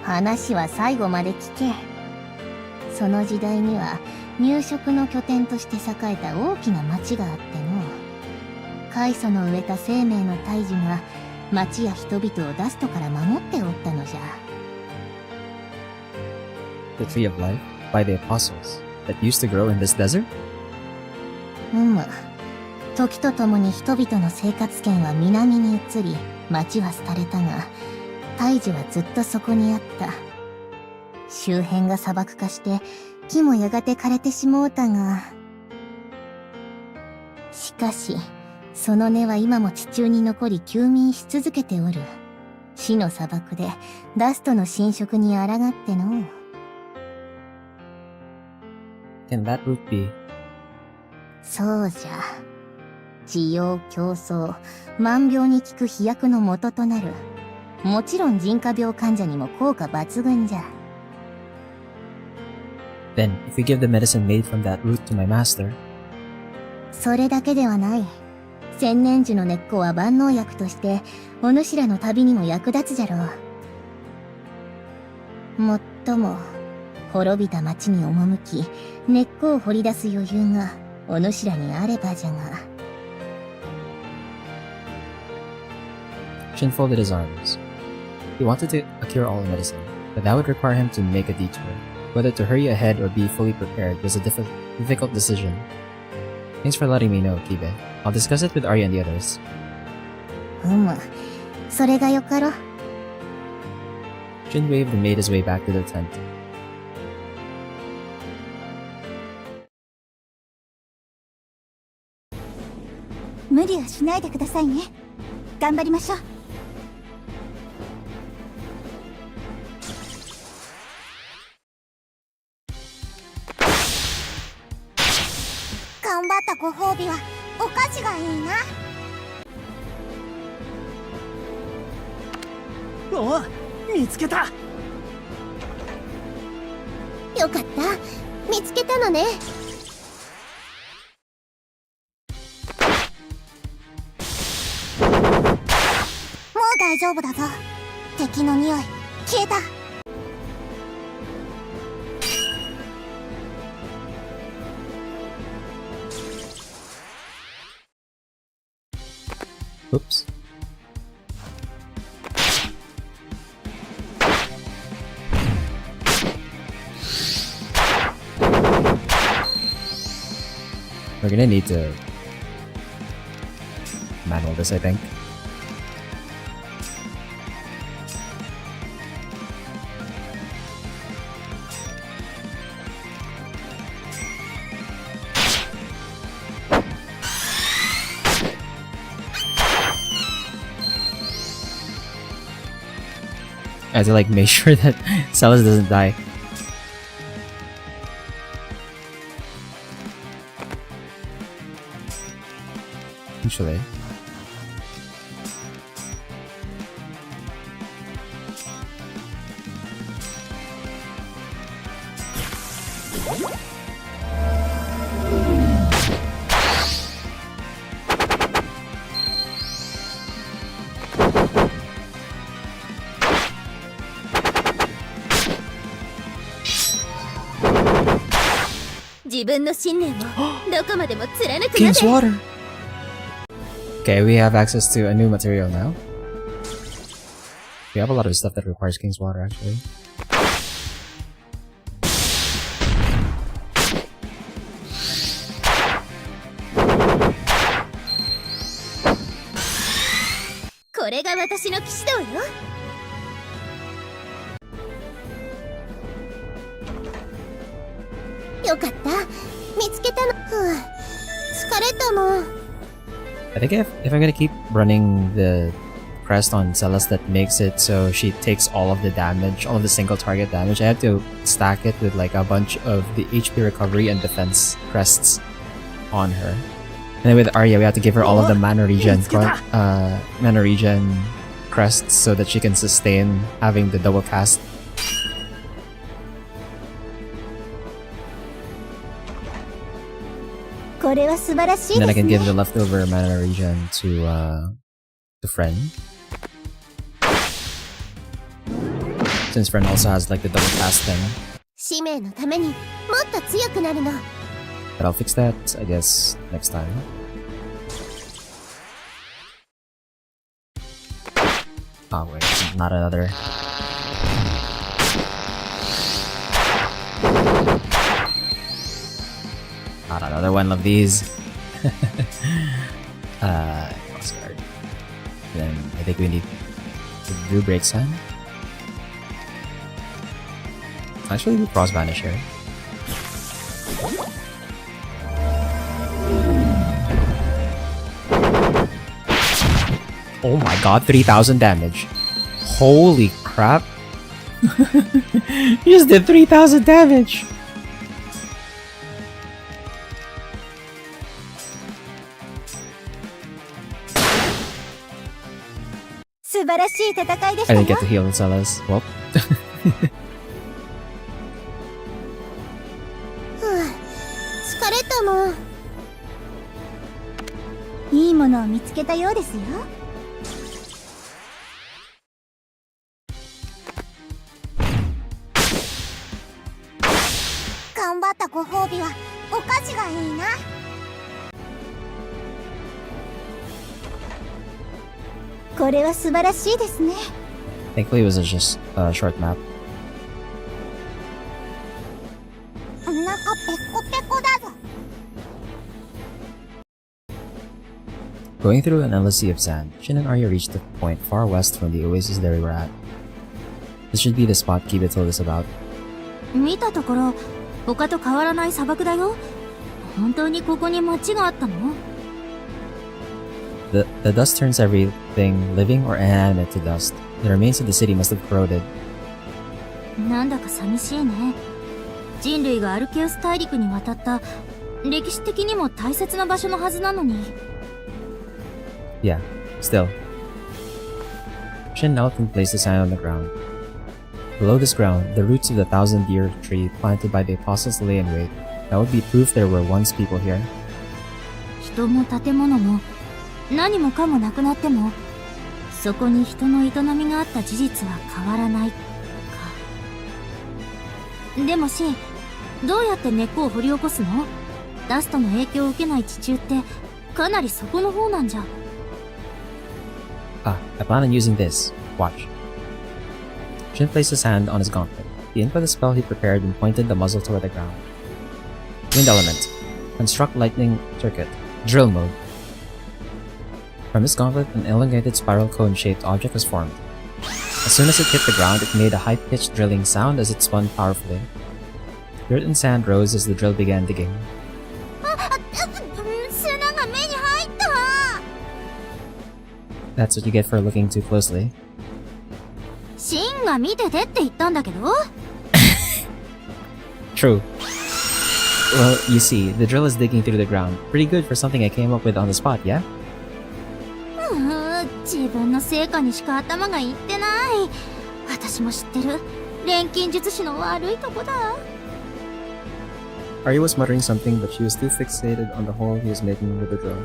話は最後まで聞け。その時代には入植の拠点として栄えた大きな町があっての。開祖の植えた生命の大樹が町や人々をダストから守っておったのじゃ。 The Tree of Life by the Apostles that used to grow in this desert? 時とともに人々の生活圏は南に移り、町は廃れたが、大樹はずっとそこにあった。周辺が砂漠化して、木もやがて枯れてしもうたが、しかし、その根は今も地中に残り休眠し続けておる。死の砂漠で、ダストの侵食に抗っての。Can that root be? そうじゃ。治療、競争、万病に効く飛躍の元となる。もちろん人家病患者にも効果抜群じゃ。Then, if we give the medicine made from that root to my master... それだけではない。千年樹の根っこは万能薬として、お主らの旅にも役立つじゃろう。もっとも、滅びた町に赴き、根っこを掘り出す余裕が、お主らにあればじゃが。Shin folded his arms. He wanted to cure all medicine, but that would require him to make a detour. Whether to hurry ahead or be fully prepared was a difficult decision. Thanks for letting me know, Kibe. I'll discuss it with Arya and the others. それがよかろ。Shin waved and made his way back to the tent. 無理はしないでくださいね。頑張りましょう。頑張ったご褒美はお菓子がいいな。おっ、見つけた。よかった、見つけたのね。もう大丈夫だぞ。敵の匂い消えた。Oops. We're gonna need to manual this, I think. I have to like make sure that Celis doesn't die. Actually. King's water! Okay, we have access to a new material now. We have a lot of stuff that requires King's water, actually. I think if I'm gonna keep running the crest on Celis that makes it so she takes all of the damage, all of the single target damage, I have to stack it with like a bunch of the HP recovery and defense crests on her. And then with Arya, we have to give her all of the mana regen crests so that she can sustain having the double cast. And then I can give the leftover mana regen to Friend. Since Friend also has like the double cast thing. But I'll fix that, I guess, next time. Oh wait, not another. Not another one of these. Crossguard. Then I think we need the Blue Break Sun. Actually, we cross vanish here. Oh my god, 3,000 damage. Holy crap. You just did 3,000 damage. I didn't get to heal Celis. Well. Thankfully it was just a short map. Going through an endless sea of sand, Shin and Arya reached a point far west from the oasis they were at. This should be the spot Kiba told us about. 見たところ他と変わらない砂漠だよ。本当にここに町があったの？ The dust turns everything living or inanimate to dust. The remains of the city must have corroded. なんだか寂しいね。人類がアルケウス大陸に渡った歴史的にも大切な場所のはずなのに。Yeah, still. Shin knelt and placed his hand on the ground. Below this ground, the roots of the 1,000-year tree planted by the apostles lay in wait. That would be proof there were once people here. 人も建物も何もかもなくなっても、そこに人の営みがあった事実は変わらないか。でもシン、どうやって根っこを掘り起こすの？ダストの影響を受けない地中ってかなり底の方なんじゃ。Ah, I plan on using this. Watch. Shin placed his hand on his gauntlet. The ink of the spell he prepared and pointed the muzzle toward the ground. Wind element. Construct lightning circuit. Drill mode. From his gauntlet, an elongated spiral cone-shaped object was formed. As soon as it hit the ground, it made a high-pitched drilling sound as it spun powerfully. Dirt and sand rose as the drill began digging. 砂が目に入った。 That's what you get for looking too closely. シンが見ててって言ったんだけど。True. Well, you see, the drill is digging through the ground. Pretty good for something I came up with on the spot, yeah? 自分の成果にしか頭がいってない。私も知ってる。錬金術師の悪いとこだ。Arya was muttering something, but she was too fixated on the hole he was making with the drill.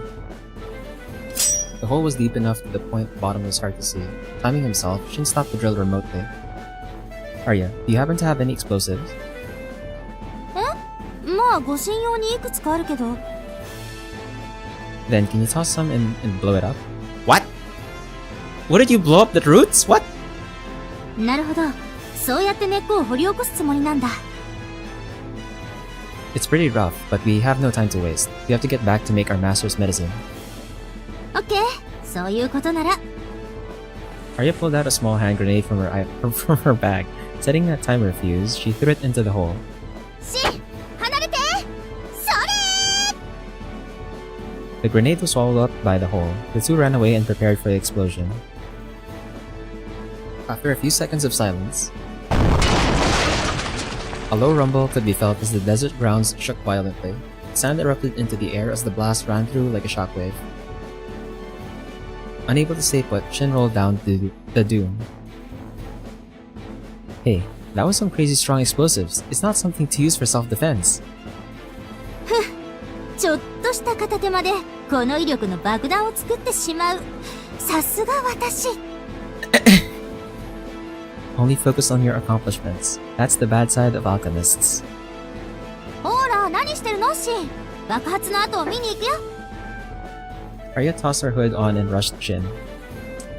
The hole was deep enough to the point the bottom was hard to see. Timing himself, Shin stopped the drill remotely. Arya, do you happen to have any explosives? まあ護身用にいくつかあるけど。 Then can you toss some and blow it up? What? What did you blow up the roots? What? なるほど。そうやって根っこを掘り起こすつもりなんだ。It's pretty rough, but we have no time to waste. We have to get back to make our master's medicine. オッケー。そういうことなら。Arya pulled out a small hand grenade from her bag. Setting that timer fuse, she threw it into the hole. シン、離れて。それー。 The grenade was swallowed up by the hole. The two ran away and prepared for the explosion. After a few seconds of silence, a low rumble could be felt as the desert grounds shook violently. Sand erupted into the air as the blast ran through like a shockwave. Unable to stay put, Shin rolled down the dune. Hey, that was some crazy strong explosives. It's not something to use for self-defense. ちょっとした片手間でこの威力の爆弾を作ってしまう。さすが私。Only focus on your accomplishments. That's the bad side of alchemists. ほら、何してるのシン。爆発の後を見に行くよ。Arya tossed her hood on and rushed Shin.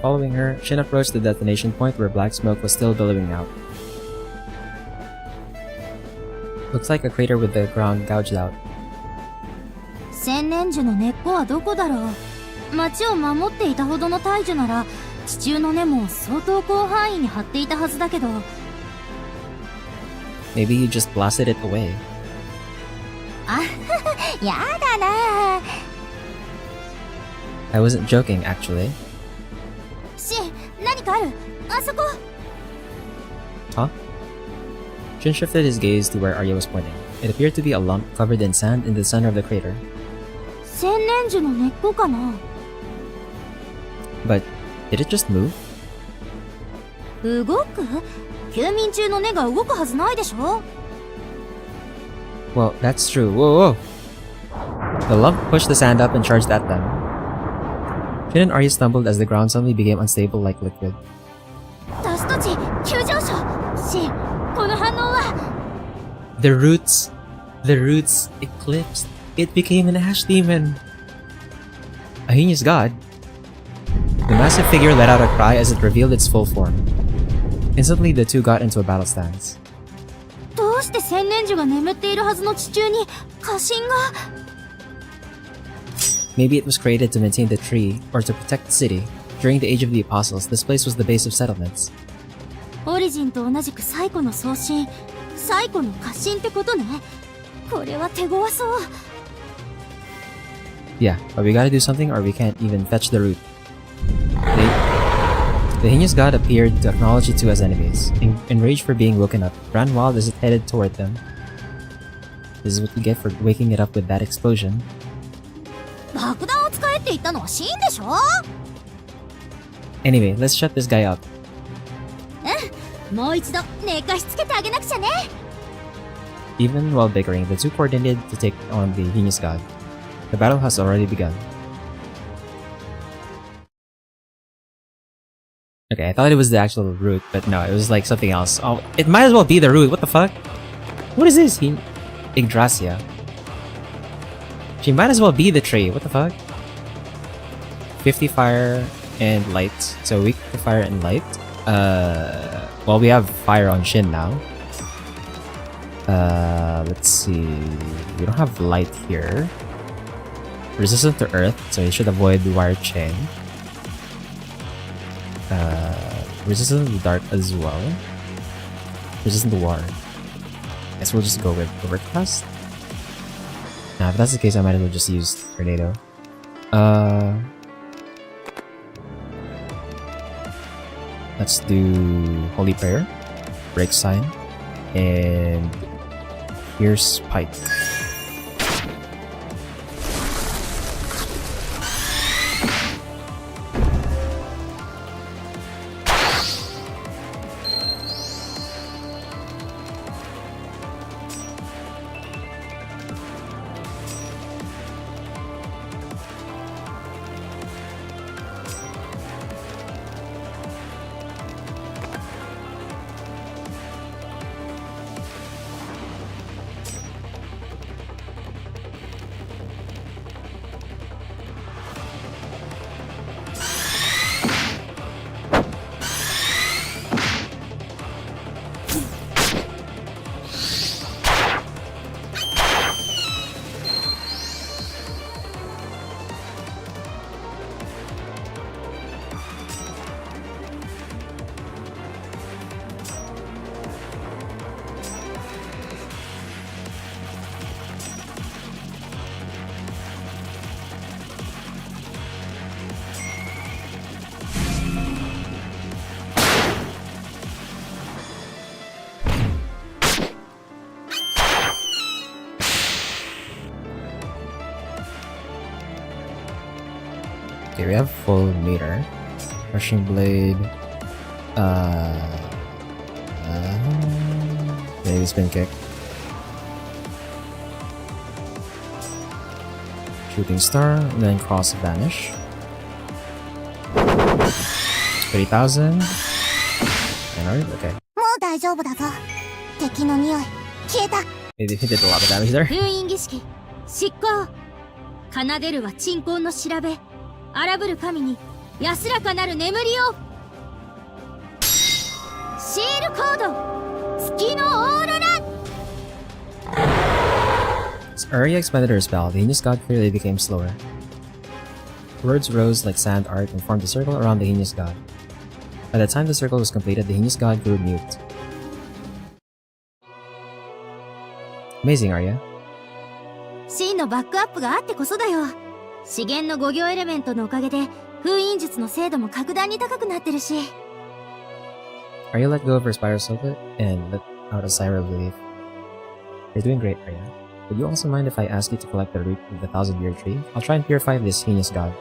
Following her, Shin approached the detonation point where black smoke was still billowing out. Looks like a crater with the ground gouged out. 千年樹の根っこはどこだろう。町を守っていたほどの大樹なら地中の根も相当広範囲に張っていたはずだけど。 Maybe he just blasted it away. あ、やだな。 I wasn't joking, actually. シン、何かある。あそこ。 Huh? Shin shifted his gaze to where Arya was pointing. It appeared to be a lump covered in sand in the center of the crater. 千年樹の根っこかな。 But did it just move? 動く？休眠中の根が動くはずないでしょ。 Well, that's true. Whoa, whoa! The lump pushed the sand up and charged at them. Shin and Arya stumbled as the ground suddenly became unstable like liquid. ダスト値急上昇。シン、この反応は。 The roots eclipsed. It became an ash demon. A heinous god. The massive figure let out a cry as it revealed its full form. Instantly, the two got into a battle stance. どうして千年樹が眠っているはずの地中に火神が。 Maybe it was created to maintain the tree or to protect the city. During the Age of the Apostles, this place was the base of settlements. オリジンと同じく最古の創神、最古の火神ってことね。これは手強そう。Yeah, but we gotta do something or we can't even fetch the root. The heinous god appeared to acknowledge the two as enemies. Enraged for being woken up, ran wild as it headed toward them. This is what you get for waking it up with that explosion. 爆弾を使えって言ったのはシーンでしょ。 Anyway, let's shut this guy up. もう一度寝かしつけてあげなくちゃね。 Even while bickering, the two coordinated to take on the heinous god. The battle has already begun. Okay, I thought it was the actual root, but no, it was like something else. Oh, it might as well be the root. What the fuck? What is this? Yggdrasia. She might as well be the tree. What the fuck? 50 fire and light. So weak to fire and light. Well, we have fire on Shin now. Let's see. We don't have light here. Resistant to earth, so you should avoid the wire chain. Resistant to dark as well. Resistant to water. Guess we'll just go with Overcast. Nah, if that's the case, I might as well just use Tornado. Let's do Holy Prayer, Break Sign, and Fierce Pike. Okay, we have full meter. Rushing blade. Maybe spin kick. Shooting star, and then cross vanish. 30,000. Alright, okay. もう大丈夫だぞ。敵の匂い消えた。 He did a lot of damage there. 封印儀式執行。奏でるは鎮魂の調べ。荒ぶる神に安らかなる眠りを。シールコード月のオーロラ。 As Arya expended her spell, the heinous god clearly became slower. Words rose like sand art and formed a circle around the heinous god. By the time the circle was completed, the heinous god grew mute. Amazing, Arya. シンのバックアップがあってこそだよ。資源の5行エレメントのおかげで封印術の精度も格段に高くなってるし。Arya let go of her spiral socket and let out a sigh of relief. You're doing great, Arya. Would you also mind if I ask you to collect the root of the thousand-year tree? I'll try and purify this heinous god.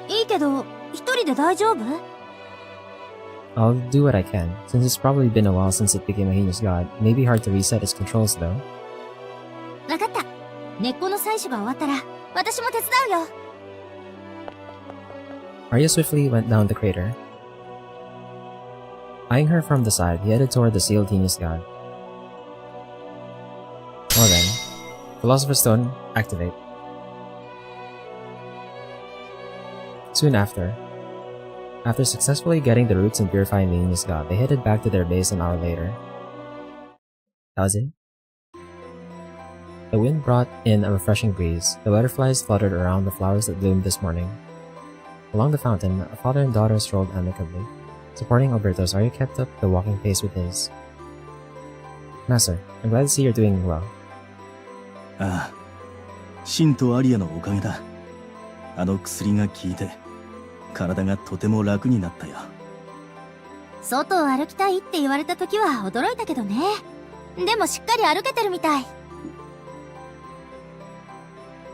いいけど一人で大丈夫？ I'll do what I can. Since it's probably been a while since it became a heinous god, it may be hard to reset its controls though. わかった。根っこの採取が終わったら私も手伝うよ。 Arya swiftly went down the crater. Eyeing her from the side, he headed toward the sealed heinous god. Well then, Philosopher's Stone, activate. Soon after successfully getting the roots and purifying the heinous god, they headed back to their base an hour later. That was it. The wind brought in a refreshing breeze. The butterflies fluttered around the flowers that bloomed this morning. Along the fountain, a father and daughter strolled amicably. Supporting Alberto's, Arya kept up the walking pace with his. Master, I'm glad to see you're doing well. ああ、シンとアリアのおかげだ。あの薬が効いて体がとても楽になったよ。外を歩きたいって言われた時は驚いたけどね。でもしっかり歩けてるみたい。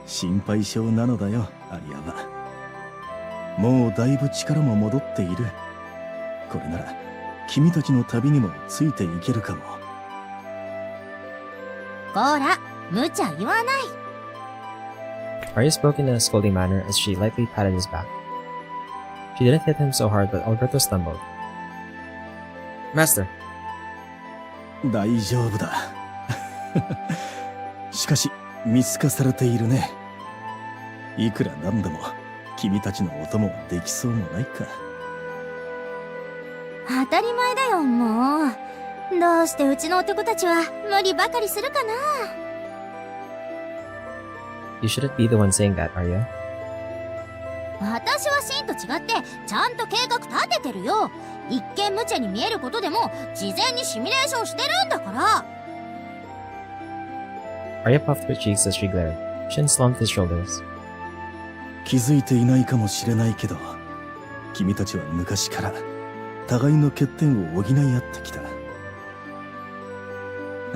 心配性なのだよ、アリアは。もうだいぶ力も戻っている。これなら君たちの旅にもついていけるかも。こら、無茶言わない。Arya spoke in a scolding manner as she lightly patted his back. She didn't hit him so hard, but Alberto stumbled. Master. 大丈夫だ。しかし見透かされているね。いくらなんでも君たちのお供はできそうもないか。当たり前だよ、もう。どうしてうちの男たちは無理ばかりするかな。You shouldn't be the one saying that, Arya. 私はシンと違ってちゃんと計画立ててるよ。一見無茶に見えることでも事前にシミュレーションしてるんだから。Arya puffed her cheeks as she glared. Shin slumped his shoulders. 気づいていないかもしれないけど、君たちは昔から互いの欠点を補い合ってきた。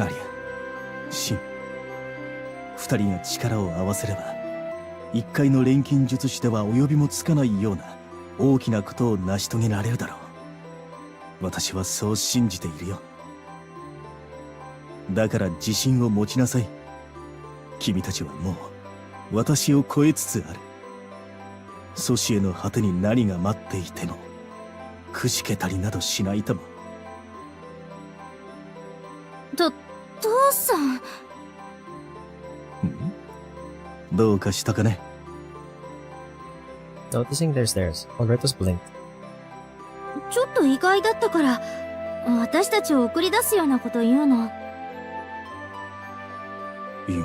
アリア、シン、二人が力を合わせれば一回の錬金術師では及びもつかないような大きなことを成し遂げられるだろう。私はそう信じているよ。だから自信を持ちなさい。君たちはもう私を超えつつある。阻止への果てに何が待っていてもくじけたりなどしないとも。父さん。どうかしたかね。Noticing their stares, Albertus blinked. ちょっと意外だったから私たちを送り出すようなこと言うの。意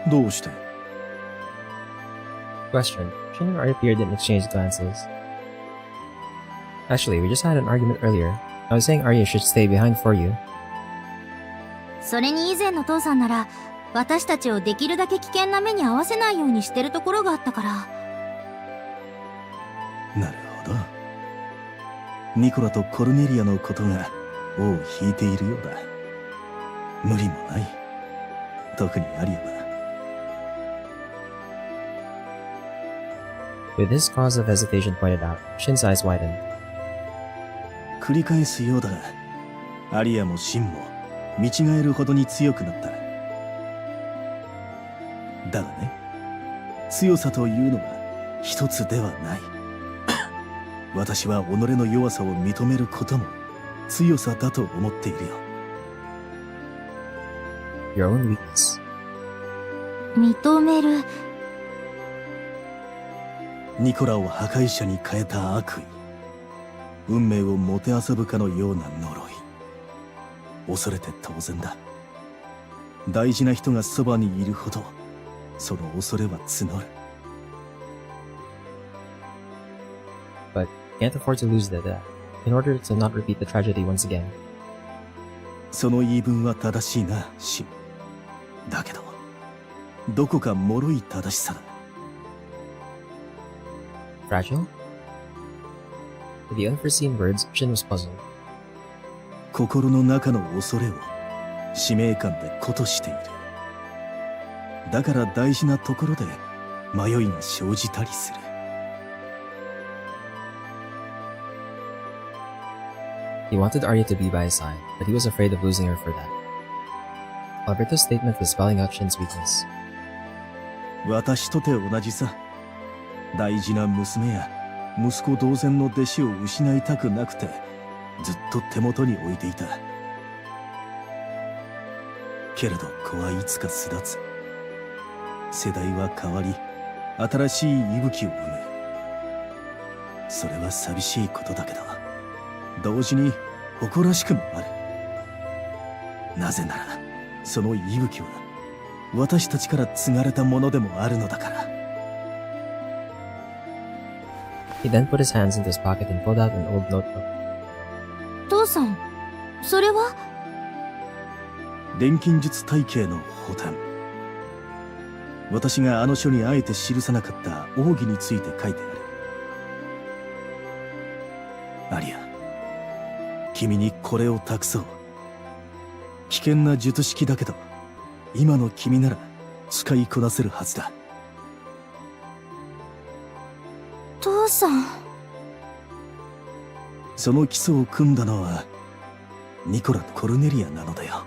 外？どうして？ Question. Shin and Arya peered and exchanged glances. Actually, we just had an argument earlier. I was saying Arya should stay behind for you. それに以前の父さんなら私たちをできるだけ危険な目に遭わせないようにしてるところがあったから。なるほど。ニコラとコルネリアのことが尾を引いているようだ。無理もない。特にアリアは。With this cause of hesitation pointed out, Shin's eyes widened. 繰り返すようだが、アリアもシンも見違えるほどに強くなった。だがね、強さというのは一つではない。私は己の弱さを認めることも強さだと思っているよ。Your own weakness. 認める。ニコラを破壊者に変えた悪意、運命をもてあそぶかのような呪い、恐れて当然だ。大事な人がそばにいるほどその恐れは募る。 But can't afford to lose that in order to not repeat the tragedy once again. その言い分は正しいな、シン。だけどどこか脆い正しさだ。Fragile? With the unforeseen words, Shin was puzzled. 心の中の恐れを使命感で鼓としている。だから大事なところで迷いが生じたりする。He wanted Arya to be by his side, but he was afraid of losing her for that. Alberto's statement was spelling out Shin's weakness. 私とて同じさ。大事な娘や息子同然の弟子を失いたくなくてずっと手元に置いていた。けれど子はいつか巣立つ。世代は変わり新しい息吹を生む。それは寂しいことだけど同時に誇らしくもある。なぜならその息吹は私たちから継がれたものでもあるのだから。 He then put his hands into his pocket and pulled out an old notebook. 父さん、それは？錬金術体系の補填。私があの書にあえて記さなかった奥義について書いてある。アリア、君にこれを託そう。危険な術式だけど、今の君なら使いこなせるはずだ。父さん。その基礎を組んだのはニコラとコルネリアなのだよ。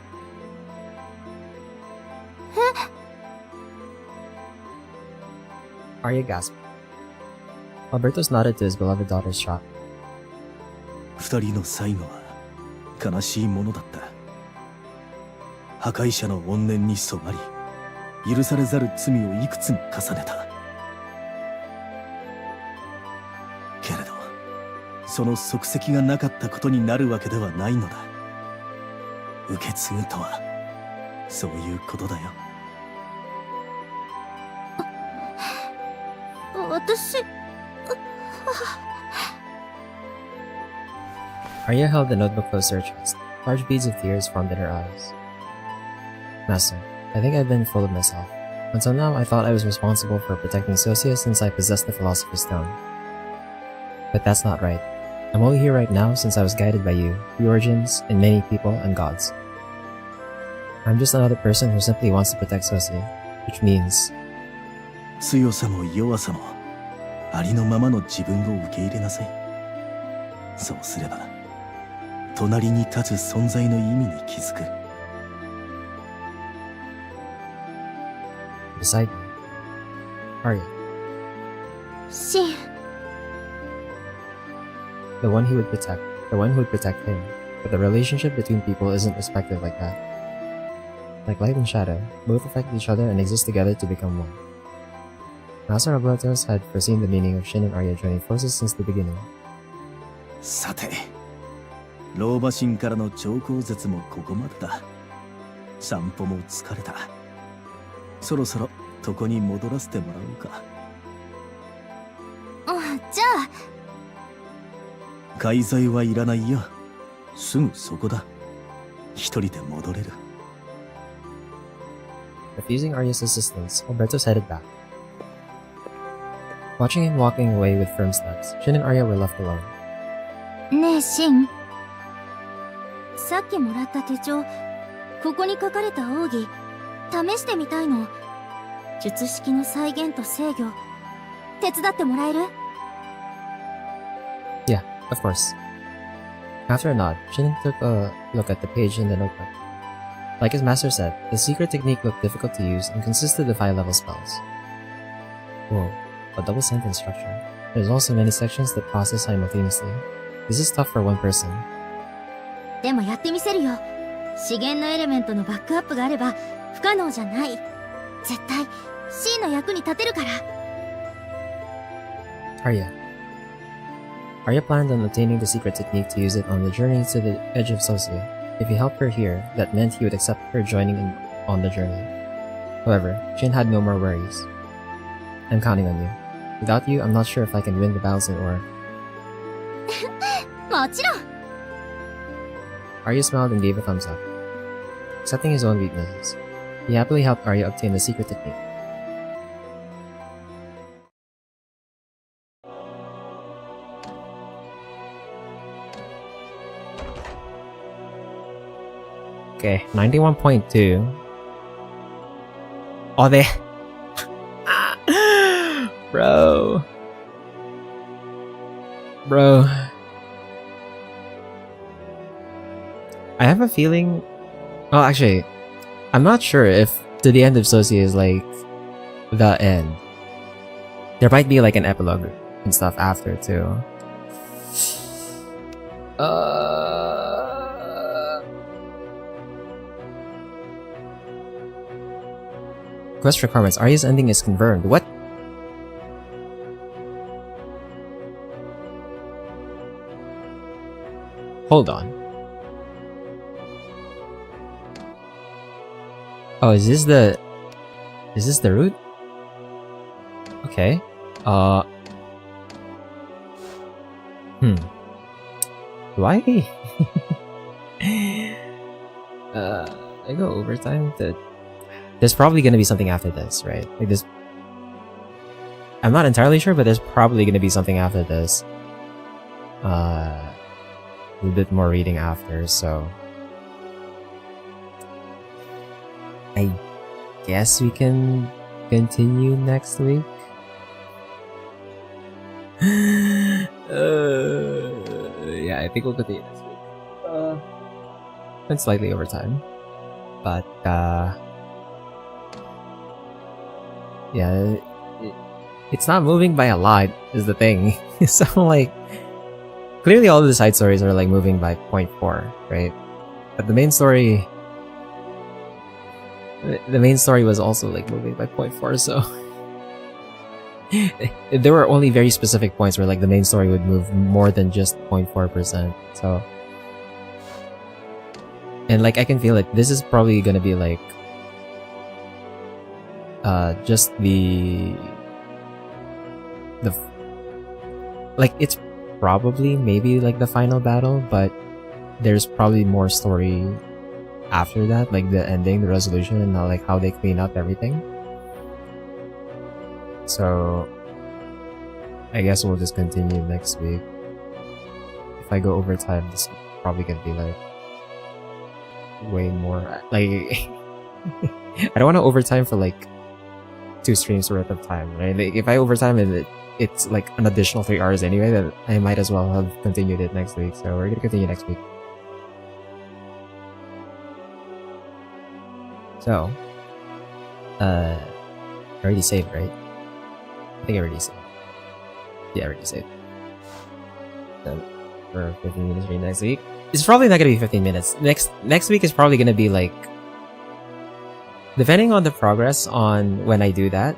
Arya gasped. Albertos nodded to his beloved daughter's shot. 二人の最後は悲しいものだった。破壊者の怨念に染まり、許されざる罪をいくつも重ねた。けれど、その足跡がなかったことになるわけではないのだ。受け継ぐとは、そういうことだよ。私、Arya held the notebook close to her chest. Large beads of tears formed in her eyes. Master, I think I've been full of myself. Until now, I thought I was responsible for protecting Socia since I possessed the Philosopher's Stone. But that's not right. I'm only here right now since I was guided by you, the origins, and many people and gods. I'm just another person who simply wants to protect Socia, which means... 強さも弱さも、ありのままの自分を受け入れなさい。そうすれば、隣に立つ存在の意味に気づく。Beside me, Arya, シン。the one who would protect him. But the relationship between people isn't respected like that. Like light and shadow, both affect each other and exist together to become one. Master Albertos had foreseen the meaning of Shin and Arya joining forces since the beginning. さて、老婆神からの超口絶もここまでだ。散歩も疲れた。そろそろ床に戻らせてもらおうか。じゃあ。介在はいらないよ。すぐそこだ。一人で戻れる。Refusing Arya's assistance, Albertos headed back. Watching him walking away with firm steps, Shin and Arya were left alone. ねえシン、さっきもらった手帳、ここに書かれた奥義試してみたいの。術式の再現と制御手伝ってもらえる？ Yeah, of course. After a nod, Shin took a look at the page in the notebook. Like his master said, the secret technique looked difficult to use and consisted of high-level spells. Whoa, a double sentence structure. There's also many sections that process simultaneously. This is tough for one person. でもやってみせるよ。資源のエレメントのバックアップがあれば不可能じゃない。絶対 C の役に立てるから。Arya planned on obtaining the secret technique to use it on the journey to the edge of Socia. If he helped her here, that meant he would accept her joining in on the journey. However, Shin had no more worries. I'm counting on you. Without you, I'm not sure if I can win the battles in Ur. もちろん。 Arya smiled and gave a thumbs up. Accepting his own weaknesses, he happily helped Arya obtain the secret technique. Okay, 91.2. Oh, they... Bro. I have a feeling... Well, actually, I'm not sure if To the End of Socia is like the end. There might be like an epilogue and stuff after too. Quest requirements. Arya's ending is confirmed. What? Hold on. Oh, is this the route? Okay. Do I I go overtime to there's probably gonna be something after this, right? Like this, I'm not entirely sure, but there's probably gonna be something after this. A bit more reading after, so I guess we can continue next week. Yeah, I think we'll continue next week. And slightly over time, but yeah, it's not moving by a lot is the thing. So like, clearly all of the side stories are like moving by 0.4, right? But the main story was also like moving by 0.4, so there were only very specific points where like the main story would move more than just 0.4%. So, and like I can feel it. This is probably gonna be like just like it's probably maybe like the final battle, but there's probably more story after that, like the ending, the resolution, and like how they clean up everything. So I guess we'll just continue next week. If I go overtime, this is probably gonna be like way more like I don't want to overtime for like 2 streams worth of time, right? Like if I overtime it, it's like an additional 3 hours anyway, then I might as well have continued it next week. So we're gonna continue next week. So I already saved, right? I think I already saved. Yeah, I already saved. So for 15 minutes stream next week. It's probably not gonna be 15 minutes. Next week is probably gonna be like, depending on the progress on when I do that,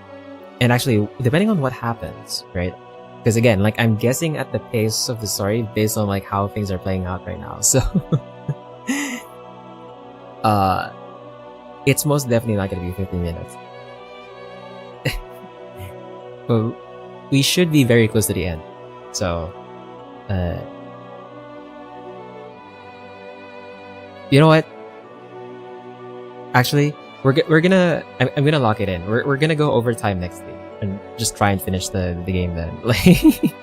and actually depending on what happens, right? Because again, like I'm guessing at the pace of the story based on like how things are playing out right now. So it's most definitely not gonna be 15 minutes. But we should be very close to the end. So you know what? Actually, I'm gonna lock it in. We're gonna go overtime next week and just try and finish the game then. Like,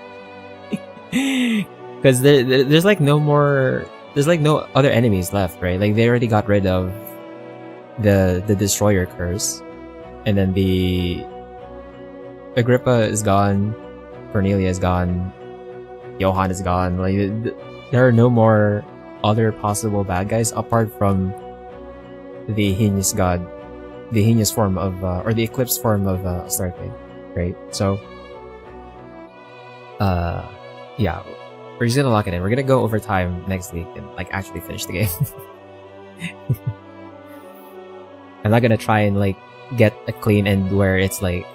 because there's like no more. There's like no other enemies left, right? Like they already got rid of the destroyer curse, and then the Agrippa is gone, Cornelia is gone, Johann is gone. Like there are no more other possible bad guys apart from the heinous god, the heinous form of or the eclipsed form of Astarte, right? So yeah, we're just gonna lock it in. We're gonna go overtime next week and like actually finish the game. I'm not gonna try and like get a clean end where it's like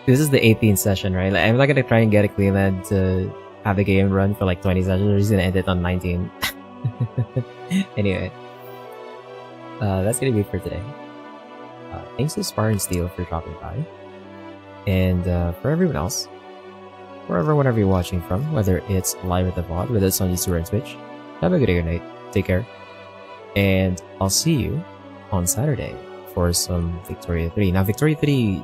this is the 18th session, right? Like, I'm not gonna try and get a clean end to have the game run for like 20 sessions. We're just gonna end it on 19. Anyway, that's gonna be it for today. Thanks to Spar and Steel for dropping by, and for everyone else, wherever you're watching from, whether it's live at the VOD, whether it's on YouTube or on Twitch, have a good day or night. Take care, and I'll see you on Saturday for some Victoria 3. Now, Victoria 3,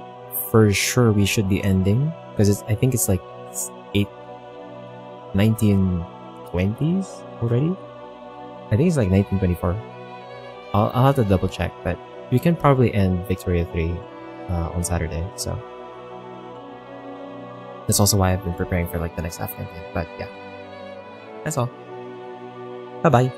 for sure, we should be ending because I think it's like 1920s already. I think it's like 1924. I'll have to double check, but we can probably end Victoria 3 on Saturday. So that's also why I've been preparing for like the next half campaign. But yeah, that's all. Bye bye.